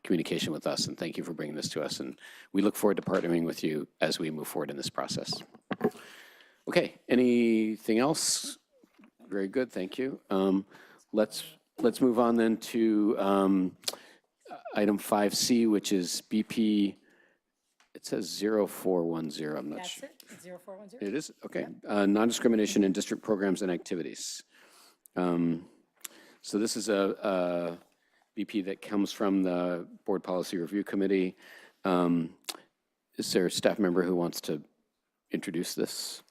communication with us, and thank you for bringing this to us. And we look forward to partnering with you as we move forward in this process. Okay, anything else? Very good, thank you. Let's move on then to item 5C, which is BP. It says 0410. I'm not sure. That's it, 0410. It is? Okay. Non-discrimination in district programs and activities. So this is a BP that comes from the Board Policy Review Committee. Is there a staff member who wants to introduce this?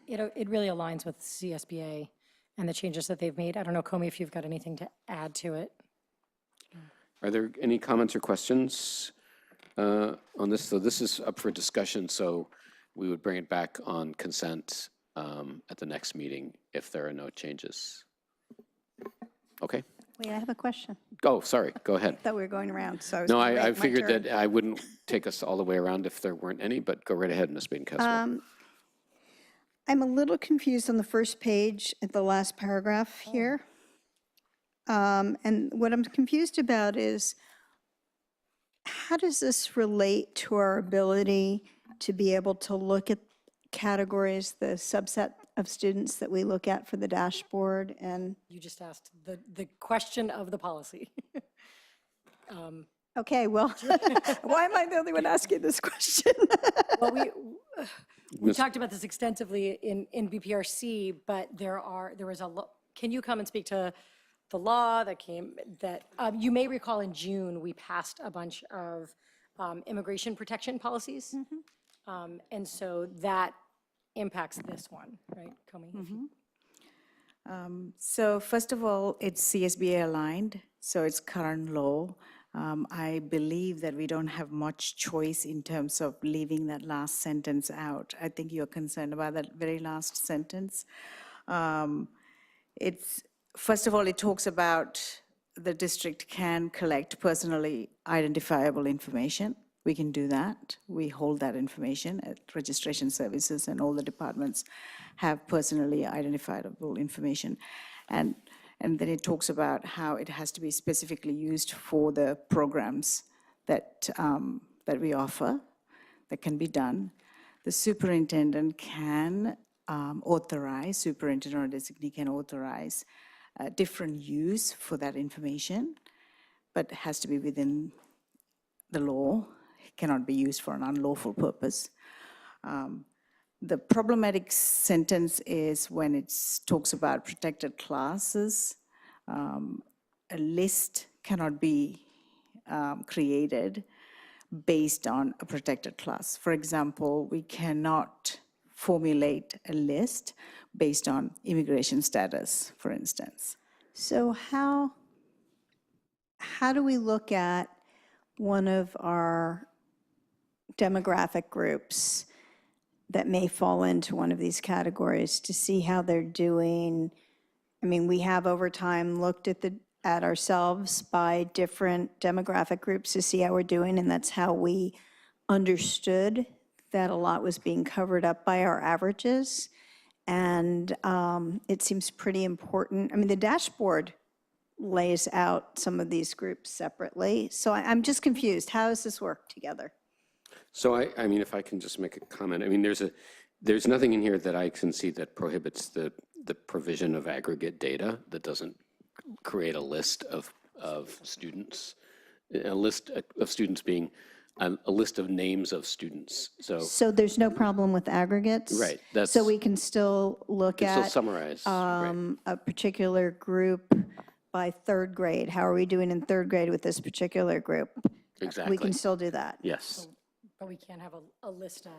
It really aligns with CSBA and the changes that they've made. I don't know, Comey, if you've got anything to add to it. Are there any comments or questions on this? So this is up for discussion, so we would bring it back on consent at the next meeting if there are no changes. Okay. Wait, I have a question. Oh, sorry, go ahead. I thought we were going around, so I was No, gonna wait I my figured turn. that I wouldn't take us all the way around if there weren't any, but go right ahead, Ms. Baden-Kessler. I'm a little confused on the first page at the last paragraph here. And what I'm confused about is, how does this relate to our ability to be able to look at categories, the subset of students that we look at for the dashboard? And You just asked the question of the policy. okay, well, why am I the only one asking this question? Well, we talked about this extensively in BPRC, but there was can you come and speak to the law that you may recall in June, we passed a bunch of immigration protection policies. And so that impacts this one, right, Comey? So first of all, it's CSBA aligned, so it's current law. I believe that we don't have much choice in terms of leaving that last sentence out. I think you're concerned about that very last sentence. First of all, it talks about the district can collect personally identifiable information. We can do that. We hold that information at registration services, and all the departments have personally identifiable information. And then it talks about how it has to be specifically used for the programs that we offer, that can be done. The superintendent can superintendent or designee can authorize different use for that information, but it has to be within the law. It cannot be used for an unlawful purpose. The problematic sentence is when it talks about protected classes. A list cannot be created based on a protected class. For example, we cannot formulate a list based on immigration status, for instance. So how do we look at one of our demographic groups that may fall into one of these categories to see how they're doing? I mean, we have over time looked at ourselves by different demographic groups to see how we're doing, and that's how we understood that a lot was being covered up by our averages. And it seems pretty important. I mean, the dashboard lays out some of these groups separately. So I'm just confused. How does this work together? So I mean, if I can just make a comment, I mean, there's nothing in here that I can see that prohibits the provision of aggregate data that doesn't create a list of students, a list of students being a list of names of students. So there's no problem with aggregates? Right. So we can still look Can at still summarize, right. a particular group by third grade. How are we doing in third grade with this particular group? Exactly. We can still do that? Yes. But we can't have a list of.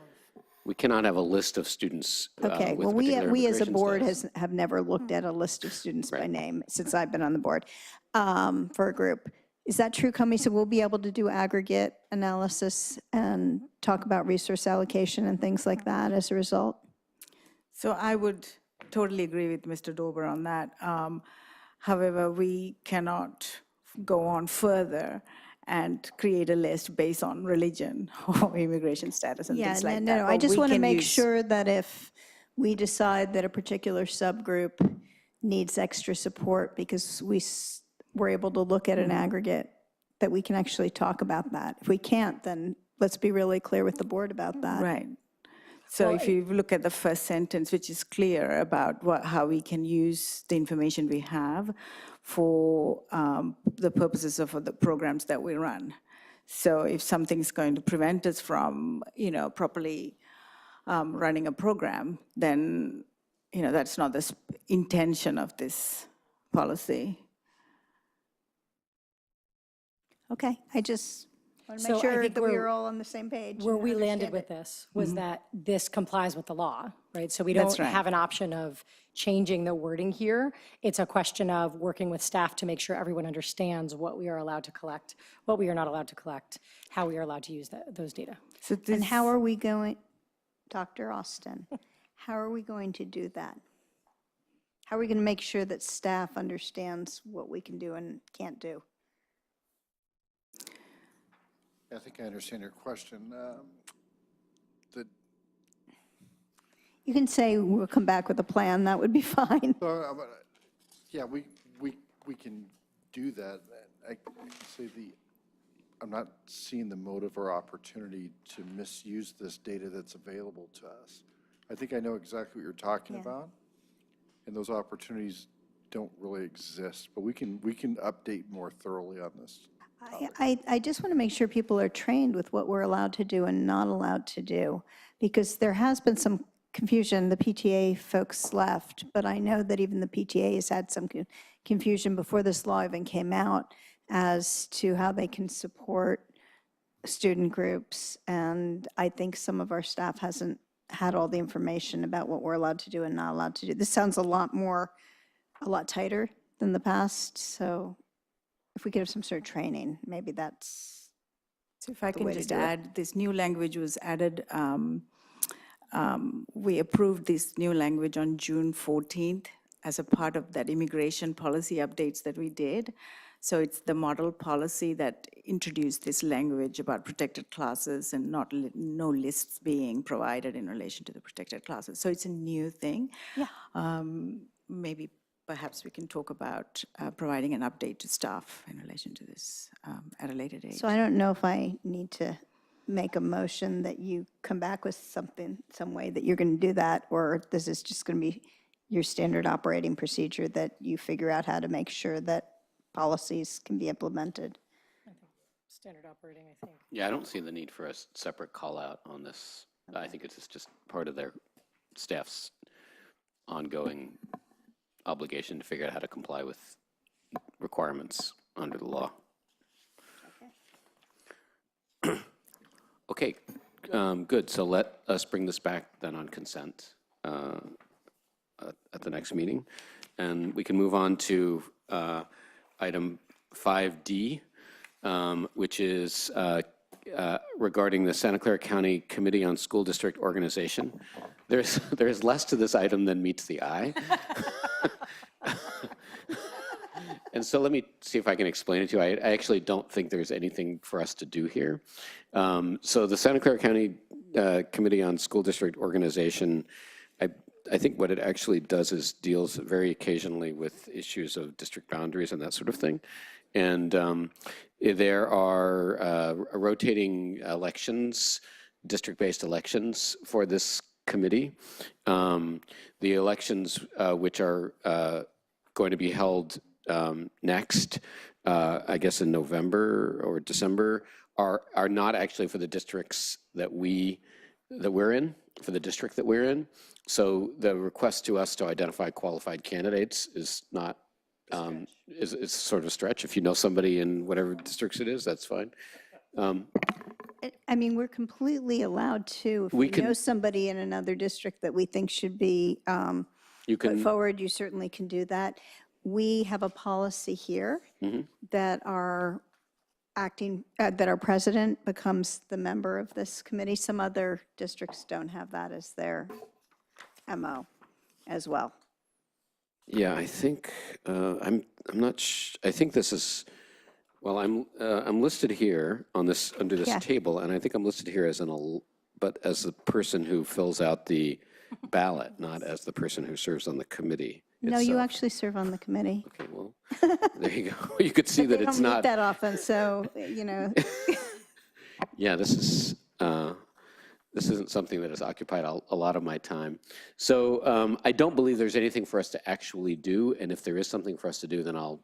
We cannot have a list of students Okay, with well, particular we as a immigration board status. have never looked at a list of students by name since I've been on the board for a group. Is that true, Comey? So we'll be able to do aggregate analysis and talk about resource allocation and things like that as a result? So I would totally agree with Mr. Dober on that. However, we cannot go on further and create a list based on religion or immigration status and things like that. No, I But just we want to can make use- sure that if we decide that a particular subgroup needs extra support because we're able to look at an aggregate that we can actually talk about that. If we can't, then let's be really clear with the board about that. Right. So if you look at the first sentence, which is clear about how we can use the information we have for the purposes of the programs that we run. So if something's going to prevent us from, properly running a program, then, that's not the intention of this policy. Okay, I just want to So I make sure think that we where- are all on the same page. Where and we landed understand with it. this was that this complies with the law, right? So we That's don't right. have an option of changing the wording here. It's a question of working with staff to make sure everyone understands what we are allowed to collect, what we are not allowed to collect, how we are allowed to use those data. So And how are we going, Dr. Austin, how are we going to do that? How are we going to make sure that staff understands what we can do and can't do? I think I understand your question. You can say we'll come back with a plan, that would be fine. Yeah, we can do that. I can say I'm not seeing the motive or opportunity to misuse this data that's available to us. I think I know exactly what you're talking about, and those opportunities don't really exist, but we can update more thoroughly on this. I just want to make sure people are trained with what we're allowed to do and not allowed to do, because there has been some confusion. The PTA folks left, but I know that even the PTA has had some confusion before this law even came out as to how they can support student groups. And I think some of our staff hasn't had all the information about what we're allowed to do and not allowed to do. This sounds a lot tighter than the past, so if we could have some sort of training, maybe that's So if I the can way to just do it. add, this new language was added, we approved this new language on June 14th as a part of that immigration policy updates that we did. So it's the model policy that introduced this language about protected classes and no lists being provided in relation to the protected classes. So it's a new thing. Yeah. Maybe perhaps we can talk about providing an update to staff in relation to this at a later date. So I don't know if I need to make a motion that you come back with some way that you're going to do that, or this is just going to be your standard operating procedure that you figure out how to make sure that policies can be implemented. Standard operating, I think. Yeah, I don't see the need for a separate call out on this. I think it's just part of their staff's ongoing obligation to figure out how to comply with requirements under the law. Okay, good. So let us bring this back then on consent at the next meeting. And we can move on to item 5D, which is regarding the Santa Clara County Committee on School District Organization. There's less to this item than meets the eye. And so let me see if I can explain it to you. I actually don't think there's anything for us to do here. So the Santa Clara County Committee on School District Organization, I think what it actually does is deals very occasionally with issues of district boundaries and that sort of thing. And there are rotating elections, district-based elections for this committee. The elections which are going to be held next, I guess in November or December, are not actually for the districts that we're in, for the district that we're in. So the request to us to identify qualified candidates is not, is sort of a stretch. If you know somebody in whatever districts it is, that's fine. I mean, we're completely allowed to, if we know somebody in another district that we think should be put forward, you certainly can do that. We have a policy here that our that our president becomes the member of this committee. Some other districts don't have that as their MO as well. Yeah, I think I'm not. I think this is. Well, I'm listed here on this under this table, and I think I'm listed here as as the person who fills out the ballot, not as the person who serves on the committee. No, you itself. actually serve on the committee. Okay, well, there you go. You could see that They it's don't meet not. that often, so, you know. Yeah, this isn't something that has occupied a lot of my time. So I don't believe there's anything for us to actually do, and if there is something for us to do, then I'll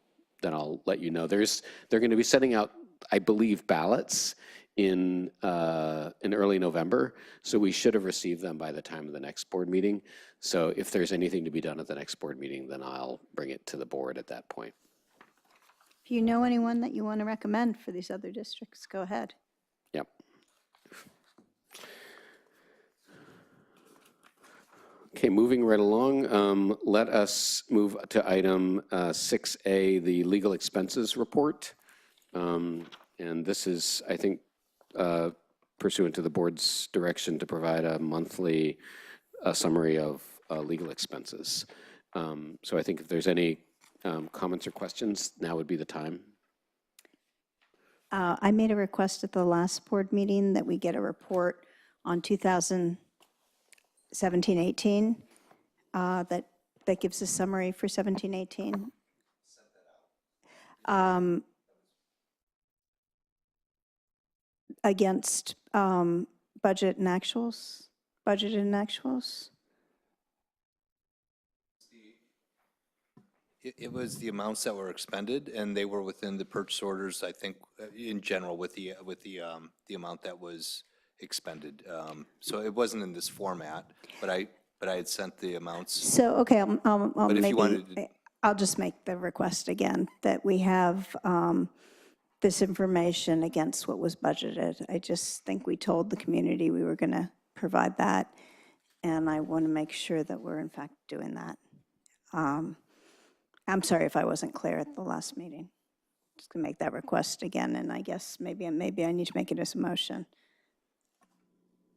let you know. They're going to be sending out, I believe, ballots in early November, so we should have received them by the time of the next board meeting. So if there's anything to be done at the next board meeting, then I'll bring it to the board at that point. If you know anyone that you want to recommend for these other districts, go ahead. Yep. Okay, moving right along, let us move to item 6A, the legal expenses report. And this is, I think, pursuant to the board's direction to provide a monthly summary of legal expenses. So I think if there's any comments or questions, now would be the time. I made a request at the last board meeting that we get a report on 2017-18 that gives a summary for 17-18. Against budget and actuals, budgeted and actuals. It was the amounts that were expended, and they were within the purchase orders, I think, in general, with the amount that was expended. So it wasn't in this format, but I had sent the amounts. So, okay, But if you wanted I'll just make the request again, that we have this information against what was budgeted. I just think we told the community we were going to provide that, and I want to make sure that we're in fact doing that. I'm sorry if I wasn't clear at the last meeting. Just going to make that request again, and I guess maybe I need to make it as a motion.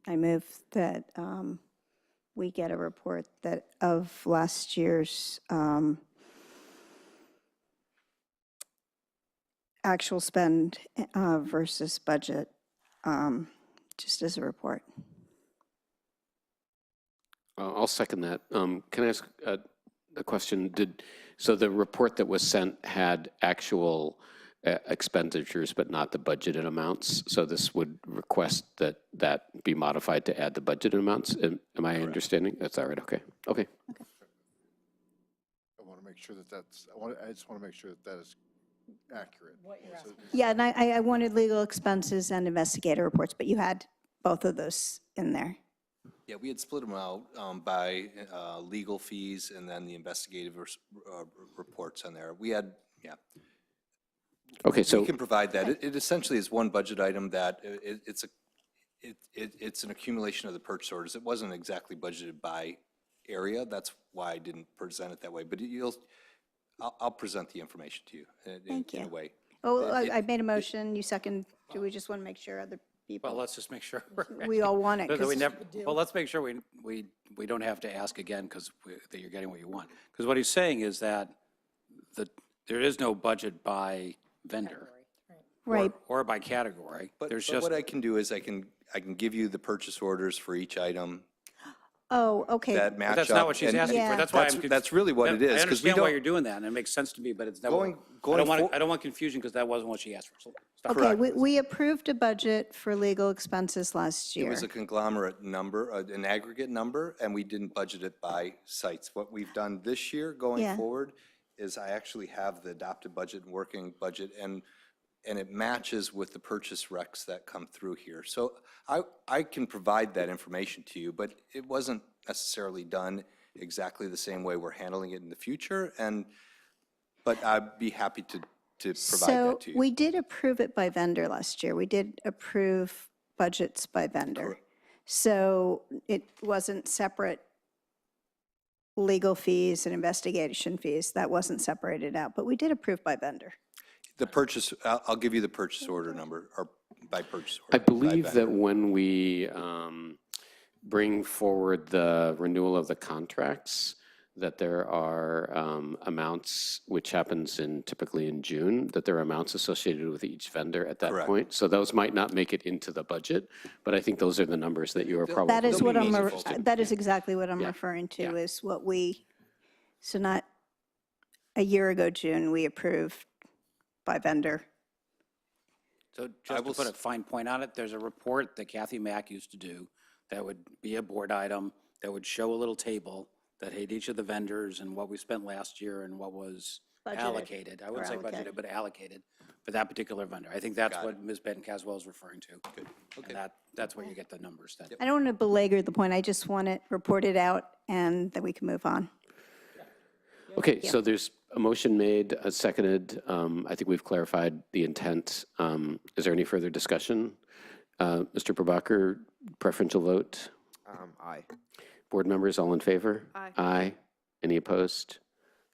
I move that we get a report that of last year's actual spend versus budget, just as a report. I'll second that. Can I ask a question? So the report that was sent had actual expenditures, but not the budgeted amounts. So this would request that be modified to add the budgeted amounts. Am I understanding? That's all right. Okay. Okay. I want to make sure that I just want to make sure that is accurate. Yeah, and I wanted legal expenses and investigator reports, but you had both of those in there. Yeah, we had split them out by legal fees and then the investigative reports on there. We had, yeah. Okay, so we can provide that. It essentially is one budget item that it's an accumulation of the purchase orders. It wasn't exactly budgeted by area. That's why I didn't present it that way. But I'll present the information to you in a way. Oh, I made a motion, you second. Do we just want to make sure other people? Well, let's just make sure. We all want it, That we 'cause- never- Well, let's make sure we don't have to ask again because that you're getting what you want. Because what he's saying is that there is no budget by vendor. Right. Or by category. But There's just, what I can do is I can give you the purchase orders for each item Oh, okay. that match up. that's not what she's and asking for. That's why that's really what it is. I 'cause we understand why don't- you're doing that, and it makes sense to me, but it's never, Going I don't want confusion because that wasn't what she asked for. So stop. Okay, we approved a budget for legal expenses last It year. was a conglomerate number, an aggregate number, and we didn't budget it by sites. What we've done this year going Yeah. forward is I actually have the adopted budget and working budget, and it matches with the purchase recs that come through here. So I can provide that information to you, but it wasn't necessarily done exactly the same way we're handling it in the future, but I'd be happy to provide that to you. So we did approve it by vendor last year. We did approve budgets by vendor. Correct. So it wasn't separate legal fees and investigation fees. That wasn't separated out, but we did approve by vendor. The purchase, I'll give you the purchase order number, or by purchase I order. by believe vendor. that when we bring forward the renewal of the contracts, that there are amounts, which happens typically in June, that there are amounts associated with each vendor at that Correct. point. So those might not make it into the budget, but I think those are the numbers that you are probably. That is what be I'm, meaningful. that is exactly what I'm Yeah. referring to, Yeah. is what we, so not a year ago, June, we approved by vendor. So just to put a fine point on it, there's a report that Kathy Mack used to do that would be a board item that would show a little table that had each of the vendors and what we spent last year and what was Budgeted allocated. I wouldn't say or budgeted, allocated. but allocated for that particular vendor. I think that's what Ms. Benton Caswell is referring to. Good. Okay. And that's where you get the numbers. That I don't want to belabor the point. I just want it reported out and that we can move on. Okay, so there's a motion made, seconded. I think we've clarified the intent. Is there any further discussion? Mr. Prabhakar, preferential vote? Aye. Board members, all in favor? Aye. Aye. Any opposed?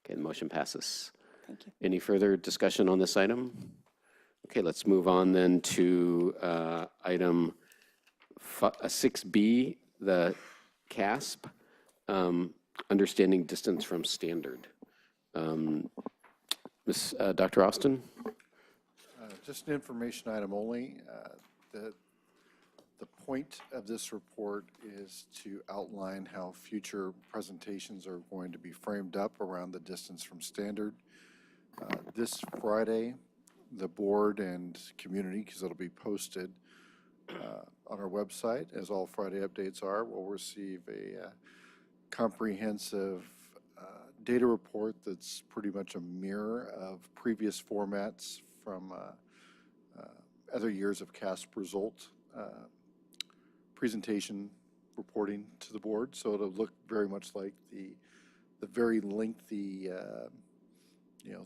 Okay, the motion passes. Thank you. Any further discussion on this item? Okay, let's move on then to item 6B, the CASP, understanding distance from standard. Dr. Austin? Just an information item only. The point of this report is to outline how future presentations are going to be framed up around the distance from standard. This Friday, the board and community, because it'll be posted on our website, as all Friday updates are, will receive a comprehensive data report that's pretty much a mirror of previous formats from other years of CASP result presentation reporting to the board. So it'll look very much like the very lengthy,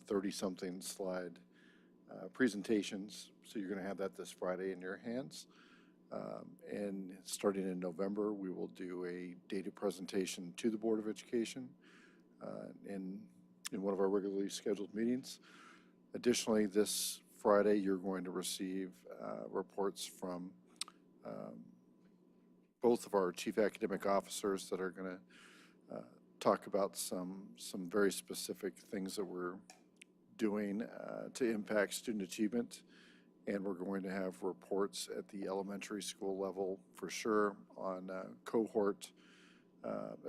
30-something slide presentations. So you're going to have that this Friday in your hands. And starting in November, we will do a data presentation to the Board of Education in one of our regularly scheduled meetings. Additionally, this Friday, you're going to receive reports from both of our chief academic officers that are going to talk about some very specific things that we're doing to impact student achievement. And we're going to have reports at the elementary school level for sure on cohort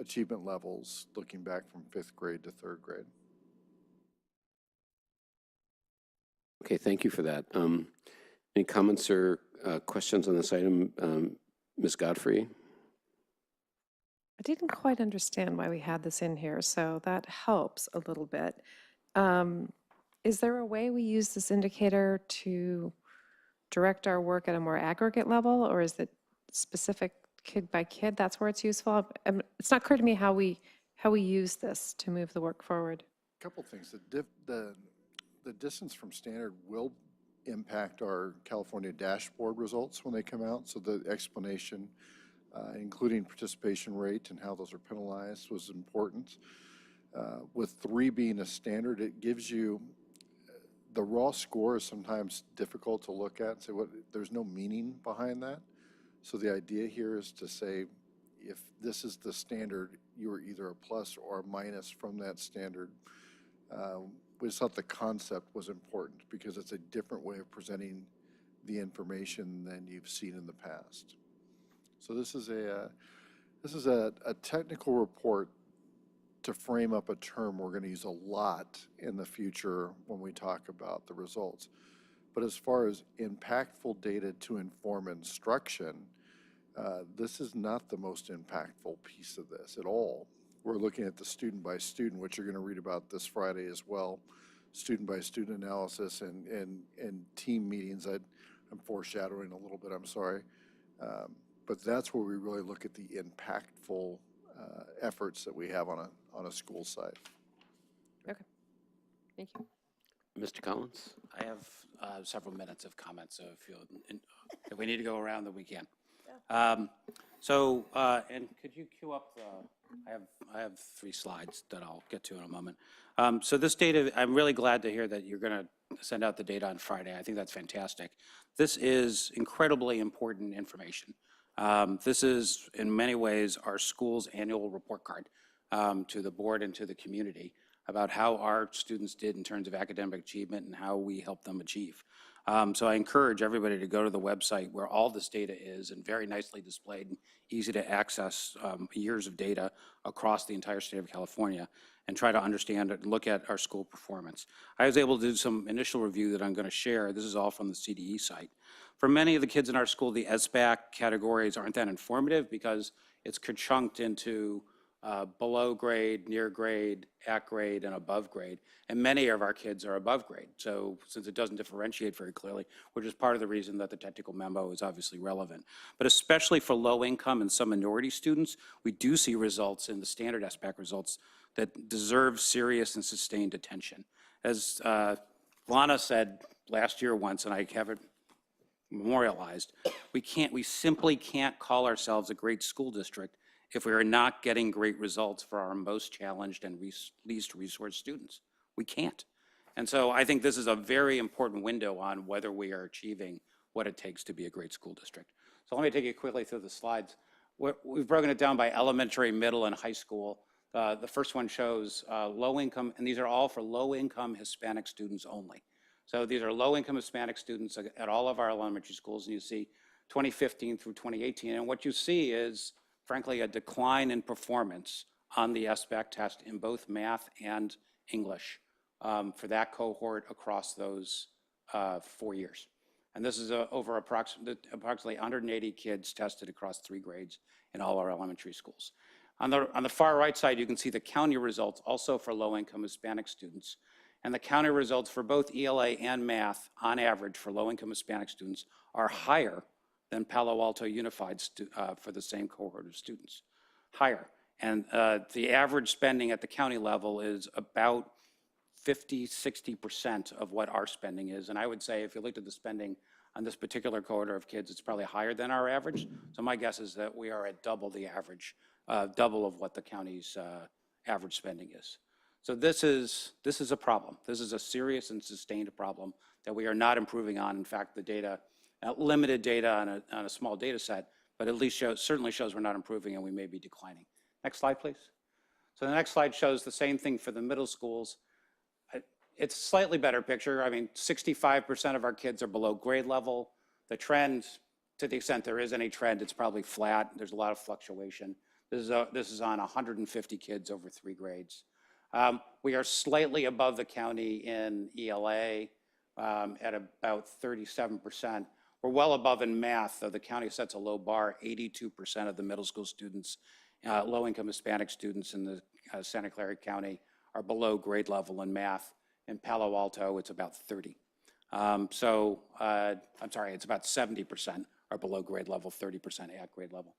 achievement levels looking back from 5th grade to 3rd grade. Okay, thank you for that. Any comments or questions on this item? Ms. Godfrey? I didn't quite understand why we had this in here, so that helps a little bit. Is there a way we use this indicator to direct our work at a more aggregate level, or is it specific kid by kid? That's where it's useful. It's not clear to me how we use this to move the work forward. A couple things. The distance from standard will impact our California dashboard results when they come out. So the explanation, including participation rate and how those are penalized, was important. With 3 being a standard, it gives you the raw score is sometimes difficult to look at and say, there's no meaning behind that. So the idea here is to say, if this is the standard, you are either a plus or a minus from that standard. We thought the concept was important because it's a different way of presenting the information than you've seen in the past. So this is a technical report to frame up a term we're going to use a lot in the future when we talk about the results. But as far as impactful data to inform instruction, this is not the most impactful piece of this at all. We're looking at the student by student, which you're going to read about this Friday as well, student by student analysis and team meetings. I'm foreshadowing a little bit, I'm sorry. But that's where we really look at the impactful efforts that we have on a school site. Okay, thank you. Mr. Collins? I have several minutes of comments, so if we need to go around, then we can. And could you queue up I have 3 slides that I'll get to in a moment. So this data, I'm really glad to hear that you're going to send out the data on Friday. I think that's fantastic. This is incredibly important information. This is, in many ways, our school's annual report card to the board and to the community about how our students did in terms of academic achievement and how we help them achieve. So I encourage everybody to go to the website where all this data is and very nicely displayed and easy to access years of data across the entire state of California and try to understand it and look at our school performance. I was able to do some initial review that I'm going to share. This is all from the CDE site. For many of the kids in our school, the SBAC categories aren't that informative because it's chunked into below grade, near grade, at grade, and above grade. And many of our kids are above grade. So since it doesn't differentiate very clearly, which is part of the reason that the technical memo is obviously relevant. But especially for low income and some minority students, we do see results in the standard SBAC results that deserve serious and sustained attention. As Lana said last year once, and I have it memorialized, we simply can't call ourselves a great school district if we are not getting great results for our most challenged and least resourced students. We can't. And so I think this is a very important window on whether we are achieving what it takes to be a great school district. So let me take you quickly through the slides. We've broken it down by elementary, middle, and high school. The first one shows low income, and these are all for low income Hispanic students only. So these are low income Hispanic students at all of our elementary schools, and you see 2015 through 2018. And what you see is, frankly, a decline in performance on the SBAC test in both math and English for that cohort across those 4 years. And this is over approximately 180 kids tested across 3 grades in all our elementary schools. On the far right side, you can see the county results also for low-income Hispanic students. And the county results for both ELA and math, on average, for low-income Hispanic students are higher than Palo Alto Unified for the same cohort of students, higher. And the average spending at the county level is about 50–60% of what our spending is. And I would say if you looked at the spending on this particular cohort of kids, it's probably higher than our average. So my guess is that we are at double the average, double of what the county's average spending is. So this is a problem. This is a serious and sustained problem that we are not improving on. In fact, the data, limited data on a small data set, but at least certainly shows we're not improving and we may be declining. Next slide, please. So the next slide shows the same thing for the middle schools. It's a slightly better picture. I mean, 65% of our kids are below grade level. The trend, to the extent there is any trend, it's probably flat. There's a lot of fluctuation. This is on 150 kids over 3 grades. We are slightly above the county in ELA at about 37%. We're well above in math, though the county sets a low bar. 82% of the middle school students, low-income Hispanic students in the Santa Clara County are below grade level in math. In Palo Alto, it's about 30. I'm sorry, it's about 70% are below grade level, 30% at grade level.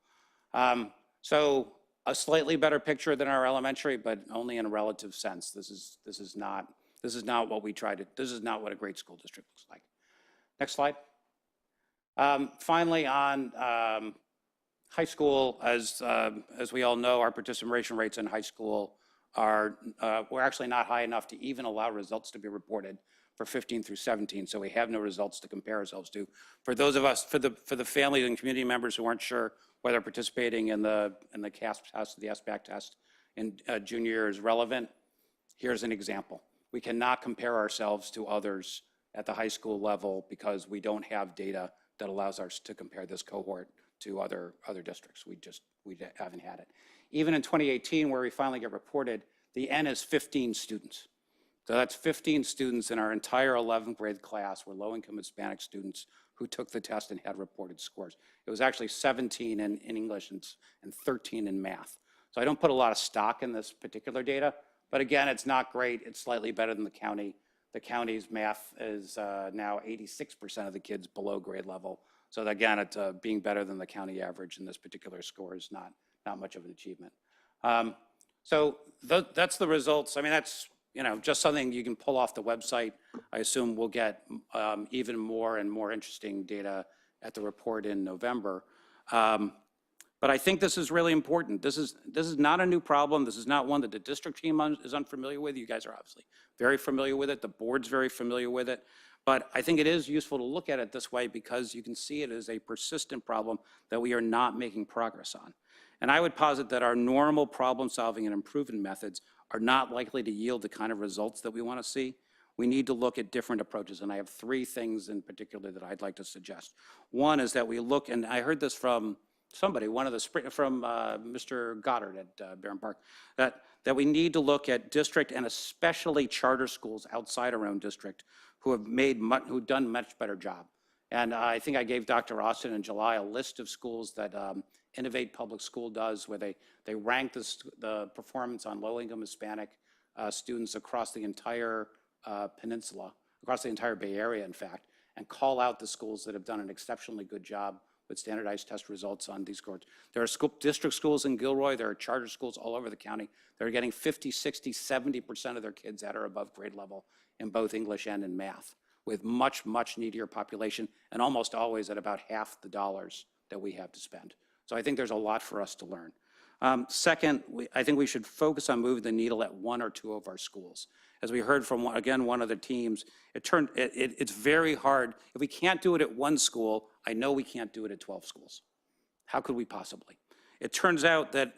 So a slightly better picture than our elementary, but only in a relative sense. This is not what we try to. This is not what a great school district looks like. Next slide. Finally, on high school, as we all know, our participation rates in high school are we're actually not high enough to even allow results to be reported for 15 through 17. So we have no results to compare ourselves to. For those of us, for the families and community members who aren't sure whether participating in the CASP test, the SBAC test in junior year is relevant, here's an example. We cannot compare ourselves to others at the high school level because we don't have data that allows us to compare this cohort to other districts. We haven't had it. Even in 2018, where we finally get reported, the N is 15 students. So that's 15 students in our entire 11th grade class were low-income Hispanic students who took the test and had reported scores. It was actually 17 in English and 13 in math. So I don't put a lot of stock in this particular data, but again, it's not great. It's slightly better than the county. The county's math is now 86% of the kids below grade level. So again, it's being better than the county average in this particular score is not much of an achievement. So that's the results. I mean, that's just something you can pull off the website. I assume we'll get even more and more interesting data at the report in November. But I think this is really important. This is not a new problem. This is not one that the district team is unfamiliar with. You guys are obviously very familiar with it. The board's very familiar with it. But I think it is useful to look at it this way because you can see it as a persistent problem that we are not making progress on. And I would posit that our normal problem solving and improvement methods are not likely to yield the kind of results that we want to see. we need to look at different approaches. And I have 3 things in particular that I'd like to suggest. One is that we look, and I heard this from somebody, from Mr. Goddard at Barron Park, that we need to look at district and especially charter schools outside our own district who have who've done a much better job. And I think I gave Dr. Austin in July a list of schools that Innovate Public School does, where they rank the performance on low-income Hispanic students across the entire peninsula, across the entire Bay Area, in fact, and call out the schools that have done an exceptionally good job with standardized test results on these scores. There are district schools in Gilroy, there are charter schools all over the county that are getting 50, 60, 70% of their kids at or above grade level in both English and in math, with much, much needier population, and almost always at about half the dollars that we have to spend. So I think there's a lot for us to learn. Second, I think we should focus on moving the needle at 1 or 2 of our schools. As we heard from, again, one of the teams, it's very hard. If we can't do it at 1 school, I know we can't do it at 12 schools. How could we possibly? It turns out that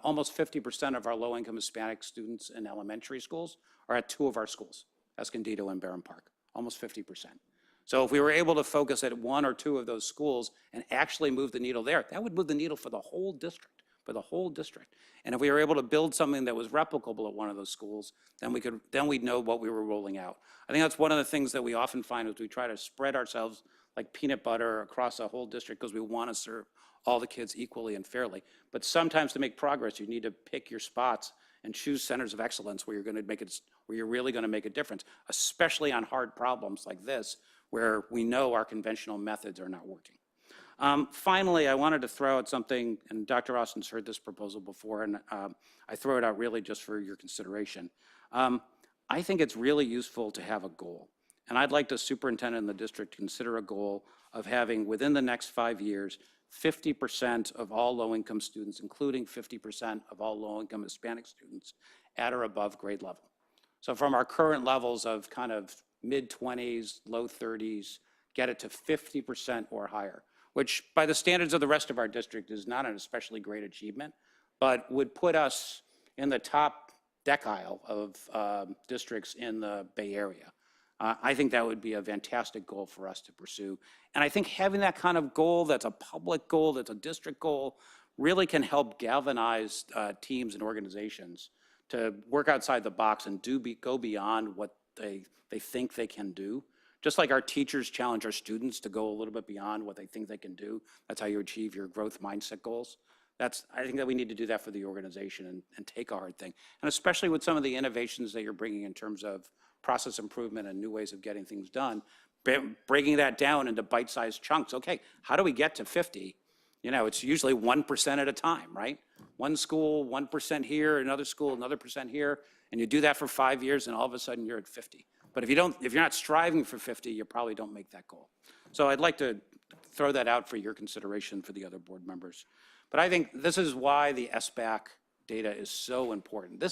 almost 50% of our low-income Hispanic students in elementary schools are at 2 of our schools, Escondido and Barron Park, almost 50%. So if we were able to focus at 1 or 2 of those schools and actually move the needle there, that would move the needle for the whole district. And if we were able to build something that was replicable at one of those schools, then we'd know what we were rolling out. I think that's one of the things that we often find is we try to spread ourselves like peanut butter across a whole district because we want to serve all the kids equally and fairly. But sometimes to make progress, you need to pick your spots and choose centers of excellence where you're going to make it, where you're really going to make a difference, especially on hard problems like this, where we know our conventional methods are not working. Finally, I wanted to throw out something, and Dr. Austin's heard this proposal before, and I throw it out really just for your consideration. I think it's really useful to have a goal. And I'd like the superintendent in the district to consider a goal of having, within the next 5 years, 50% of all low-income students, including 50% of all low-income Hispanic students, at or above grade level. So from our current levels of kind of mid-20s, low 30s, get it to 50% or higher, which by the standards of the rest of our district is not an especially great achievement, but would put us in the top decile of districts in the Bay Area. I think that would be a fantastic goal for us to pursue. And I think having that kind of goal, that's a public goal, that's a district goal, really can help galvanize teams and organizations to work outside the box and go beyond what they think they can do. Just like our teachers challenge our students to go a little bit beyond what they think they can do. That's how you achieve your growth mindset goals. I think that we need to do that for the organization and take a hard thing. And especially with some of the innovations that you're bringing in terms of process improvement and new ways of getting things done, breaking that down into bite-sized chunks. Okay, how do we get to 50? You know, it's usually 1% at a time, right? One school, 1% here, another school, another percent here, and you do that for 5 years and all of a sudden you're at 50. But if you're not striving for 50, you probably don't make that goal. So I'd like to throw that out for your consideration for the other board members. But I think this is why the SBAC data is so important.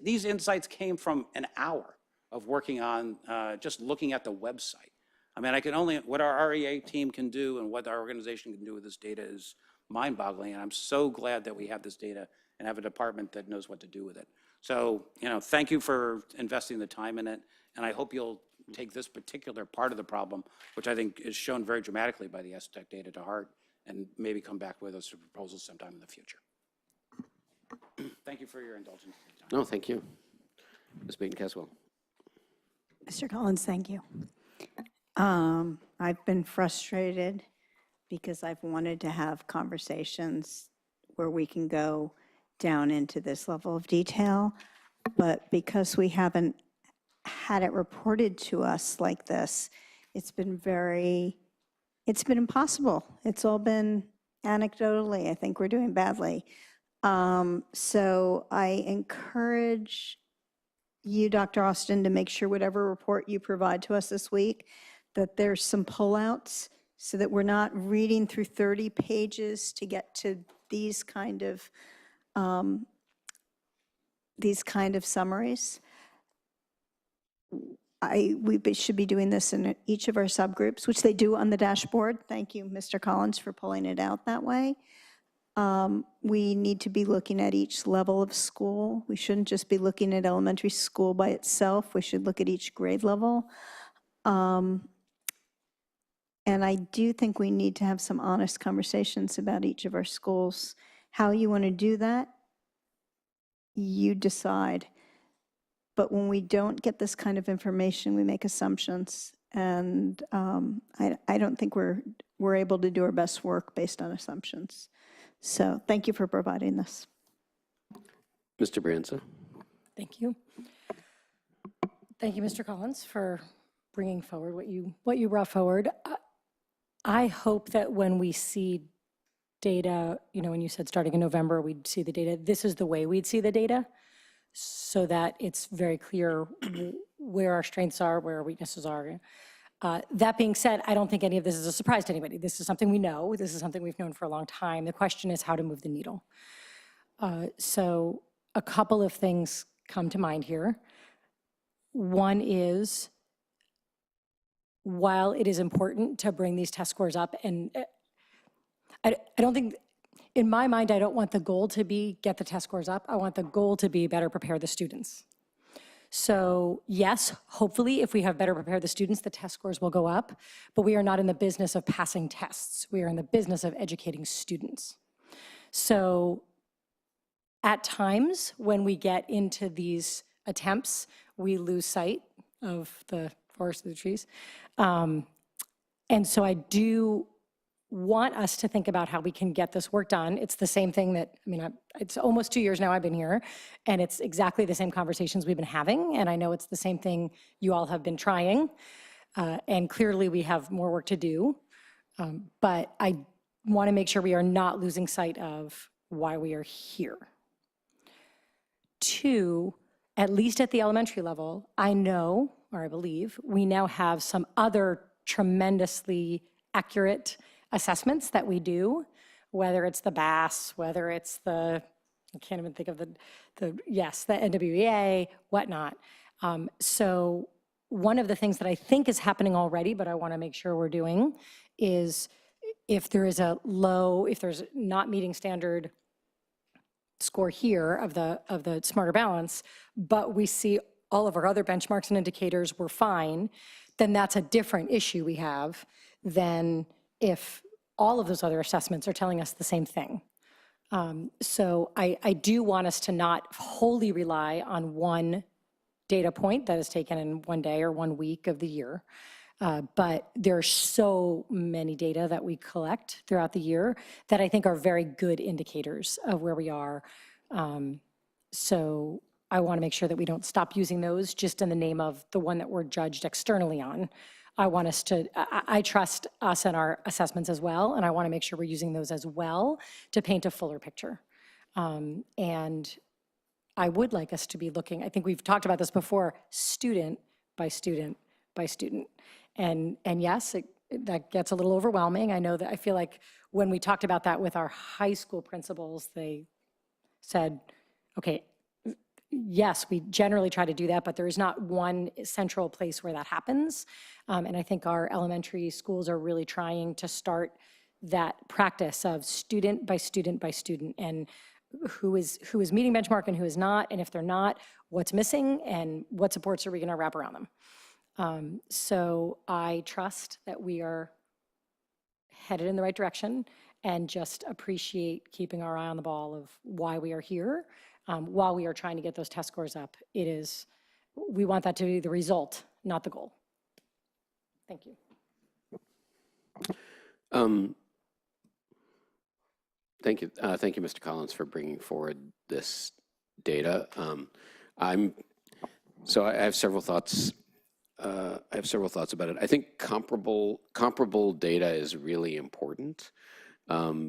These insights came from an hour of working on just looking at the website. I mean, what our REA team can do and what our organization can do with this data is mind-boggling, and I'm so glad that we have this data and have a department that knows what to do with it. So, thank you for investing the time in it, and I hope you'll take this particular part of the problem, which I think is shown very dramatically by the STEC data, to heart, and maybe come back with us with proposals sometime in the future. Thank you for your indulgence. No, thank you. Ms. Baton-Caswell. Mr. Collins, thank you. I've been frustrated because I've wanted to have conversations where we can go down into this level of detail, but because we haven't had it reported to us like this, it's been impossible. It's all been anecdotally. I think we're doing badly. So I encourage you, Dr. Austin, to make sure whatever report you provide to us this week, that there's some pullouts so that we're not reading through 30 pages to get to these kind of summaries. We should be doing this in each of our subgroups, which they do on the dashboard. Thank you, Mr. Collins, for pulling it out that way. We need to be looking at each level of school. We shouldn't just be looking at elementary school by itself. We should look at each grade level. And I do think we need to have some honest conversations about each of our schools. How you want to do that, you decide. But when we don't get this kind of information, we make assumptions. And I don't think we're able to do our best work based on assumptions. So thank you for providing this. Mr. Branza? Thank you. Thank you, Mr. Collins, for bringing forward what you brought forward. I hope that when we see data, when you said starting in November, we'd see the data, this is the way we'd see the data, so that it's very clear where our strengths are, where our weaknesses are. That being said, I don't think any of this is a surprise to anybody. This is something we know. This is something we've known for a long time. The question is how to move the needle. So a couple of things come to mind here. One is, while it is important to bring these test scores up, and I don't think, in my mind, I don't want the goal to be get the test scores up. I want the goal to be better prepare the students. So yes, hopefully, if we have better prepared the students, the test scores will go up, but we are not in the business of passing tests. We are in the business of educating students. So at times, when we get into these attempts, we lose sight of the forest of the trees. And so I do want us to think about how we can get this work done. It's the same thing that, it's almost 2 years now I've been here, and it's exactly the same conversations we've been having, and I know it's the same thing you all have been trying, and clearly we have more work to do, but I want to make sure we are not losing sight of why we are here. 2, at least at the elementary level, I know, or I believe, we now have some other tremendously accurate assessments that we do, whether it's the BAS, whether it's the, I can't even think of the NWEA, whatnot. So one of the things that I think is happening already, but I want to make sure we're doing, is if there is if there's not meeting standard score here of the Smarter Balance, but we see all of our other benchmarks and indicators were fine, then that's a different issue we have than if all of those other assessments are telling us the same thing. So I do want us to not wholly rely on one data point that is taken in one day or 1 week of the year. But there are so many data that we collect throughout the year that I think are very good indicators of where we are. So I want to make sure that we don't stop using those just in the name of the one that we're judged externally on. I want us to, I trust us and our assessments as well, and I want to make sure we're using those as well to paint a fuller picture. And I would like us to be looking, I think we've talked about this before, student by student by student. And yes, that gets a little overwhelming. I know that I feel like when we talked about that with our high school principals, they said, okay, yes, we generally try to do that, but there is not one central place where that happens. And I think our elementary schools are really trying to start that practice of student by student by student, and who is meeting benchmark and who is not, and if they're not, what's missing and what supports are we gonna wrap around them. So I trust that we are headed in the right direction and just appreciate keeping our eye on the ball of why we are here. While we are trying to get those test scores up, we want that to be the result, not the goal. Thank you. Thank you, Mr. Collins, for bringing forward this data. So I have several thoughts. About it. I think comparable data is really important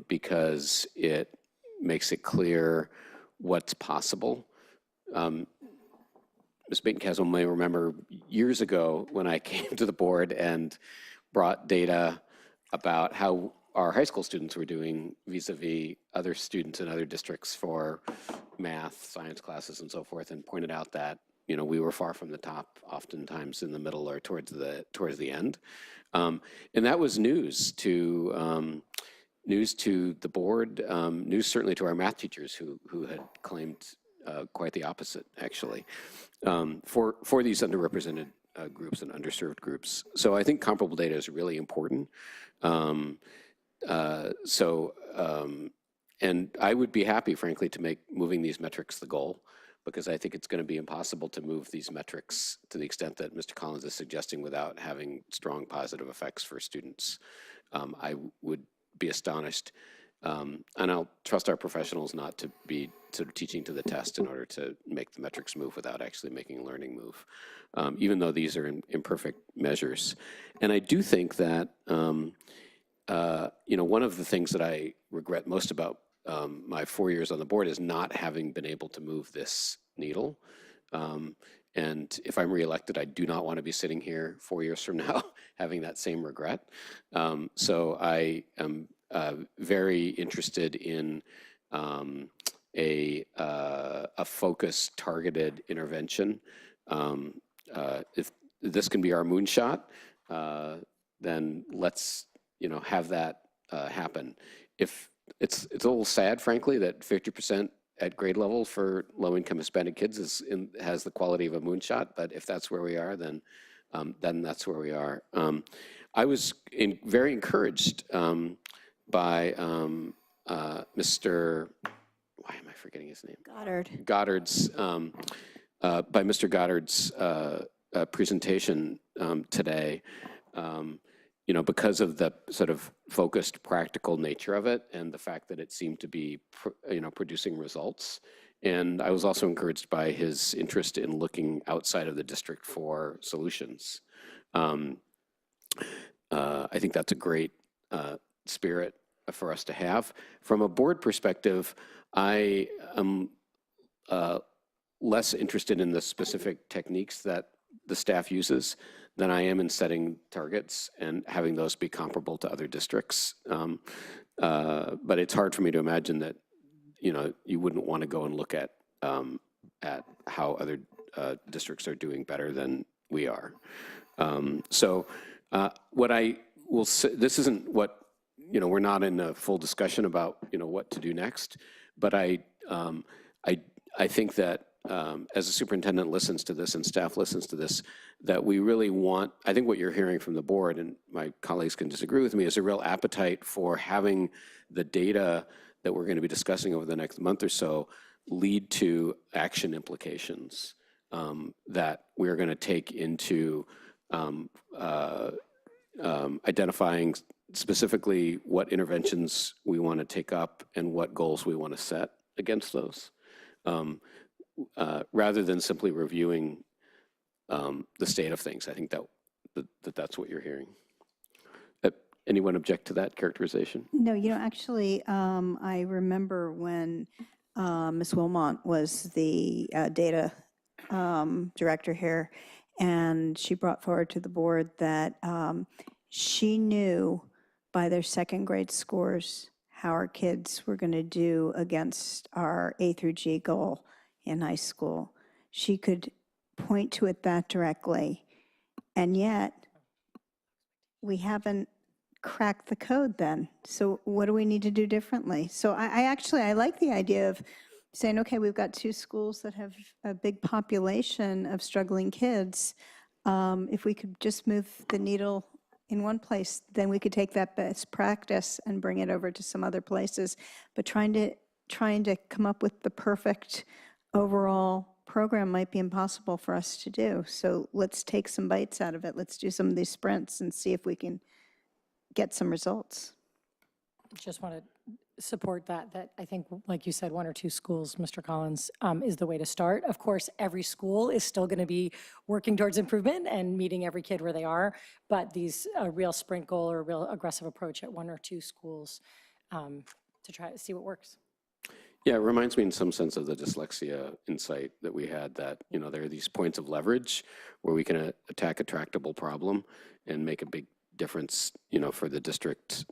because it makes it clear what's possible. Ms. Baton-Castle may remember years ago when I came to the board and brought data about how our high school students were doing vis-a-vis other students in other districts for math, science classes, and so forth, and pointed out that we were far from the top, oftentimes in the middle or towards the end. And that was news to news to the board, news certainly to our math teachers who had claimed quite the opposite, actually, for these underrepresented groups and underserved groups. So I think comparable data is really important. And I would be happy, frankly, to make moving these metrics the goal, because I think it's going to be impossible to move these metrics to the extent that Mr. Collins is suggesting without having strong positive effects for students. I would be astonished, and I'll trust our professionals not to be sort of teaching to the test in order to make the metrics move without actually making learning move, even though these are imperfect measures. And I do think that, one of the things that I regret most about my 4 years on the board is not having been able to move this needle. And if I'm reelected, I do not want to be sitting here 4 years from now having that same regret. So I am very interested in a focused, targeted intervention. If this can be our moonshot, then let's have that happen. If it's a little sad, frankly, that 50% at grade level for low-income Hispanic kids has the quality of a moonshot. But if that's where we are, then that's where we are. I was very encouraged by Mr. Why am I forgetting his name? Goddard's by Mr. Goddard's presentation today. Because of the sort of focused, practical nature of it and the fact that it seemed to be, producing results. And I was also encouraged by his interest in looking outside of the district for solutions. I think that's a great spirit for us to have. From a board perspective, I am less interested in the specific techniques that the staff uses than I am in setting targets and having those be comparable to other districts. But it's hard for me to imagine that, you wouldn't want to go and look at how other districts are doing better than we are. What I will say, this isn't what, we're not in a full discussion about, what to do next, but I think that as the superintendent listens to this and staff listens to this, that we really want, I think what you're hearing from the board, and my colleagues can disagree with me, is a real appetite for having the data that we're going to be discussing over the next month or so lead to action implications that we're going to take into identifying specifically what interventions we want to take up and what goals we want to set against those. Rather than simply reviewing the state of things. I think that's what you're hearing. Anyone object to that characterization? No, actually, I remember when Ms. Wilmot was the data director here, and she brought forward to the board that she knew by their second grade scores how our kids were going to do against our A through G goal in high school. She could point to it that directly, and yet we haven't cracked the code then. So what do we need to do differently? So I like the idea of saying, okay, we've got 2 schools that have a big population of struggling kids. If we could just move the needle in one place, then we could take that best practice and bring it over to some other places. But trying to come up with the perfect overall program might be impossible for us to do. So let's take some bites out of it. Let's do some of these sprints and see if we can get some results. Just want to support that I think, like you said, 1 or 2 schools, Mr. Collins, is the way to start. Of course, every school is still going to be working towards improvement and meeting every kid where they are, but these real sprint goal or real aggressive approach at 1 or 2 schools to try to see what works. Yeah, it reminds me in some sense of the dyslexia insight that we had that, there are these points of leverage where we can attack a tractable problem and make a big difference, for the district,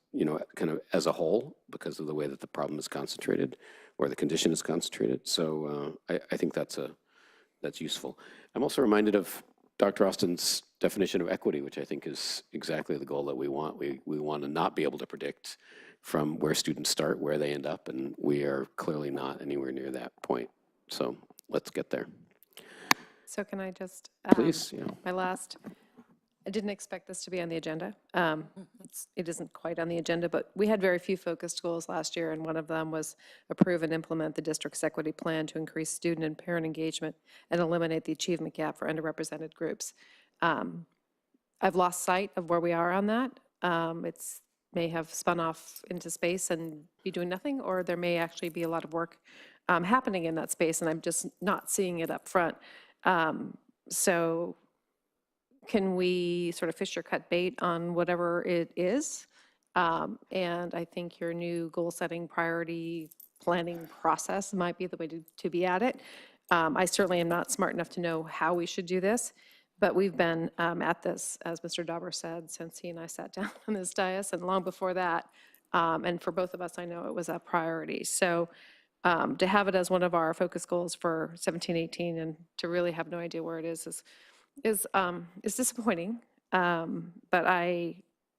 kind of as a whole because of the way that the problem is concentrated or the condition is concentrated. So I think that's useful. I'm also reminded of Dr. Austin's definition of equity, which I think is exactly the goal that we want. We want to not be able to predict from where students start, where they end up, and we are clearly not anywhere near that point. So let's get there. So can I just? Please, yeah. My last, I didn't expect this to be on the agenda. It isn't quite on the agenda, but we had very few focused goals last year, and one of them was approve and implement the district's equity plan to increase student and parent engagement and eliminate the achievement gap for underrepresented groups. I've lost sight of where we are on that. It's may have spun off into space and be doing nothing, or there may actually be a lot of work happening in that space, and I'm just not seeing it up front. So can we sort of fish or cut bait on whatever it is? And I think your new goal-setting priority planning process might be the way to be at it. I certainly am not smart enough to know how we should do this, but we've been at this, as Mr. Dauber said, since he and I sat down on this dais, and long before that. And for both of us, I know it was a priority. So to have it as one of our focus goals for 17-18 and to really have no idea where it is disappointing. But I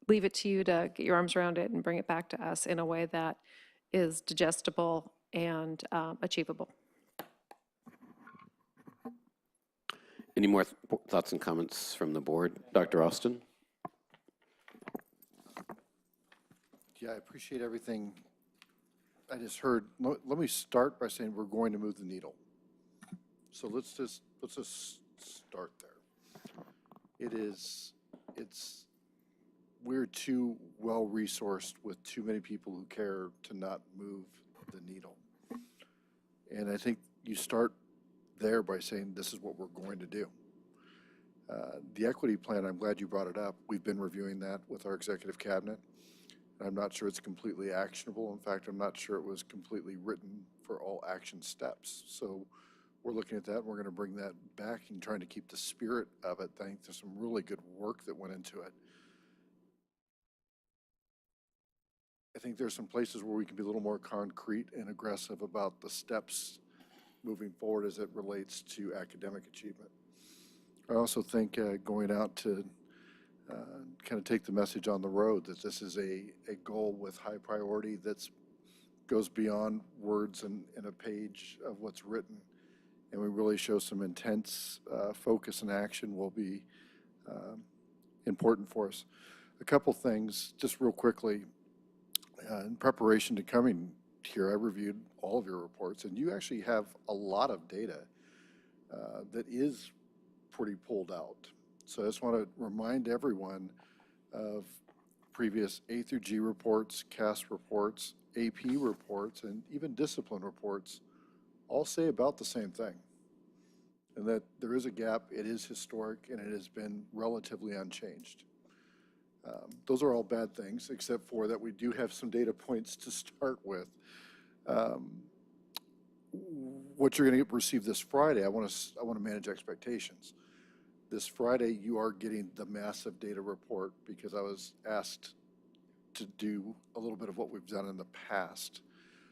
leave it to you to get your arms around it and bring it back to us in a way that is digestible and achievable. Any more thoughts and comments from the board? Dr. Austin? Yeah, I appreciate everything I just heard. Let me start by saying we're going to move the needle. So let's just start there. We're too well-resourced with too many people who care to not move the needle. And I think you start there by saying this is what we're going to do. The equity plan, I'm glad you brought it up. We've been reviewing that with our executive cabinet. I'm not sure it's completely actionable. In fact, I'm not sure it was completely written for all action steps. So we're looking at that, and we're going to bring that back and trying to keep the spirit of it. I think there's some really good work that went into it. I think there's some places where we can be a little more concrete and aggressive about the steps moving forward as it relates to academic achievement. I also think going out to kind of take the message on the road that this is a goal with high priority that goes beyond words and a page of what's written, and we really show some intense focus and action will be important for us. A couple things, just real quickly. In preparation to coming here, I reviewed all of your reports, and you actually have a lot of data that is pretty pulled out. So I just want to remind everyone of previous A through G reports, CAS reports, AP reports, and even discipline reports all say about the same thing. And that there is a gap, it is historic, and it has been relatively unchanged. Those are all bad things, except for that we do have some data points to start with. What you're going to receive this Friday, I want to manage expectations. This Friday, you are getting the massive data report because I was asked to do a little bit of what we've done in the past.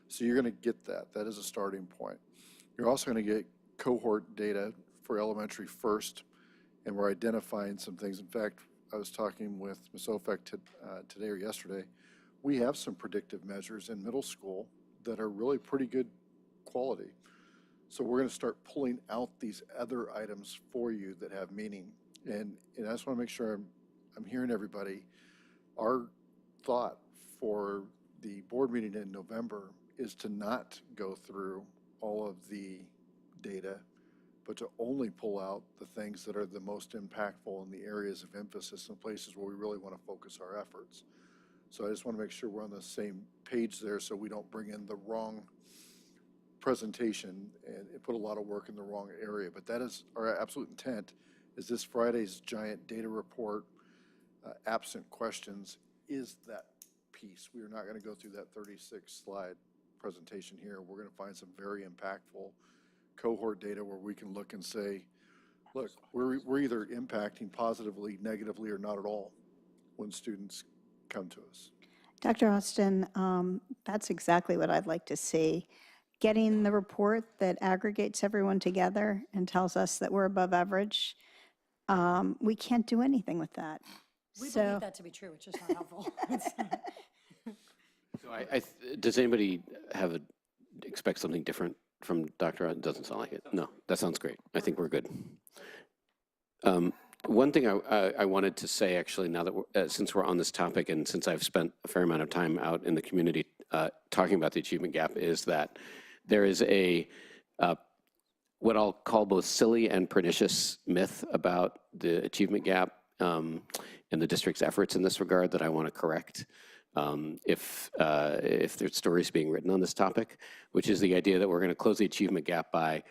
So you're going to get that. That is a starting point. You're also going to get cohort data for elementary first, and we're identifying some things. In fact, I was talking with Ms. Ofek today or yesterday. We have some predictive measures in middle school that are really pretty good quality. So we're going to start pulling out these other items for you that have meaning. And I just want to make sure I'm hearing everybody. Our thought for the board meeting in November is to not go through all of the data, but to only pull out the things that are the most impactful in the areas of emphasis and places where we really want to focus our efforts. So I just want to make sure we're on the same page there so we don't bring in the wrong presentation and put a lot of work in the wrong area. But that is our absolute intent, is this Friday's giant data report, absent questions, is that piece. We are not going to go through that 36-slide presentation here. We're going to find some very impactful cohort data where we can look and say, look, we're either impacting positively, negatively, or not at all when students come to us. Dr. Austin, that's exactly what I'd like to see. Getting the report that aggregates everyone together and tells us that we're above average, we can't do anything with that. We believe that to be true, which is not helpful. So does anybody expect something different from Dr. It doesn't sound like it. No, that sounds great. I think we're good. One thing I wanted to say, actually, now that since we're on this topic and since I've spent a fair amount of time out in the community talking about the achievement gap, is that there is what I'll call both silly and pernicious myth about the achievement gap and the district's efforts in this regard that I want to correct. If there's stories being written on this topic, which is the idea that we're going to close the achievement gap by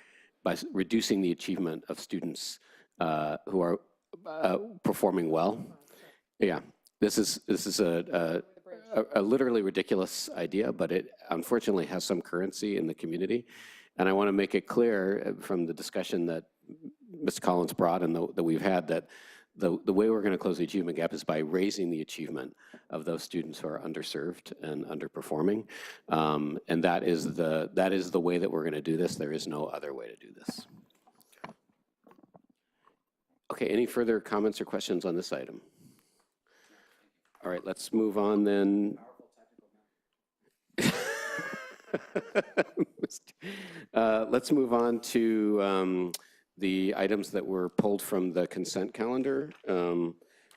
reducing the achievement of students who are performing well. Yeah, this is a literally ridiculous idea, but it unfortunately has some currency in the community. And I want to make it clear from the discussion that Ms. Collins brought and that we've had that the way we're going to close the achievement gap is by raising the achievement of those students who are underserved and underperforming. And that is the way that we're going to do this. There is no other way to do this. Okay, any further comments or questions on this item? All right, let's move on then. Let's move on to the items that were pulled from the consent calendar,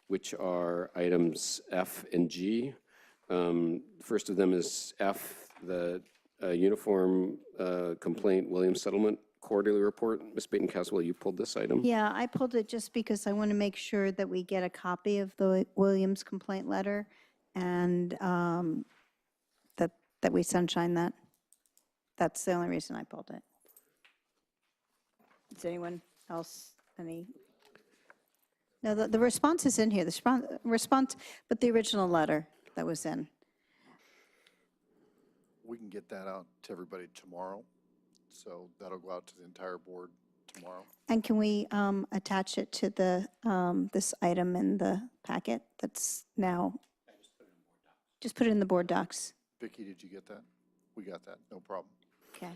which are items F and G. First of them is F, the Uniform Complaint Williams Settlement Quarterly Report. Ms. Baton-Caswell, you pulled this item? Yeah, I pulled it just because I want to make sure that we get a copy of the Williams complaint letter and that we sunshine that. That's the only reason I pulled it. Does anyone else, No, the response is in here, the response, but the original letter that was in. We can get that out to everybody tomorrow, so that'll go out to the entire board tomorrow. And can we attach it to the this item in the packet that's now? Just put it in the board docs. Vicki, did you get that? We got that, no problem. Okay.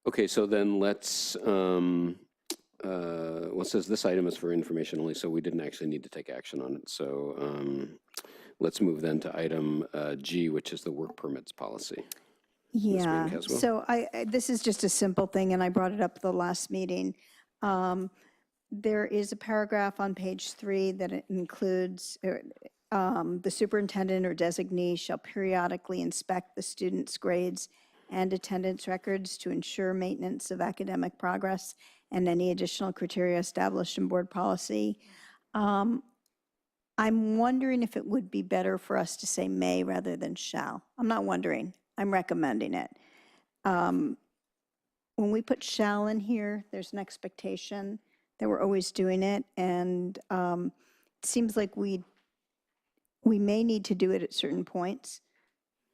Okay, so then let's, well, it says this item is for information only, so we didn't actually need to take action on it. So let's move then to item G, which is the work permits policy. Yeah, Baton-Caswell? so this is just a simple thing, and I brought it up at the last meeting. There is a paragraph on page 3 that it includes the superintendent or designee shall periodically inspect the students' grades and attendance records to ensure maintenance of academic progress and any additional criteria established in board policy. I'm wondering if it would be better for us to say may rather than shall. I'm not wondering, I'm recommending it. When we put shall in here, there's an expectation that we're always doing it, and it seems like we may need to do it at certain points,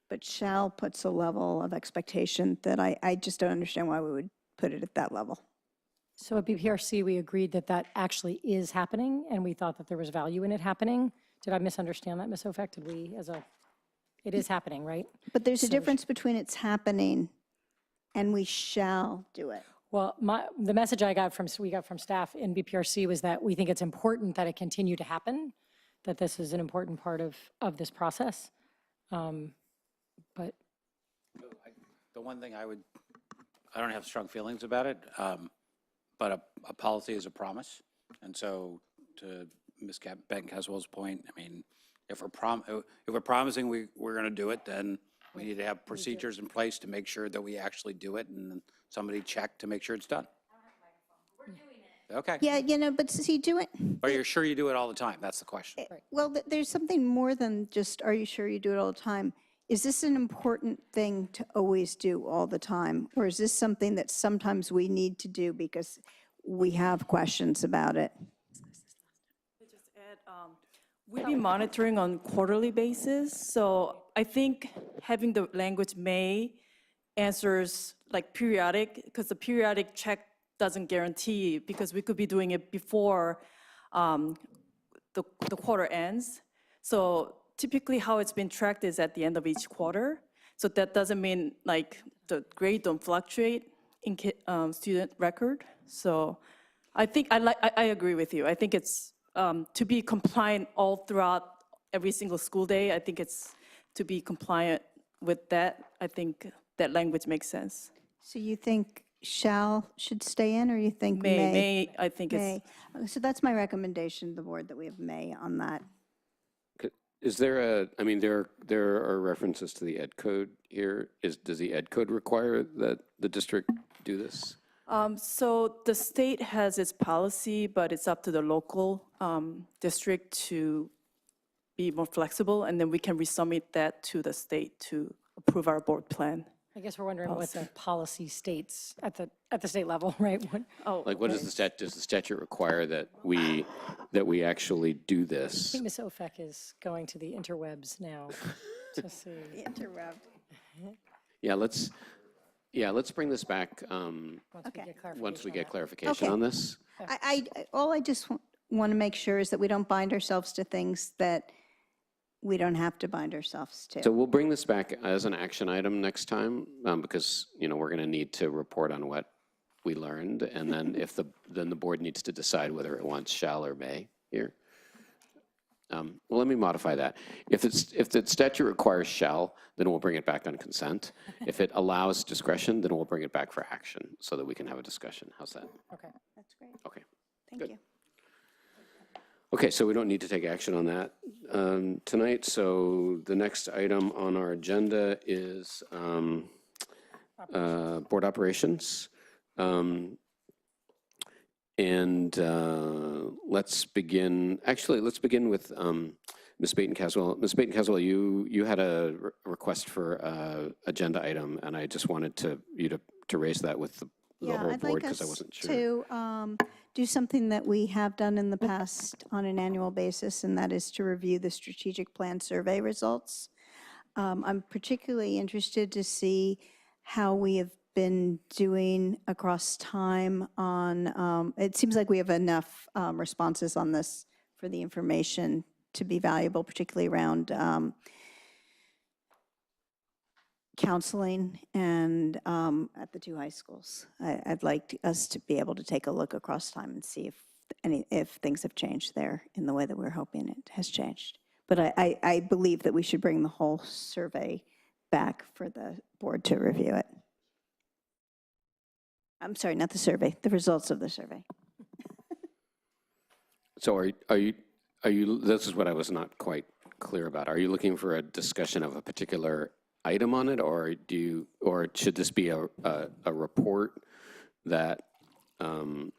but shall puts a level of expectation that I just don't understand why we would put it at that level. So at BPRC, we agreed that that actually is happening, and we thought that there was value in it happening. Did I misunderstand that, Ms. Ofek? Did we, it is happening, right? But there's a difference between it's happening and we shall do it. Well, the message we got from staff in BPRC was that we think it's important that it continue to happen, that this is an important part of this process. But the one thing I don't have strong feelings about it, but a policy is a promise. And so to Ms. Baton-Caswell's point, I mean, if we're promising we're going to do it, then we need to have procedures in place to make sure that we actually do it and somebody check to make sure it's done. Okay. Yeah, but see, do it. Are you sure you do it all the time? That's the question. Well, there's something more than just, are you sure you do it all the time? Is this an important thing to always do all the time? Or is this something that sometimes we need to do because we have questions about it? Just add, we'll be monitoring on quarterly basis. So I think having the language may answers like periodic, because the periodic check doesn't guarantee, because we could be doing it before the quarter ends. So typically how it's been tracked is at the end of each quarter. So that doesn't mean like the grade don't fluctuate in student record. So I think I agree with you. I think it's to be compliant all throughout every single school day. I think it's to be compliant with that, I think that language makes sense. So you think shall should stay in, or you think may? May, I think it's, May. So that's my recommendation to the board, that we have may on that. Is there a, I mean, there are references to the ed code here. Does the ed code require that the district do this? so the state has its policy, but it's up to the local district to be more flexible, and then we can resubmit that to the state to approve our board plan. I guess we're wondering what the policy states at the state level, right? Like, what does does the statute require that we actually do I this? think Ms. Ofek is going to the interwebs now to see. The interweb. Yeah, let's bring this back once we get clarification on this. All I just want to make sure is that we don't bind ourselves to things that we don't have to bind ourselves to. So we'll bring this back as an action item next time, because, we're going to need to report on what we learned, and then then the board needs to decide whether it wants shall or may here. Well, let me modify that. If the statute requires shall, then we'll bring it back on consent. If it allows discretion, then we'll bring it back for action so that we can have a discussion. How's that? Okay. That's great. Okay. Thank Good. you. Okay, so we don't need to take action on that tonight. So the next item on our agenda is board operations. Let's begin with Ms. Baton-Caswell. Ms. Baton-Caswell, you had a request for agenda item, and I just wanted you to raise that with the whole board, because I wasn't sure. To do something that we have done in the past on an annual basis, and that is to review the strategic plan survey results. I'm particularly interested to see how we have been doing across time on, it seems like we have enough responses on this for the information to be valuable, particularly around counseling and at the two high schools. I'd like us to be able to take a look across time and see if things have changed there in the way that we're hoping it has changed. But I believe that we should bring the whole survey back for the board to review it. I'm sorry, not the survey, the results of the survey. So are you, this is what I was not quite clear about. Are you looking for a discussion of a particular item on it, or should this be a report that,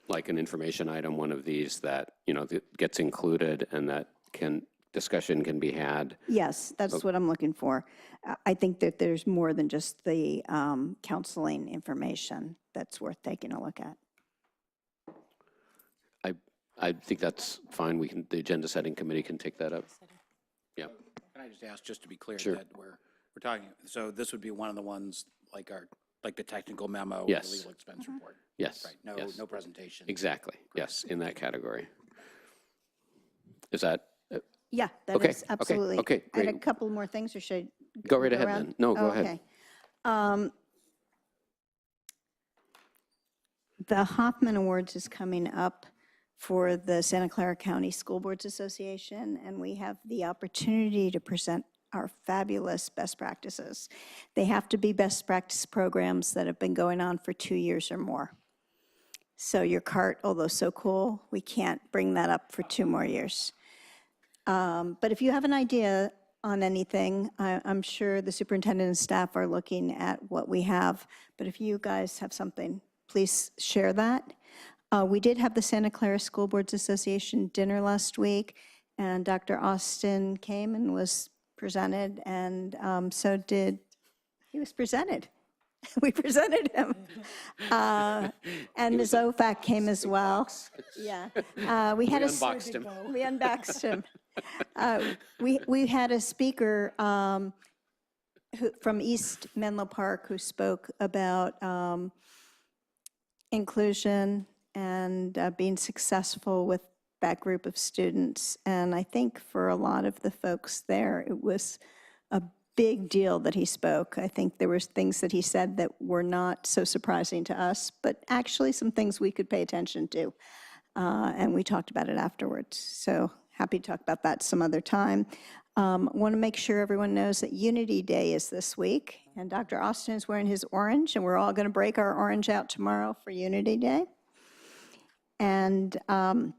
like an information item, one of these that, that gets included and that discussion can be had? Yes, that's what I'm looking for. I think that there's more than just the counseling information that's worth taking a look at. I think that's fine. The agenda setting committee can take that up. Yeah. Can I just ask, just to be clear, Sure. that we're talking, so this would be one of the ones like the technical memo, or Yes. the legal expense report? Yes. Right, yes. no presentation. Exactly. Yes, in that category. Is that? Yeah, that Okay, is absolutely. okay, I had a great. couple more things, or should I Go right ahead around? then. No, go ahead. Okay. The Hoffman Awards is coming up for the Santa Clara County School Boards Association, and we have the opportunity to present our fabulous best practices. They have to be best practice programs that have been going on for 2 years or more. So your cart, although so cool, we can't bring that up for 2 more years. But if you have an idea on anything, I'm sure the superintendent and staff are looking at what we have. But if you guys have something, please share that. We did have the Santa Clara School Boards Association dinner last week, and Dr. Austin came and was presented, and he was presented. We presented him. And Ms. Ofak came as well. Yeah. We unboxed him. We unboxed him. We had a speaker from East Menlo Park who spoke about inclusion and being successful with that group of students. And I think for a lot of the folks there, it was a big deal that he spoke. I think there were things that he said that were not so surprising to us, but actually some things we could pay attention to. And we talked about it afterwards. So happy to talk about that some other time. Want to make sure everyone knows that Unity Day is this week, and Dr. Austin is wearing his orange, and we're all going to break our orange out tomorrow for Unity Day. And I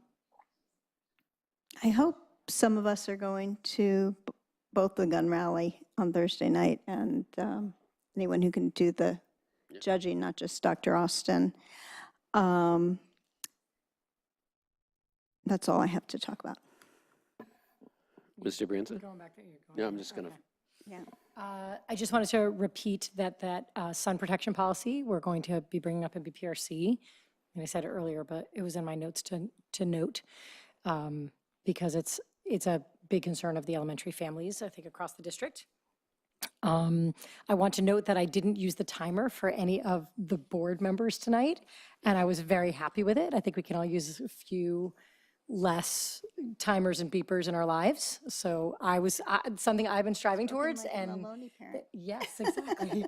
hope some of us are going to both the gun rally on Thursday night and anyone who can do the judging, not just Dr. Austin. That's all I have to talk about. Mr. Brianza? No, I'm just going to. Yeah. I just wanted to repeat that sun protection policy, we're going to be bringing up in BPRC. And I said it earlier, but it was in my notes to note, because it's a big concern of the elementary families, I think, across the district. I want to note that I didn't use the timer for any of the board members tonight, and I was very happy with it. I think we can all use a few less timers and beepers in our lives. So something I've been striving towards. And yes, exactly.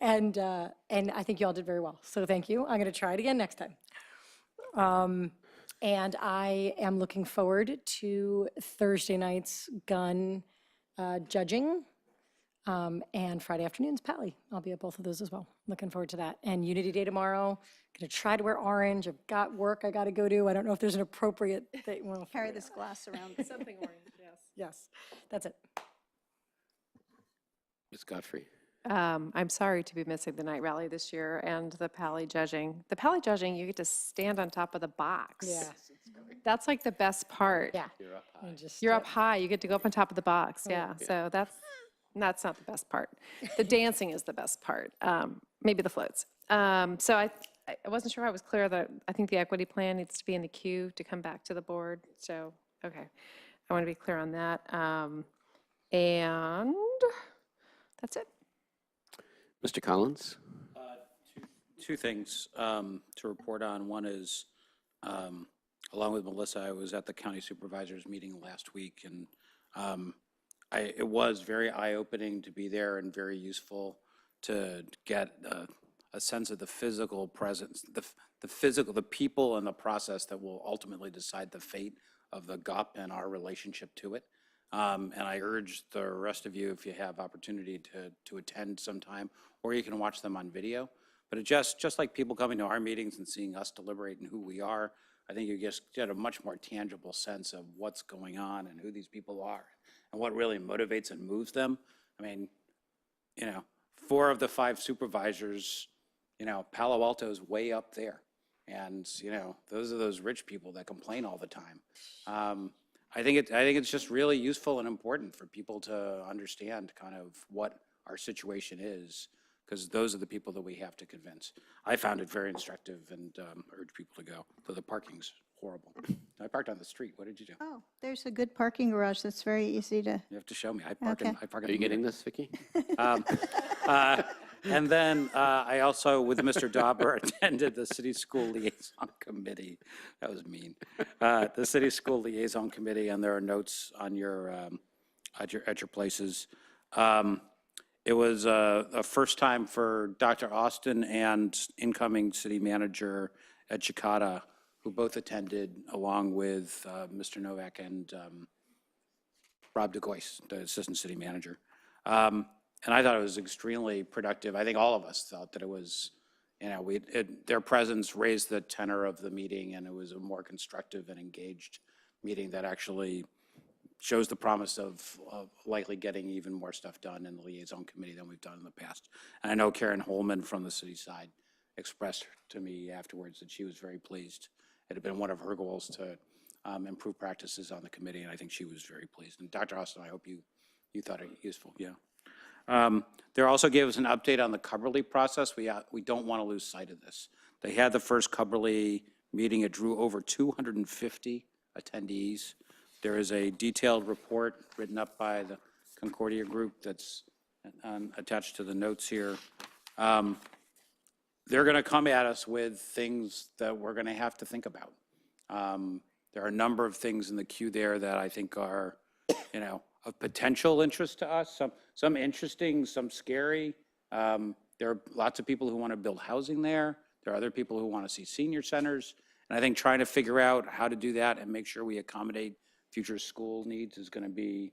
And I think you all did very well. So thank you. I'm going to try it again next time. And I am looking forward to Thursday night's gun judging, and Friday afternoon's Pally. I'll be at both of those as well. Looking forward to that. And Unity Day tomorrow. Going to try to wear orange. I've got work I got to go to. I don't know if there's an appropriate thing. Well, carry this glass around. Something orange, yes. Yes, that's it. Ms. Godfrey. I'm sorry to be missing the night rally this year and the Pally judging. The Pally judging, you get to stand on top of the box. Yeah. That's like the best part. Yeah. You're up high. You're up high. You get to go up on top of the box. Yeah. So that's not the best part. The dancing is the best part. Maybe the floats. So I wasn't sure I was clear that I think the equity plan needs to be in the queue to come back to the board. So, okay. I want to be clear on that. And that's it. Mr. Collins? Two things to report on. One is, along with Melissa, I was at the county supervisors meeting last week, and it was very eye-opening to be there and very useful to get a sense of the physical presence, the people and the process that will ultimately decide the fate of the GUP and our relationship to it. And I urge the rest of you, if you have opportunity to attend sometime, or you can watch them on video. But it just like people coming to our meetings and seeing us deliberate and who we are, I think you just get a much more tangible sense of what's going on and who these people are and what really motivates and moves them. I mean, 4 of the 5 supervisors, Palo Alto's way up there. And, those are those rich people that complain all the time. I think it's just really useful and important for people to understand kind of what our situation is, because those are the people that we have to convince. I found it very instructive and urge people to go, though the parking's horrible. I parked on the street. What did you do? Oh, there's a good parking garage that's very easy to. You have to show me. I park Okay. in Are you getting this, Vicki? And then I also, with Mr. Dauber, attended the City School Liaison Committee. That was mean. The City School Liaison Committee, and there are notes on your at your places. It was a first time for Dr. Austin and incoming city manager Ed Chicata, who both attended, along with Mr. Novak and Rob DeGoyce, the assistant city manager. And I thought it was extremely productive. I think all of us thought that it was, their presence raised the tenor of the meeting, and it was a more constructive and engaged meeting that actually shows the promise of likely getting even more stuff done in the liaison committee than we've done in the past. And I know Karen Holman from the city side expressed to me afterwards that she was very pleased. It had been one of her goals to improve practices on the committee, and I think she was very pleased. And Dr. Austin, I hope you thought it useful. Yeah. They also gave us an update on the Cubberley process. We don't want to lose sight of this. They had the first Cubberley meeting. It drew over 250 attendees. There is a detailed report written up by the Concordia Group that's attached to the notes here. They're going to come at us with things that we're going to have to think about. There are a number of things in the queue there that I think are, of potential interest to us, some interesting, some scary. There are lots of people who want to build housing there. There are other people who want to see senior centers. And I think trying to figure out how to do that and make sure we accommodate future school needs is going to be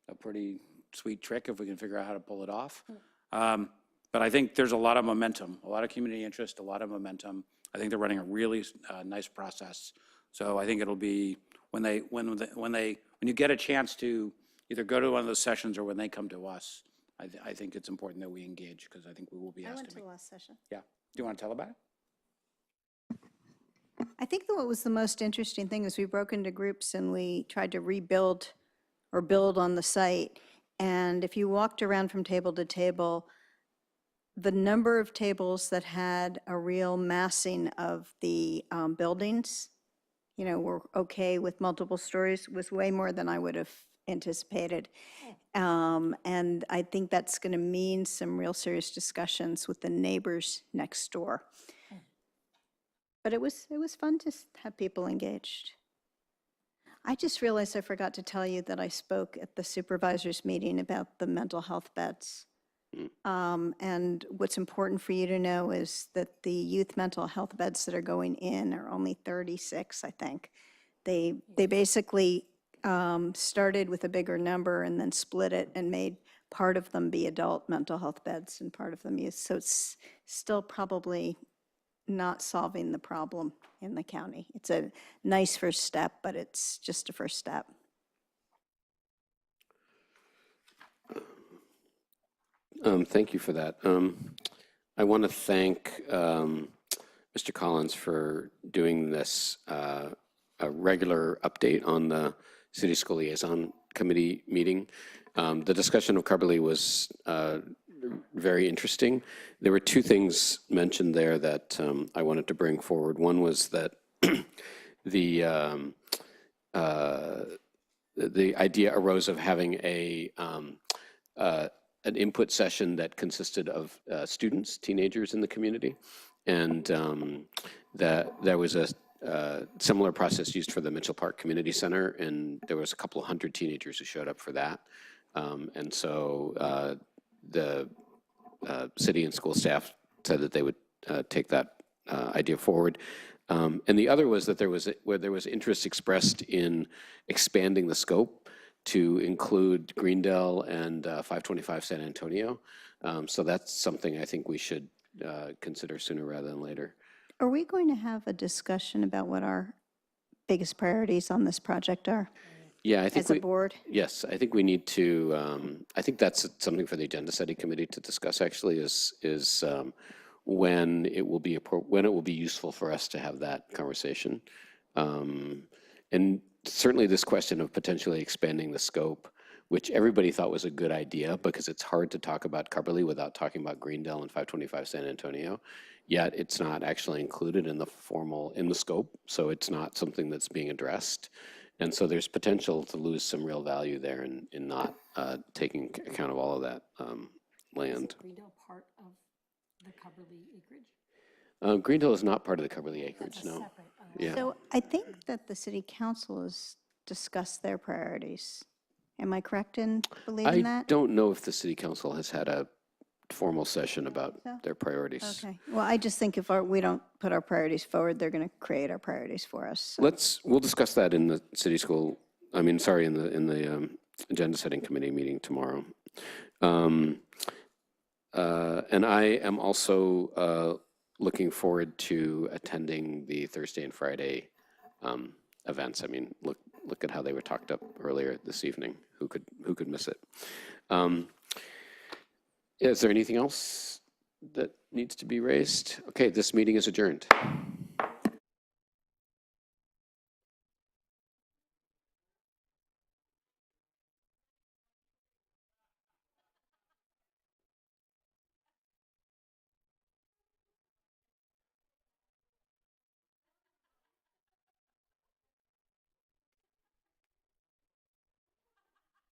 a pretty sweet trick if we can figure out how to pull it off. But I think there's a lot of momentum, a lot of community interest, a lot of momentum. I think they're running a really nice process. So I think it'll be when you get a chance to either go to one of those sessions or when they come to us, I think it's important that we engage because I think we will be I asked went to to make. the last session. Yeah. Do you want to tell about it? I think that what was the most interesting thing is we broke into groups and we tried to rebuild or build on the site. And if you walked around from table to table, the number of tables that had a real massing of the buildings, were okay with multiple stories was way more than I would have anticipated. And I think that's going to mean some real serious discussions with the neighbors next door. But it was fun to have people engaged. I just realized I forgot to tell you that I spoke at the supervisors meeting about the mental health beds. And what's important for you to know is that the youth mental health beds that are going in are only 36, I think. They basically started with a bigger number and then split it and made part of them be adult mental health beds and part of them youth. So it's still probably not solving the problem in the county. It's a nice first step, but it's just a first step. Thank you for that. I want to thank Mr. Collins for doing this a regular update on the City School Liaison Committee meeting. The discussion of Carberly was very interesting. There were two things mentioned there that I wanted to bring forward. One was that the idea arose of having an input session that consisted of students, teenagers in the community, and that there was a similar process used for the Mitchell Park Community Center, and there was a couple of hundred teenagers who showed up for that. And so the city and school staff said that they would take that idea forward. And the other was that there was interest expressed in expanding the scope to include Greendale and 525 San Antonio. So that's something I think we should consider sooner rather than later. Are we going to have a discussion about what our biggest priorities on this project are? Yeah, I think as a board? Yes, I think we need to, I think that's something for the Agenda Setting Committee to discuss actually is when it will be useful for us to have that conversation. And certainly this question of potentially expanding the scope, which everybody thought was a good idea because it's hard to talk about Carberly without talking about Greendale and 525 San Antonio, yet it's not actually included in the scope, so it's not something that's being addressed. And so there's potential to lose some real value there in not taking account of all of that land. Is Greendale part of the Carberly acreage? Greendale is not part of the Carberly acreage, no. Yeah. So I think that the city council has discussed their priorities. Am I correct in believing I that? don't know if the city council has had a formal session about their priorities. Okay. Well, I just think if we don't put our priorities forward, they're going to create our priorities for us. So. We'll discuss that in the in the Agenda Setting Committee meeting tomorrow. And I am also looking forward to attending the Thursday and Friday events. I mean, look at how they were talked up earlier this evening. Who could miss it? Is there anything else that needs to be raised? Okay, this meeting is adjourned.